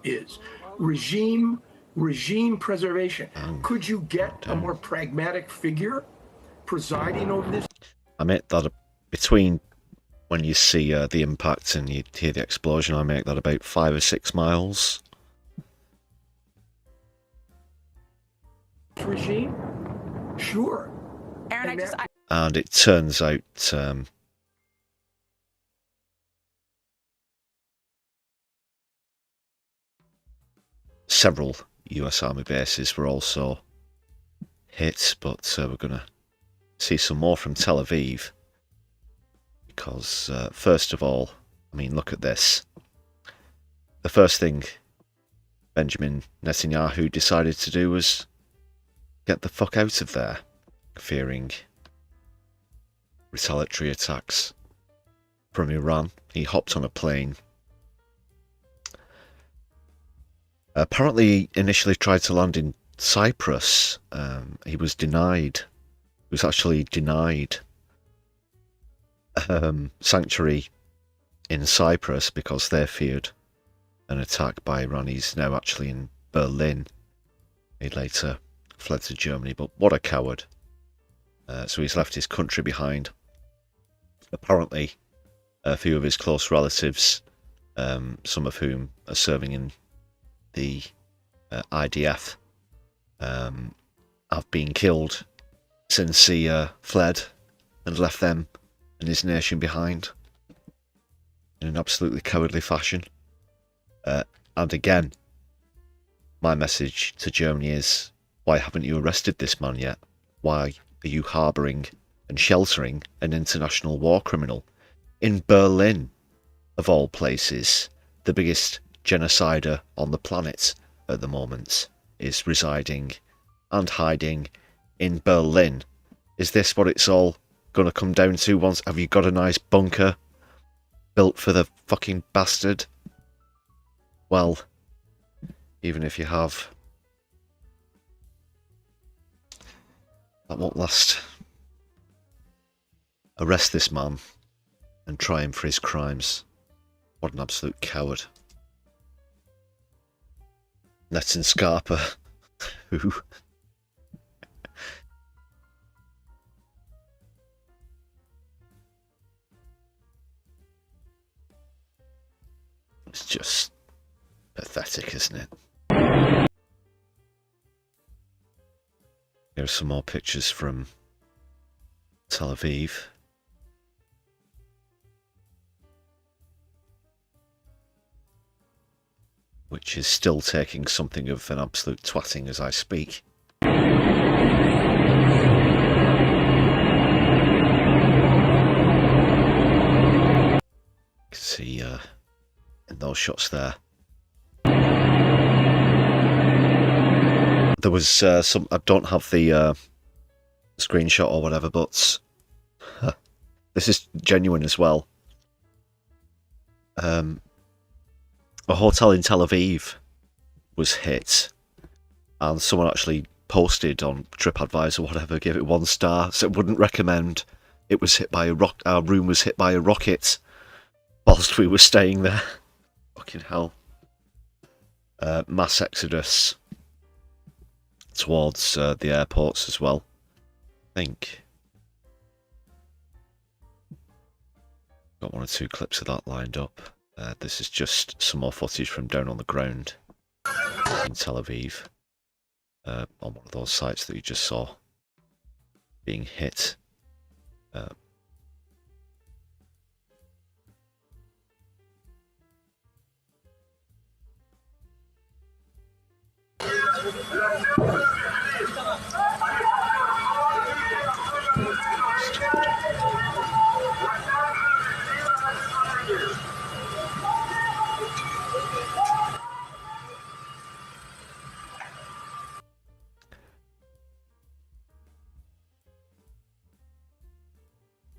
Is regime preservation. Could you get a more pragmatic figure presiding over this? I make that between when you see the impact and you hear the explosion, I make that about 5 or 6 miles. Regime? Sure. Aaron, And it turns out several US Army bases were also hit, but we're going to see some more from Tel Aviv because first of all, I mean, look at this. The first thing Benjamin Netanyahu decided to do was get the fuck out of there, fearing retaliatory attacks from Iran. He hopped on a plane. Apparently, he initially tried to land in Cyprus. He was denied. He was actually denied sanctuary in Cyprus because they feared an attack by Iran. He's now actually in Berlin. He later fled to Germany, but what a coward. So he's left his country behind. Apparently, a few of his close relatives, some of whom are serving in the IDF, have been killed since he fled and left them and his nation behind in an absolutely cowardly fashion. And again, my message to Germany is, why haven't you arrested this man yet? Why are you harbouring and sheltering an international war criminal in Berlin, of all places? The biggest genocider on the planet at the moment is residing and hiding in Berlin. Is this what it's all going to come down to once? Have you got a nice bunker built for the fucking bastard? Well, even if you have, that won't last. Arrest this man and try him for his crimes. What an absolute coward. Netan Scarpa, who it's just pathetic, isn't it? Here's some more pictures from Tel Aviv. Which is still taking something of an absolute twatting as I speak. see in those shots there. There was some, I don't have the screenshot or whatever, but this is genuine as well. A hotel in Tel Aviv was hit, and someone actually posted on TripAdvisor or whatever, gave it 1 star, so it wouldn't recommend. It was hit by a our room was hit by a rocket whilst we were staying there. Fucking hell. Mass exodus towards the airports as well, I think. Got 1 or 2 clips of that lined up. This is just some more footage from down on the ground in Tel Aviv, on one of those sites that you just saw being hit.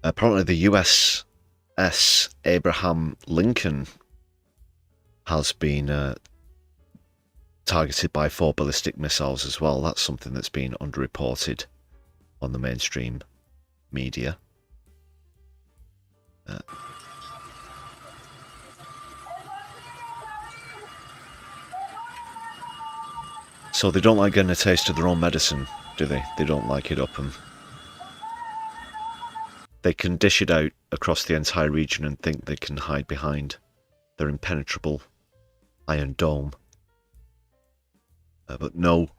Apparently the USS Abraham Lincoln has been targeted by 4 ballistic missiles as well. That's something that's been underreported on the mainstream media. So they don't like getting a taste of their own medicine, do they? They don't like it up, and they can dish it out across the entire region and think they can hide behind their impenetrable iron dome. But no,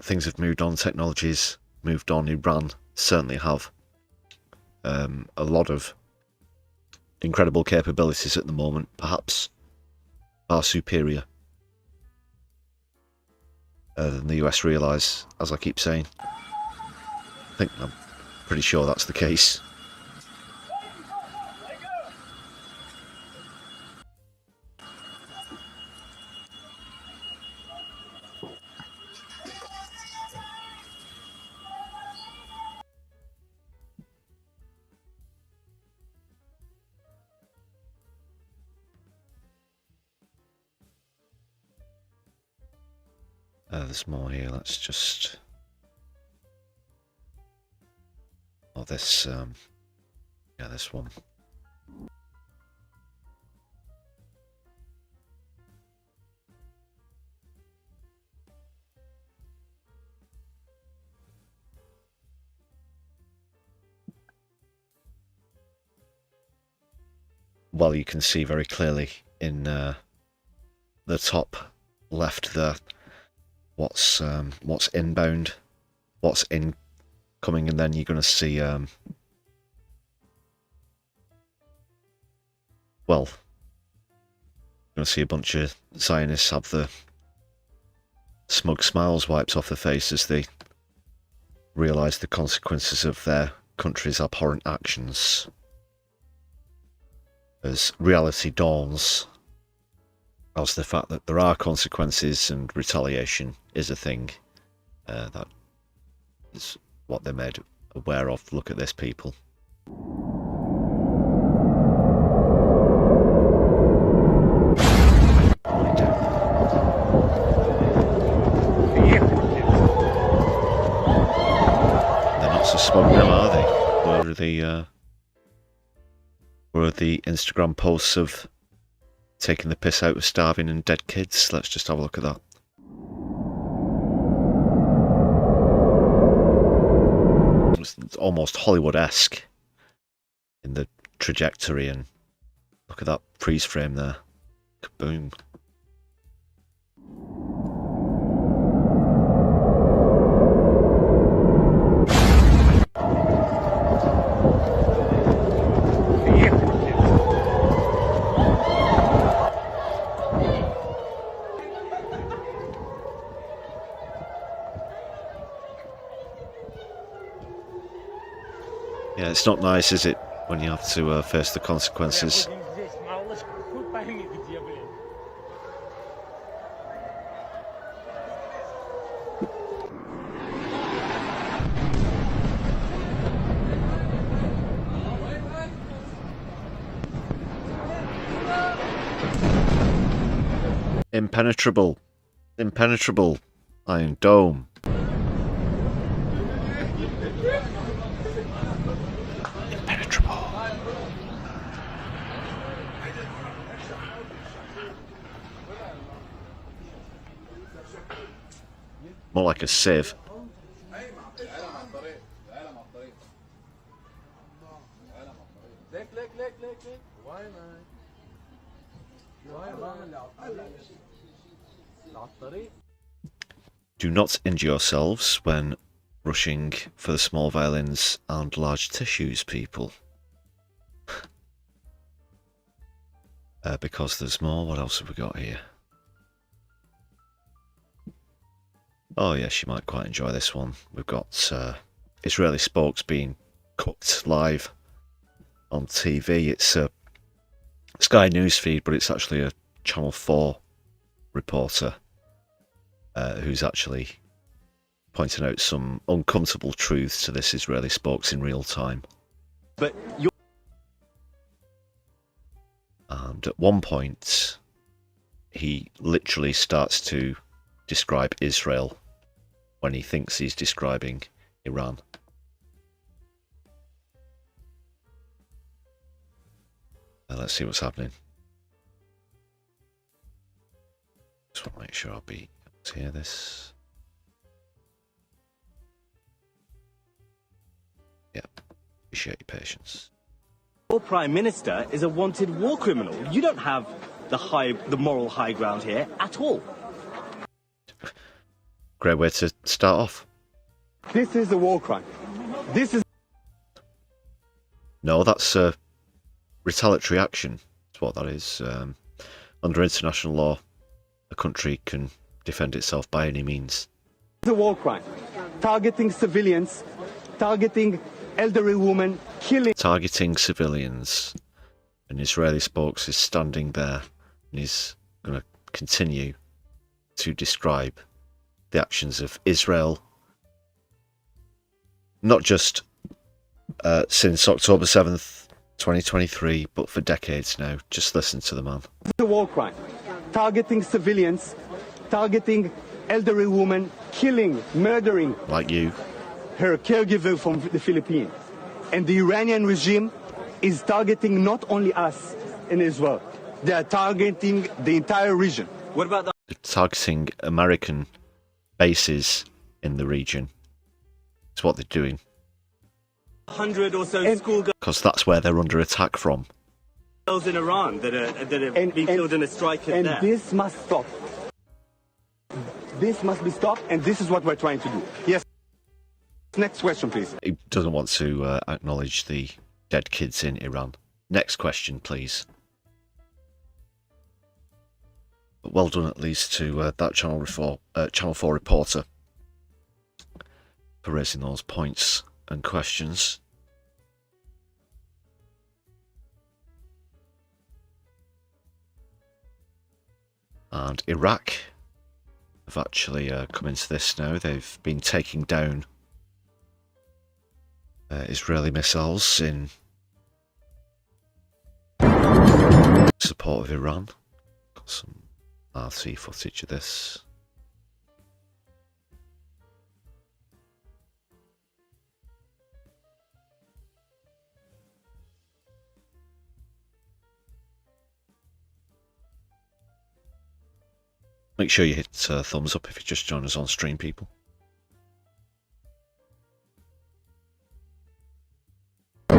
things have moved on, technology's moved on. Iran certainly have a lot of incredible capabilities at the moment, perhaps far superior than the US realise, as I keep saying. I'm pretty sure that's the case. There's more here. Let's just... Oh, this... yeah, this one. Well, you can see very clearly in the top left there what's inbound, what's incoming, and then you're going to see well, you're going to see a bunch of Zionists have the smug smiles wiped off their face as they realise the consequences of their country's abhorrent actions. As reality dawns, as the fact that there are consequences and retaliation is a thing, that is what they're made aware of. Look at this, people. They're not so smug now, are they? Where are the Instagram posts of taking the piss out of starving and dead kids? Let's just have a look at that. It's almost Hollywood-esque in the trajectory, and look at that freeze frame there. Kaboom. Yeah, it's not nice, is it, when you have to face the consequences Impenetrable. Impenetrable. Iron Dome. Impenetrable. More like a sieve. Do not injure yourselves when rushing for the small violins and large tissues, people. Because there's more. What else have we got here? Oh yes, you might quite enjoy this one. We've got Israeli spokes being cooked live on TV. It's a Sky News feed, but it's actually a Channel 4 reporter who's actually pointing out some uncomfortable truths to this Israeli spokes in real time. But and at one point, he literally starts to describe Israel when he thinks he's describing Iran. Let's see what's happening. Just want to make sure I'll be able to hear this. Yeah, appreciate your patience. your Prime Minister is a wanted war criminal. You don't have the moral high ground here at all. Great way to start off. This is a war crime. This is... No, that's retaliatory action. That's what that is. Under international law, a country can defend itself by any means. It's a war crime. Targeting civilians, targeting elderly women, killing... Targeting civilians. An Israeli spokes is standing there and is going to continue to describe the actions of Israel, not just since October 7th, 2023, but for decades now. Just listen to the man. It's a war crime. Targeting civilians, targeting elderly women, killing, murdering... Like you. Her caregiver from the Philippines. And the Iranian regime is targeting not only us in Israel. They are targeting the entire region. What about the... Targeting American bases in the region. It's what they're doing. 100 or so schoolgirls Because that's where they're under attack from. in Iran that are being killed in a strike there. And this must stop. This must be stopped, and this is what we're trying to do. Yes. Next question, please. He doesn't want to acknowledge the dead kids in Iran. Next question, please. But well done, at least, to that Channel 4 reporter for raising those points and questions. And Iraq have actually come into this now. They've been taking down Israeli missiles in support of Iran. Got some RC footage of this. Make sure you hit thumbs up if you just joined us on stream, people. You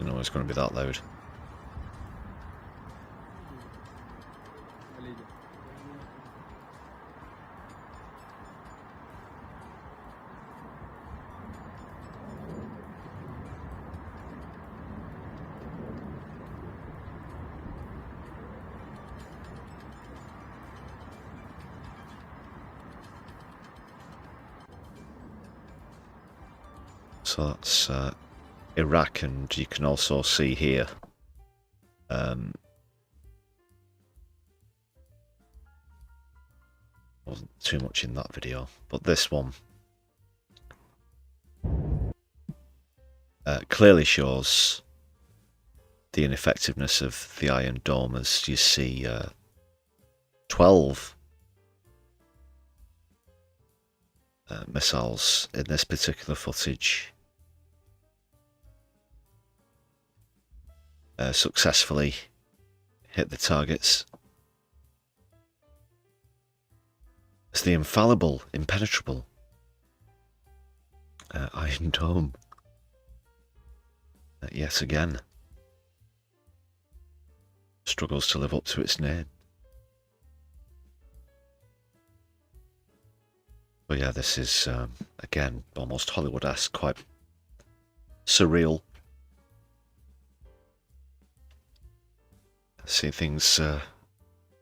know it's going to be that loud. So that's Iraq, and you can also see here wasn't too much in that video, but this one clearly shows the ineffectiveness of the Iron Dome, as you see 12 missiles in this particular footage successfully hit the targets. It's the infallible, impenetrable Iron Dome yet again struggles to live up to its name. But yeah, this is again almost Hollywood-esque, quite surreal. See things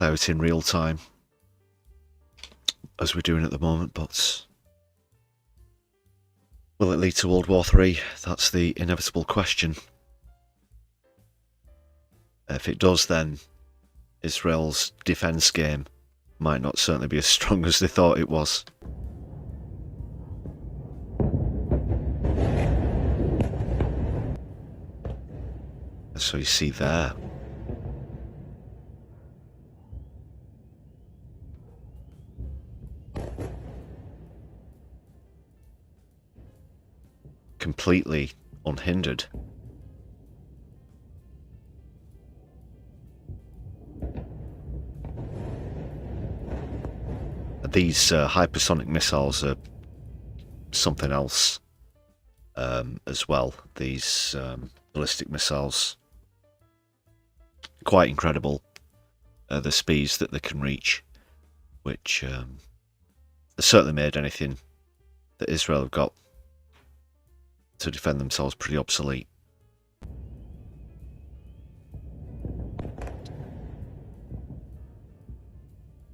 out in real time as we're doing at the moment, but will it lead to World War III? That's the inevitable question. If it does, then Israel's defence game might not certainly be as strong as they thought it was. So you see there, completely unhindered. These hypersonic missiles are something else as well. These ballistic missiles, quite incredible, the speeds that they can reach, which certainly made anything that Israel have got to defend themselves pretty obsolete.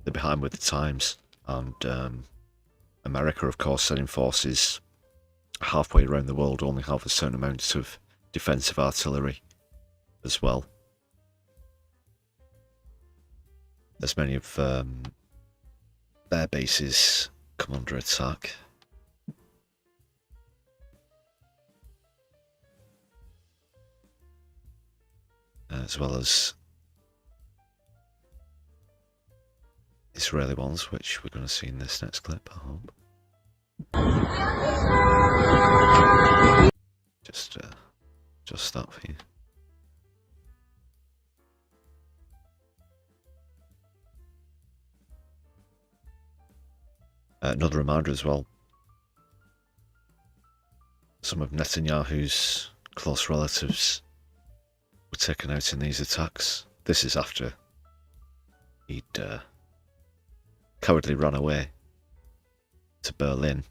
They're behind with the times, and America, of course, sending forces halfway around the world only have a certain amount of defensive artillery as well. As many of their bases come under attack. As well as Israeli ones, which we're going to see in this next clip, I hope. Just that for you. Another reminder as well, some of Netanyahu's close relatives were taken out in these attacks. This is after he'd cowardly run away to Berlin.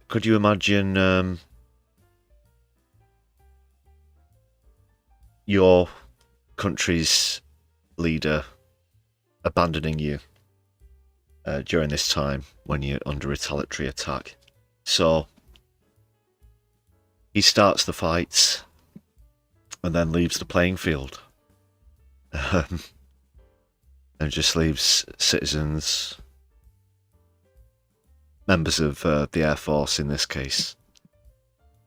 Could you imagine your country's leader abandoning you during this time when you're under retaliatory attack? So he starts the fights and then leaves the playing field and just leaves citizens, members of the Air Force in this case,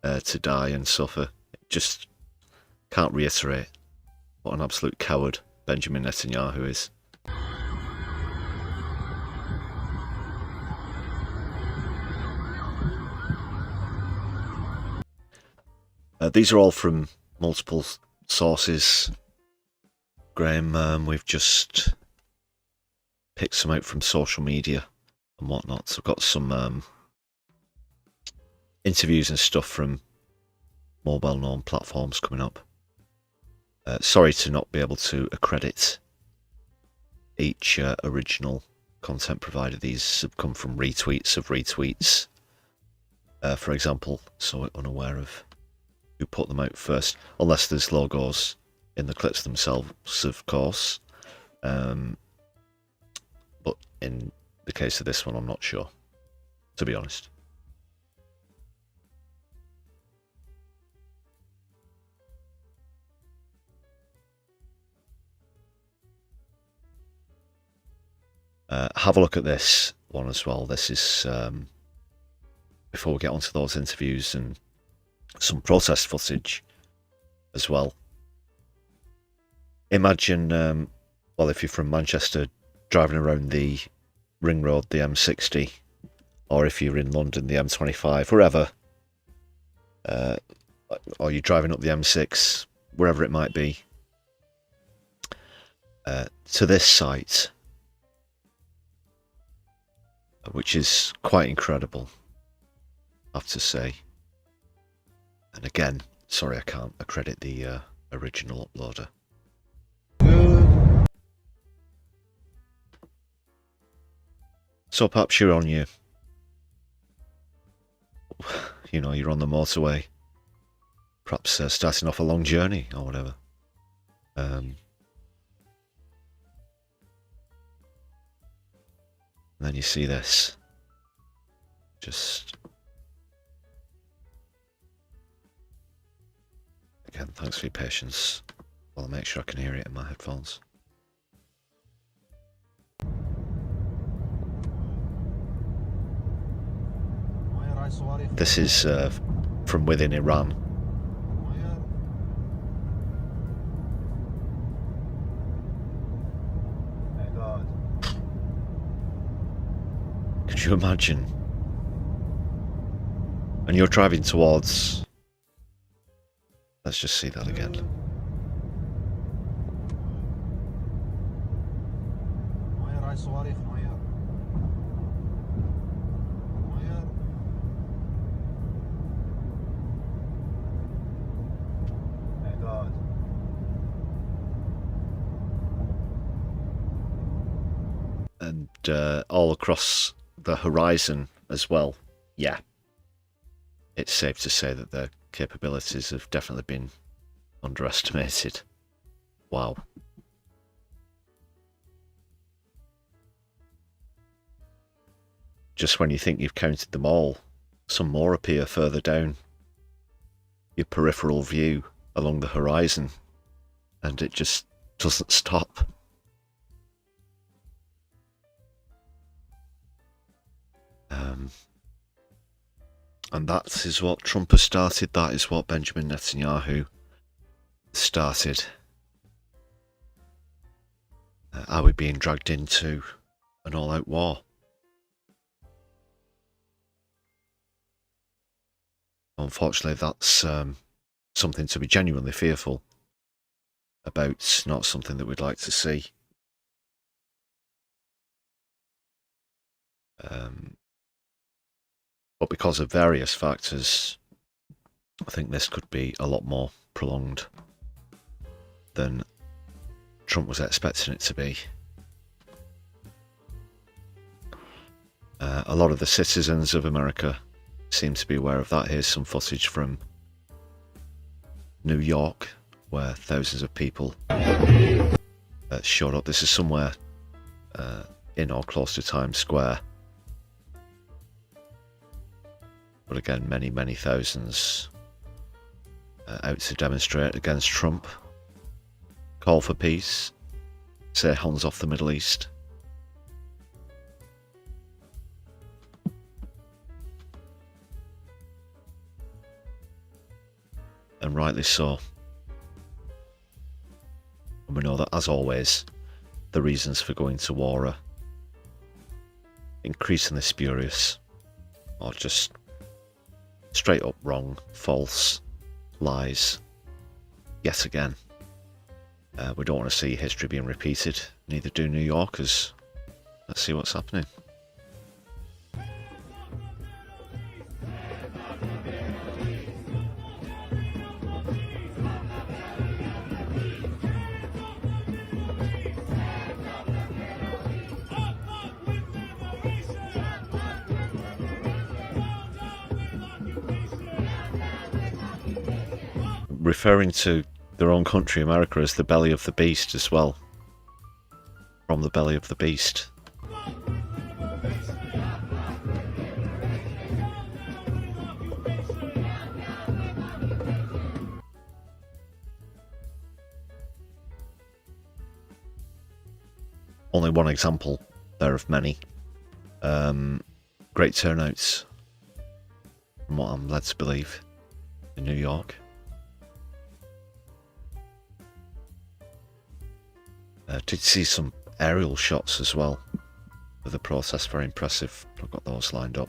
to die and suffer. Just can't reiterate what an absolute coward Benjamin Netanyahu is. These are all from multiple sources, Graham. We've just picked some out from social media and whatnot. So I've got some interviews and stuff from more well-known platforms coming up. Sorry to not be able to accredit each original content provider. These have come from retweets of retweets, for example, so we're unaware of who put them out first, unless there's logos in the clips themselves, of course. But in the case of this one, I'm not sure, to be honest. Have a look at this one as well. This is before we get onto those interviews and some protest footage as well. Imagine, well, if you're from Manchester, driving around the Ring Road, the M60, or if you're in London, the M25, wherever, or you're driving up the M6, wherever it might be, to this site, which is quite incredible, I have to say. And again, sorry I can't accredit the original uploader. So perhaps you're on your, you know, you're on the motorway, perhaps starting off a long journey or whatever. And then you see this. Just again, thanks for your patience while I make sure I can hear it in my headphones. This is from within Iran. Could you imagine? And you're driving towards... Let's just see that again. And all across the horizon as well. Yeah. It's safe to say that their capabilities have definitely been underestimated. Wow. Just when you think you've counted them all, some more appear further down your peripheral view along the horizon, and it just doesn't stop. And that is what Trump has started. That is what Benjamin Netanyahu started. Are we being dragged into an all-out war? Unfortunately, that's something to be genuinely fearful about, not something that we'd like to see. But because of various factors, I think this could be a lot more prolonged than Trump was expecting it to be. A lot of the citizens of America seem to be aware of that. Here's some footage from New York, where thousands of people showed up. This is somewhere in or close to Times Square. But again, many, many thousands out to demonstrate against Trump, call for peace, say hands off the Middle East. And rightly so. And we know that, as always, the reasons for going to war are increasingly spurious, or just straight up wrong, false, lies, yet again. We don't want to see history being repeated, neither do New Yorkers. Let's see what's happening. referring to their own country, America, as the belly of the beast as well. From the belly of the beast. Only one example there of many. Great turnouts, from what I'm led to believe, in New York. Did see some aerial shots as well of the protest, very impressive. I've got those lined up.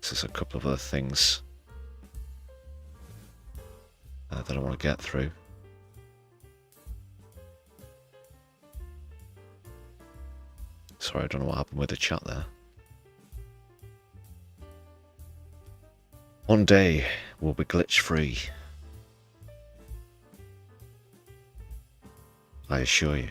There's a couple of other things that I want to get through. Sorry, I don't know what happened with the chat there. One day we'll be glitch free. I assure you.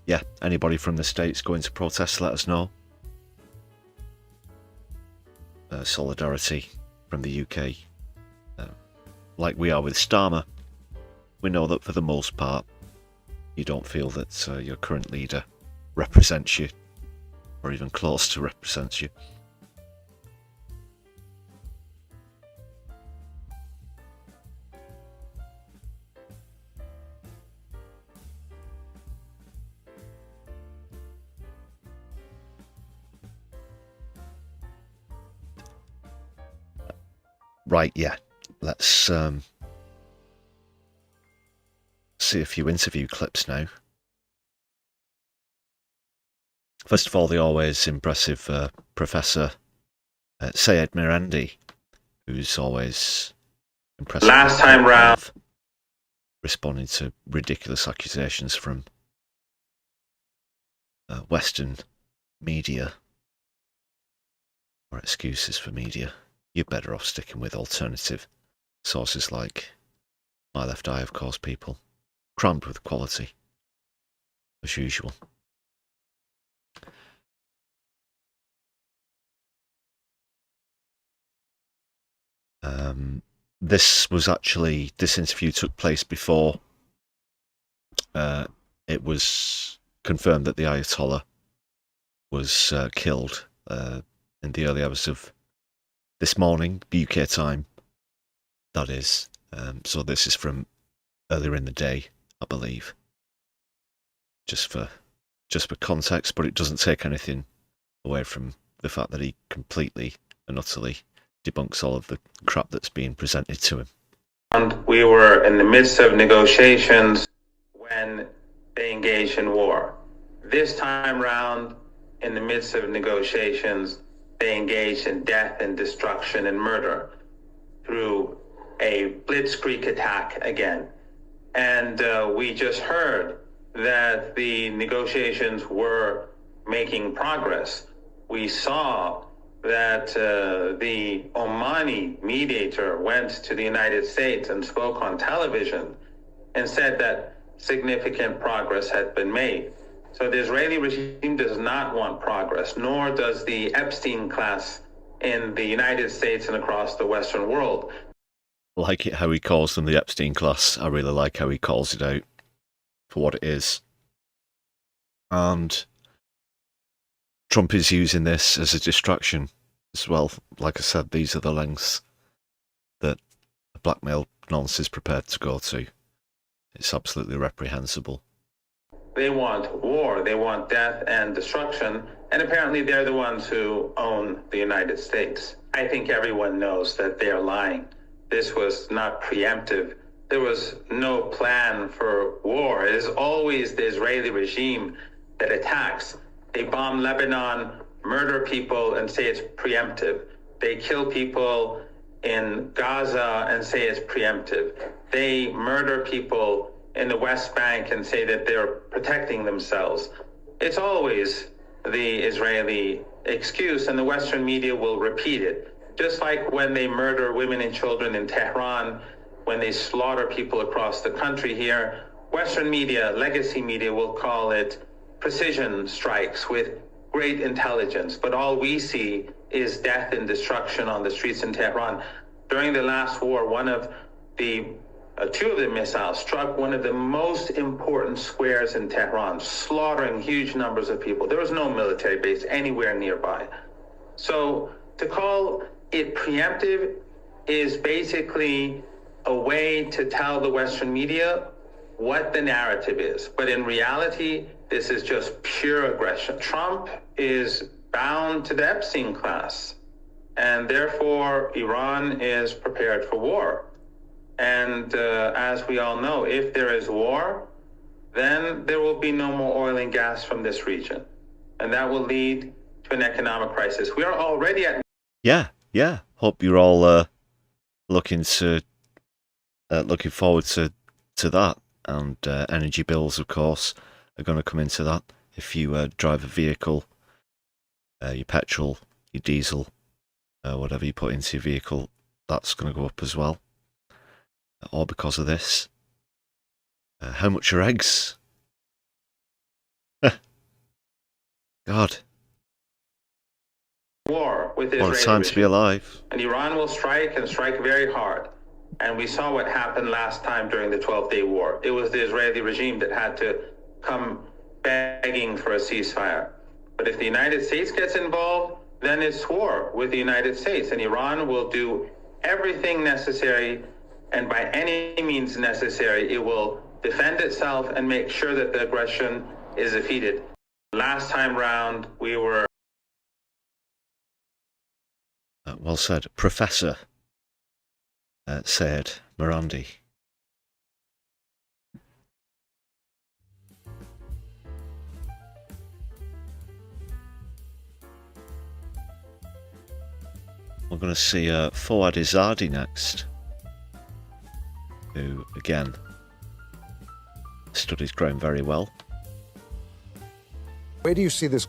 Yeah, anybody from the States going to protest, let us know. Solidarity from the UK. Like we are with Starmer, we know that for the most part, you don't feel that your current leader represents you, or even close to represents you. Right, yeah. Let's see a few interview clips now. First of all, the always impressive Professor Syed Mirandi, who's always impressive. Last time round, responding to ridiculous accusations from Western media, or excuses for media. You're better off sticking with alternative sources like My Left Eye, of course, people. Crammed with quality, as usual. This interview took place before it was confirmed that the Ayatollah was killed in the early hours of this morning, UK time, that is. So this is from earlier in the day, I believe. Just for context, but it doesn't take anything away from the fact that he completely and utterly debunks all of the crap that's being presented to him. and we were in the midst of negotiations when they engaged in war. This time round, in the midst of negotiations, they engaged in death and destruction and murder through a blitzkrieg attack again. And we just heard that the negotiations were making progress. We saw that the Omani mediator went to the United States and spoke on television and said that significant progress had been made. So the Israeli regime does not want progress, nor does the Epstein class in the United States and across the Western world. I like it how he calls them the Epstein class. I really like how he calls it out for what it is. And Trump is using this as a distraction as well. Like I said, these are the lengths that the blackmail nonce is prepared to go to. It's absolutely reprehensible. They want war, they want death and destruction, and apparently they're the ones who own the United States. I think everyone knows that they're lying. This was not preemptive. There was no plan for war. It is always the Israeli regime that attacks. They bomb Lebanon, murder people, and say it's preemptive. They kill people in Gaza and say it's preemptive. They murder people in the West Bank and say that they're protecting themselves. It's always the Israeli excuse, and the Western media will repeat it. Just like when they murder women and children in Tehran when they slaughter people across the country here. Western media, legacy media, will call it precision strikes with great intelligence. But all we see is death and destruction on the streets in Tehran. During the last war, two of the missiles struck one of the most important squares in Tehran, slaughtering huge numbers of people. There was no military base anywhere nearby. So to call it preemptive is basically a way to tell the Western media what the narrative is. But in reality, this is just pure aggression. Trump is bound to the Epstein class, and therefore Iran is prepared for war. And as we all know, if there is war, then there will be no more oil and gas from this region. And that will lead to an economic crisis. We are already at... Yeah. Hope you're all looking forward to that. And energy bills, of course, are going to come into that. If you drive a vehicle, your petrol, your diesel, whatever you put into your vehicle, that's going to go up as well. All because of this. How much are eggs? God. War with the What a Israeli time to be regime. alive. And Iran will strike and strike very hard. And we saw what happened last time during the 12-day war. It was the Israeli regime that had to come begging for a ceasefire. But if the United States gets involved, then it's war with the United States. And Iran will do everything necessary, and by any means necessary, it will defend itself and make sure that the aggression is defeated. Last time round, we were... Well said. Professor said Morandi. We're going to see Fouad Izadi next, who, again, studies growing very well. Where do you see this?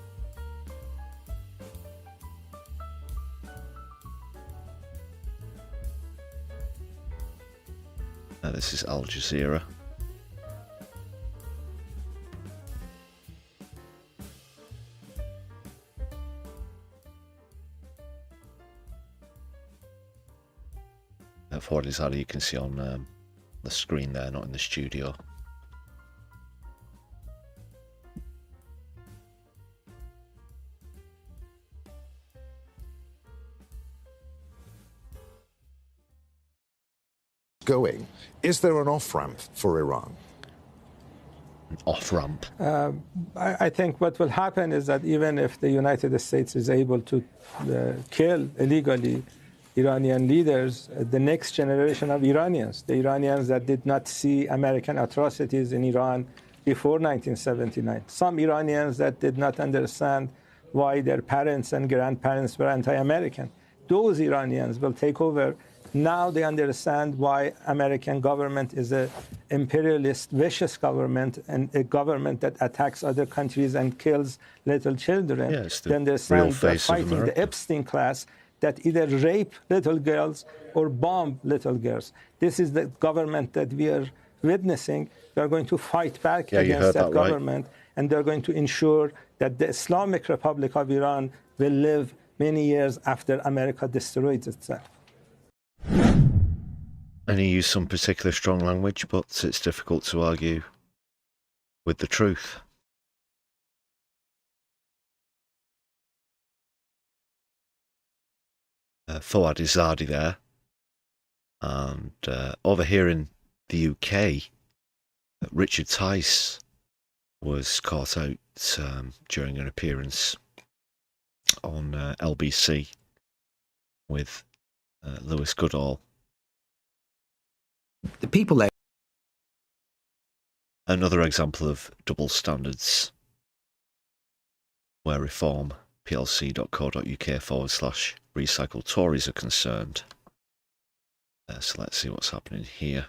This is Al Jazeera. Fouad Izadi, you can see on the screen there, not in the studio. Going. Is there an off-ramp for Iran? An off-ramp? I think what will happen is that even if the United States is able to kill illegally Iranian leaders, the next generation of Iranians, the Iranians that did not see American atrocities in Iran before 1979, some Iranians that did not understand why their parents and grandparents were anti-American, those Iranians will take over. Now they understand why American government is an imperialist, vicious government, and a government that attacks other countries and kills little children. Yeah, it's the they understand real face they're of fighting America. the Epstein class that either rape little girls or bomb little girls. This is the government that we are witnessing. We are going to fight back against that government, and they're going to ensure that the Islamic Republic of Iran will live many years after America destroys itself. And he used some particular strong language, but it's difficult to argue with the truth. Fouad Izadi there. And over here in the UK, Richard Tice was caught out during an appearance on LBC with Lewis Goodall. The people there. Another example of double standards where reformplc.co.uk/recycle Tories are concerned. So let's see what's happening here.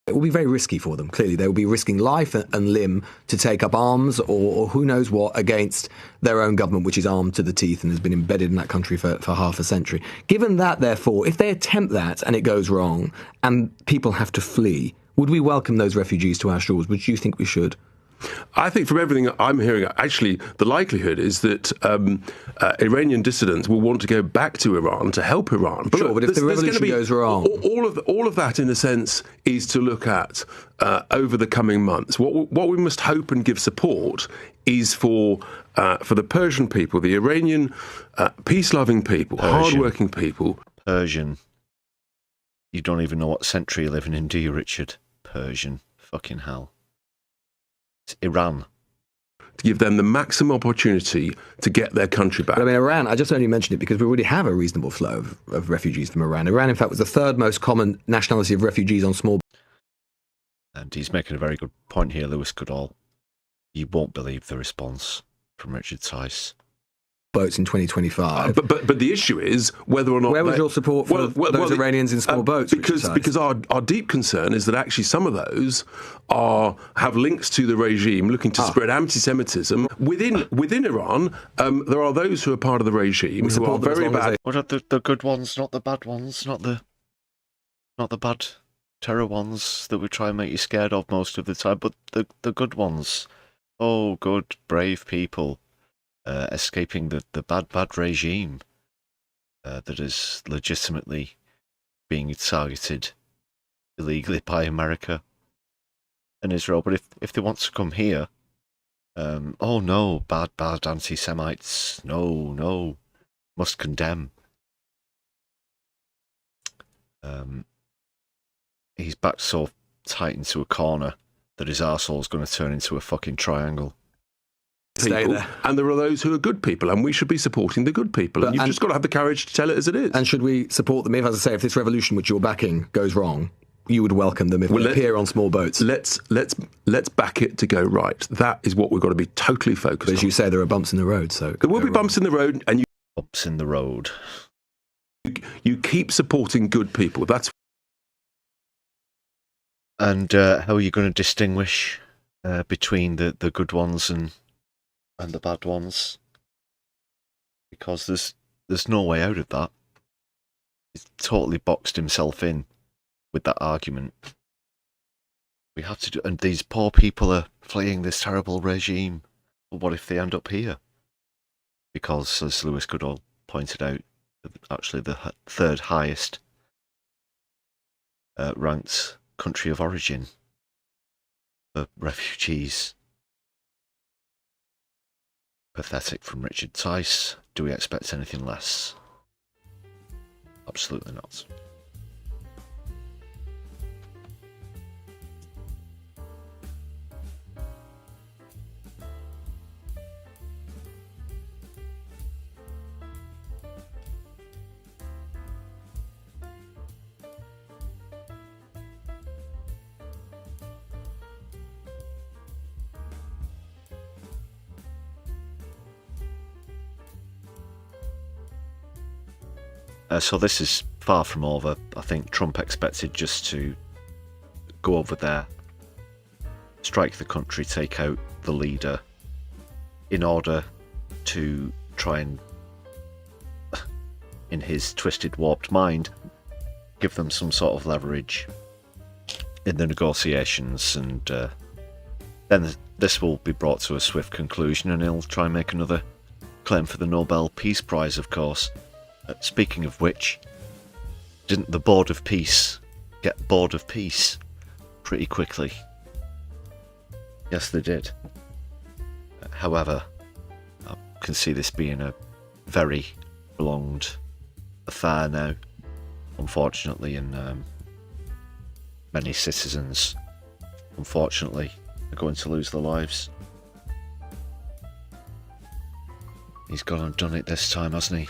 It will be very risky for them, clearly. They will be risking life and limb to take up arms or who knows what against their own government, which is armed to the teeth and has been embedded in that country for half a century. Given that, therefore, if they attempt that and it goes wrong and people have to flee, would we welcome those refugees to our shores? Would you think we should? I think from everything I'm hearing, actually, the likelihood is that Iranian dissidents will want to go back to Iran to help Iran. But sure, but if the revolution goes wrong... All of that, in a sense, is to look at over the coming months. What we must hope and give support is for the Persian people, the Iranian peace-loving people, hard-working people. Persian. You don't even know what century you're living in, do you, Richard? Persian. Fucking hell. Iran. To give them the maximum opportunity to get their country back. But I mean, Iran, I just only mentioned it because we already have a reasonable flow of refugees from Iran. Iran, in fact, was the third most common nationality of refugees on small... And he's making a very good point here, Lewis Goodall. You won't believe the response from Richard Tice. Boats in 2025. But the issue is whether or not... Where was your support for those Iranians in small boats? Because our deep concern is that actually some of those have links to the regime looking to spread anti-Semitism. Within Iran, there are those who are part of the regime who are very bad. What are the good ones, not the bad ones, not the bad terror ones that we try and make you scared of most of the time, but the good ones. Oh, good, brave people. Escaping the bad regime that is legitimately being targeted illegally by America and Israel. But if they want to come here, oh no, bad anti-Semites, no, must condemn. He's backed so tight into a corner that his arsehole's going to turn into a fucking triangle. People, and there are those who are good people, and we should be supporting the good people. And you've just got to have the courage to tell it as it is. And should we support them if, as I say, if this revolution which you're backing goes wrong, you would welcome them if they appear on small boats? Let's back it to go right. That is what we've got to be totally focused on. As you say, there are bumps in the road, so there will be bumps in the road, and bumps in the road. You keep supporting good people. That's. And how are you going to distinguish between the good ones and the bad ones? Because there's no way out of that. He's totally boxed himself in with that argument. We have to do, and these poor people are fleeing this terrible regime. But what if they end up here? Because, as Lewis Goodall pointed out, actually the third highest ranked country of origin for refugees. Pathetic from Richard Tice. Do we expect anything less? Absolutely not. So this is far from over. I think Trump expected just to go over there, strike the country, take out the leader, in order to try and, in his twisted, warped mind, give them some sort of leverage in the negotiations, and then this will be brought to a swift conclusion, and he'll try and make another claim for the Nobel Peace Prize, of course. Speaking of which, didn't the Board of Peace get bored of peace pretty quickly? Yes, they did. However, I can see this being a very prolonged affair now, unfortunately, and many citizens, unfortunately, are going to lose their lives. He's gone and done it this time, hasn't he?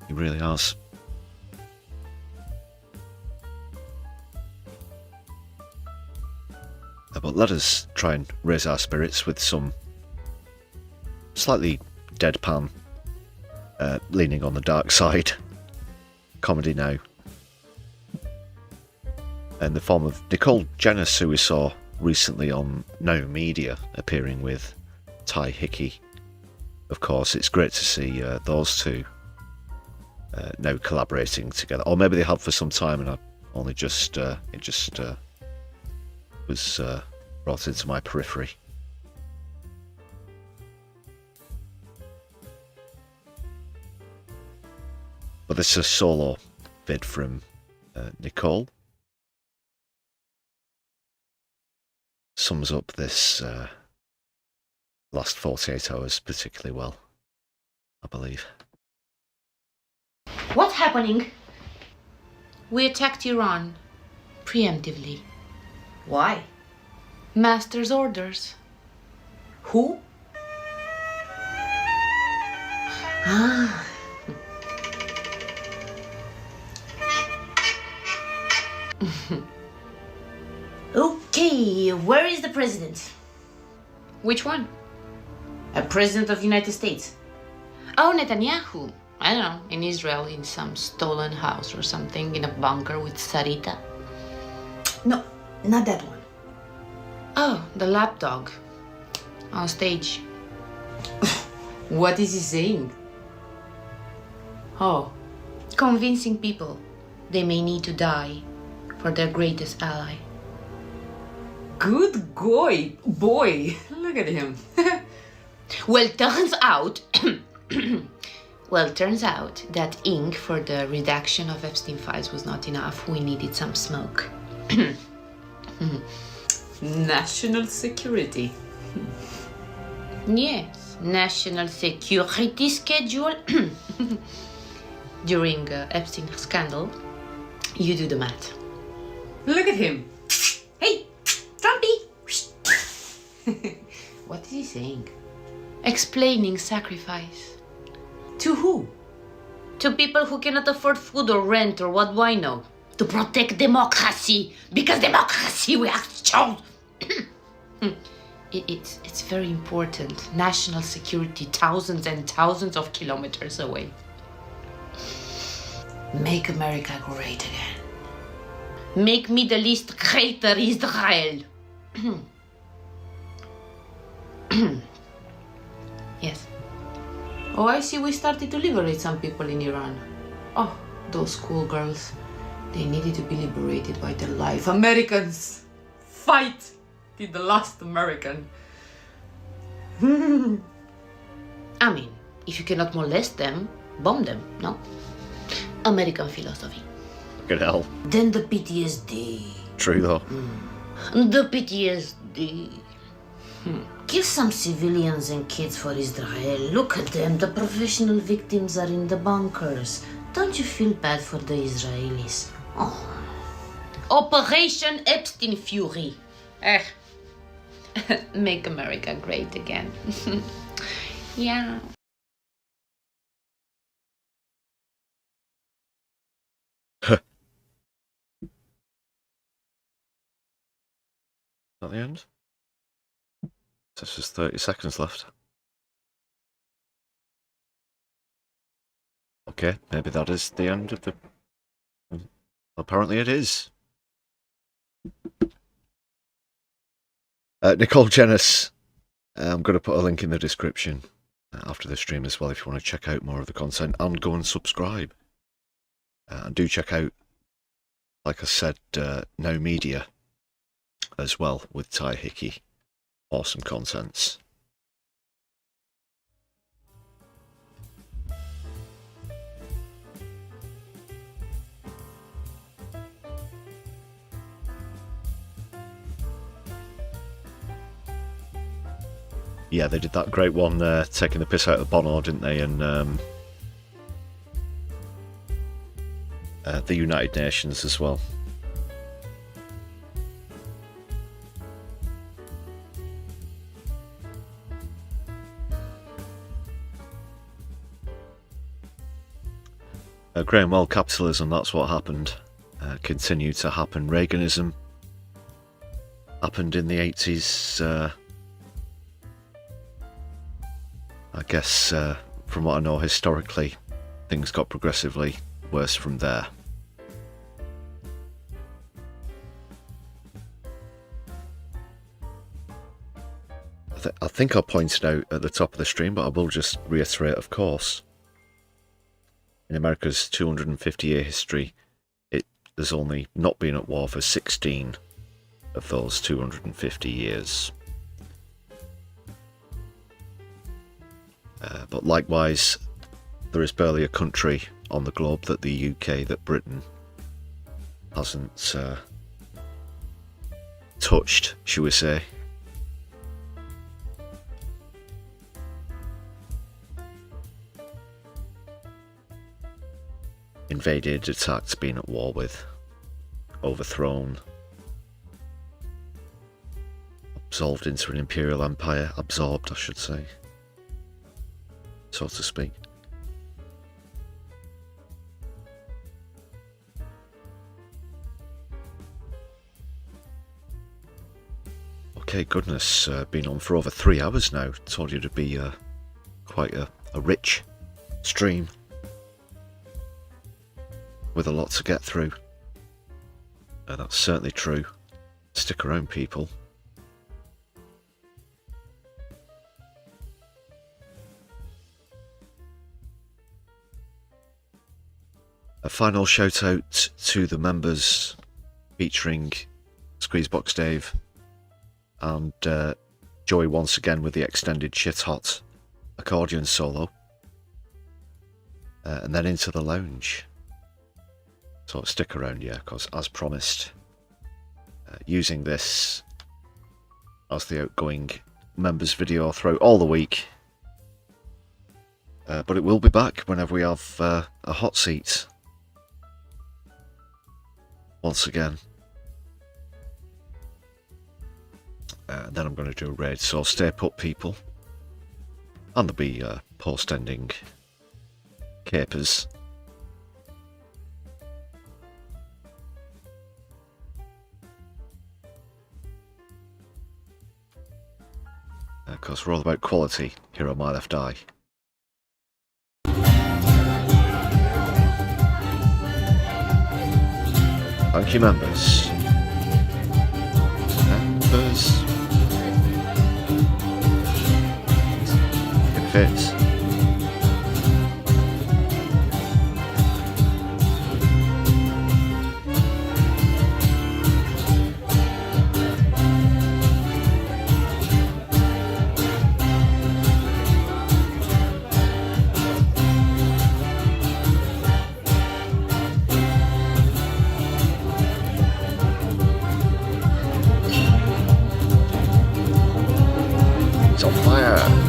He really has. But let us try and raise our spirits with some slightly deadpan, leaning on the dark side comedy now. in the form of Nicole Jennis, who we saw recently on Now Media, appearing with Ty Hickey. Of course, it's great to see those two now collaborating together, or maybe they have for some time, and I only just was brought into my periphery. But this is a solo vid from Nicole. Sums up this last 48 hours particularly well, I believe. What's happening? We attacked Iran preemptively. Why? Master's orders. Who? Ah. Okay, where is the president? Which one? A president of the United States. Oh, Netanyahu. I don't know, in Israel, in some stolen house or something, in a bunker with Sarita. No, not that one. Oh, the lapdog. On stage. What is he saying? Oh, convincing people they may need to die for their greatest ally. Good boy. Look at him. Well, turns out that ink for the redaction of Epstein files was not enough. We needed some smoke. National security. Yes, national security schedule. During Epstein scandal, you do the math. Look at him. Hey, Trumpy. What is he saying? Explaining sacrifice. To who? To people who cannot afford food or rent or what do I know. To protect democracy. Because democracy we have chosen. It's very important. National security, thousands and thousands of kilometers away. Make America great again. Make Middle East greater Israel. Yes. Oh, I see we started to liberate some people in Iran. Oh, those schoolgirls. They needed to be liberated by their life. Americans, fight till the last American. I mean, if you cannot molest them, bomb them, no? American philosophy. Good hell. Then the PTSD. True though. The PTSD. Kill some civilians and kids for Israel. Look at them. The professional victims are in the bunkers. Don't you feel bad for the Israelis? Oh. Operation Epstein Fury. Make America great again. Yeah. At the end? There's just 30 seconds left. Okay, maybe that is the end of the... Apparently it is. Nicole Jennis, I'm going to put a link in the description after the stream as well if you want to check out more of the content and go and subscribe. And do check out, like I said, Now Media as well with Ty Hickey. Awesome contents. Yeah, they did that great one taking the piss out of Bono, didn't they? And the United Nations as well. Graham, well, capitalism, that's what happened. Continued to happen. Reaganism happened in the 80s. I guess, from what I know historically, things got progressively worse from there. think I pointed out at the top of the stream, but I will just reiterate, of course. In America's 250-year history, there's only not been at war for 16 of those 250 years. But likewise, there is barely a country on the globe that the UK, that Britain hasn't touched, shall we say. Invaded, attacked, been at war with, overthrown, absolved into an imperial empire, absorbed I should say, so to speak. Okay, goodness, been on for over 3 hours now. Told you to be quite a rich stream with a lot to get through. That's certainly true. Stick around, people. A final shout out to the members, featuring Squeezebox Dave and Joey once again with the extended shit hot accordion solo, and then into the lounge. So stick around, yeah, because as promised, using this as the outgoing members video throughout all the week, but it will be back whenever we have a hot seat once again. Then I'm going to do a raid, so stay put, people. And there'll be post-ending capers. Because we're all about quality here on My Left Eye. Thank you, members. Members. It fits. It's on fire.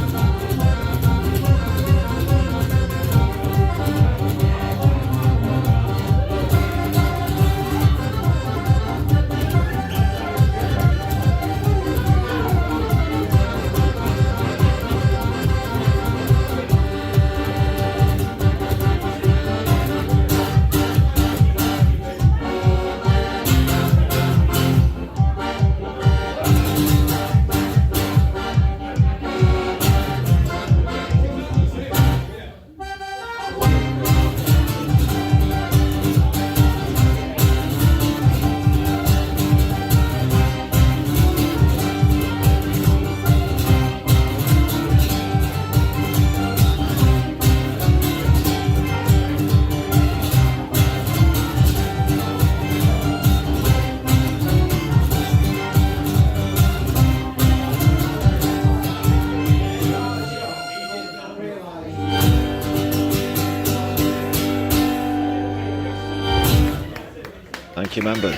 Thank you, members.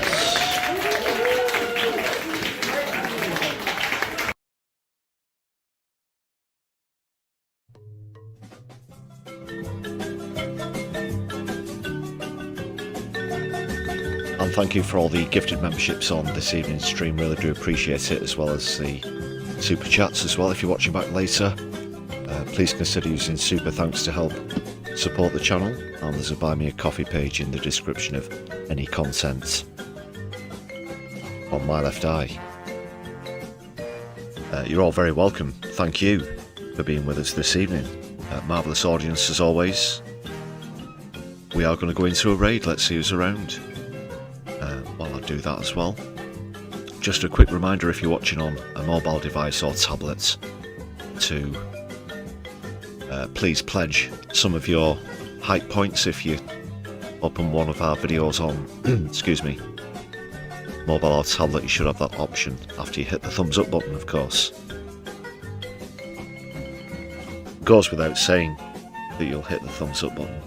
And thank you for all the gifted memberships on this evening's stream. Really do appreciate it, as well as the super chats as well. If you're watching back later, please consider using super thanks to help support the channel, and there's a buy me a coffee page in the description of any content on My Left Eye. You're all very welcome. Thank you for being with us this evening. Marvellous audience as always. We are going to go into a raid. Let's see who's around. While I do that as well, just a quick reminder, if you're watching on a mobile device or tablet, to please pledge some of your hype points if you open one of our videos on, excuse me, mobile or tablet. You should have that option after you hit the thumbs up button, of course. Goes without saying that you'll hit the thumbs up button.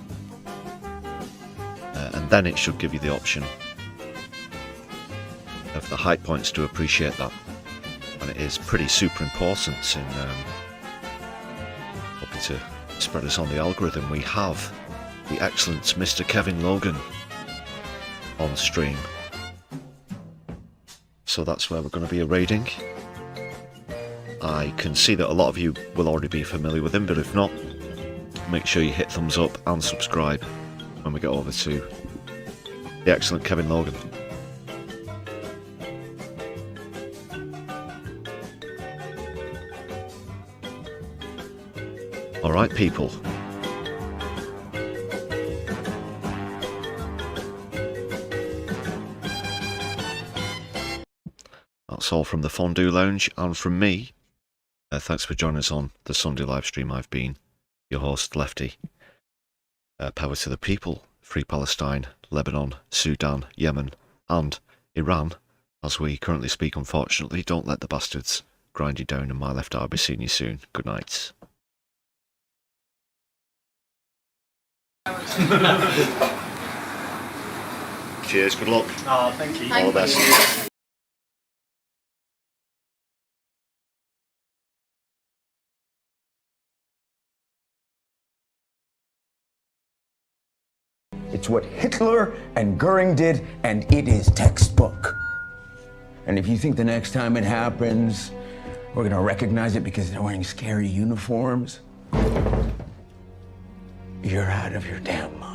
And then it should give you the option of the hype points to appreciate that. And it is pretty super important in hoping to spread us on the algorithm. We have the excellent Mr. Kevin Logan on stream. So that's where we're going to be raiding. I can see that a lot of you will already be familiar with him, but if not, make sure you hit thumbs up and subscribe when we get over to the excellent Kevin Logan. Alright, people. That's all from the Fondue Lounge and from me. Thanks for joining us on the Sunday live stream. I've been your host, Lefty. Power to the people, free Palestine, Lebanon, Sudan, Yemen, and Iran. As we currently speak, unfortunately, don't let the bastards grind you down. And my left, I'll be seeing you soon. Good night. Cheers, good luck. Oh, thank you. All the best. It's what Hitler and Goering did, and it is textbook. And if you think the next time it happens, we're gonna recognize it because they're wearing scary uniforms, you're out of your damn mind.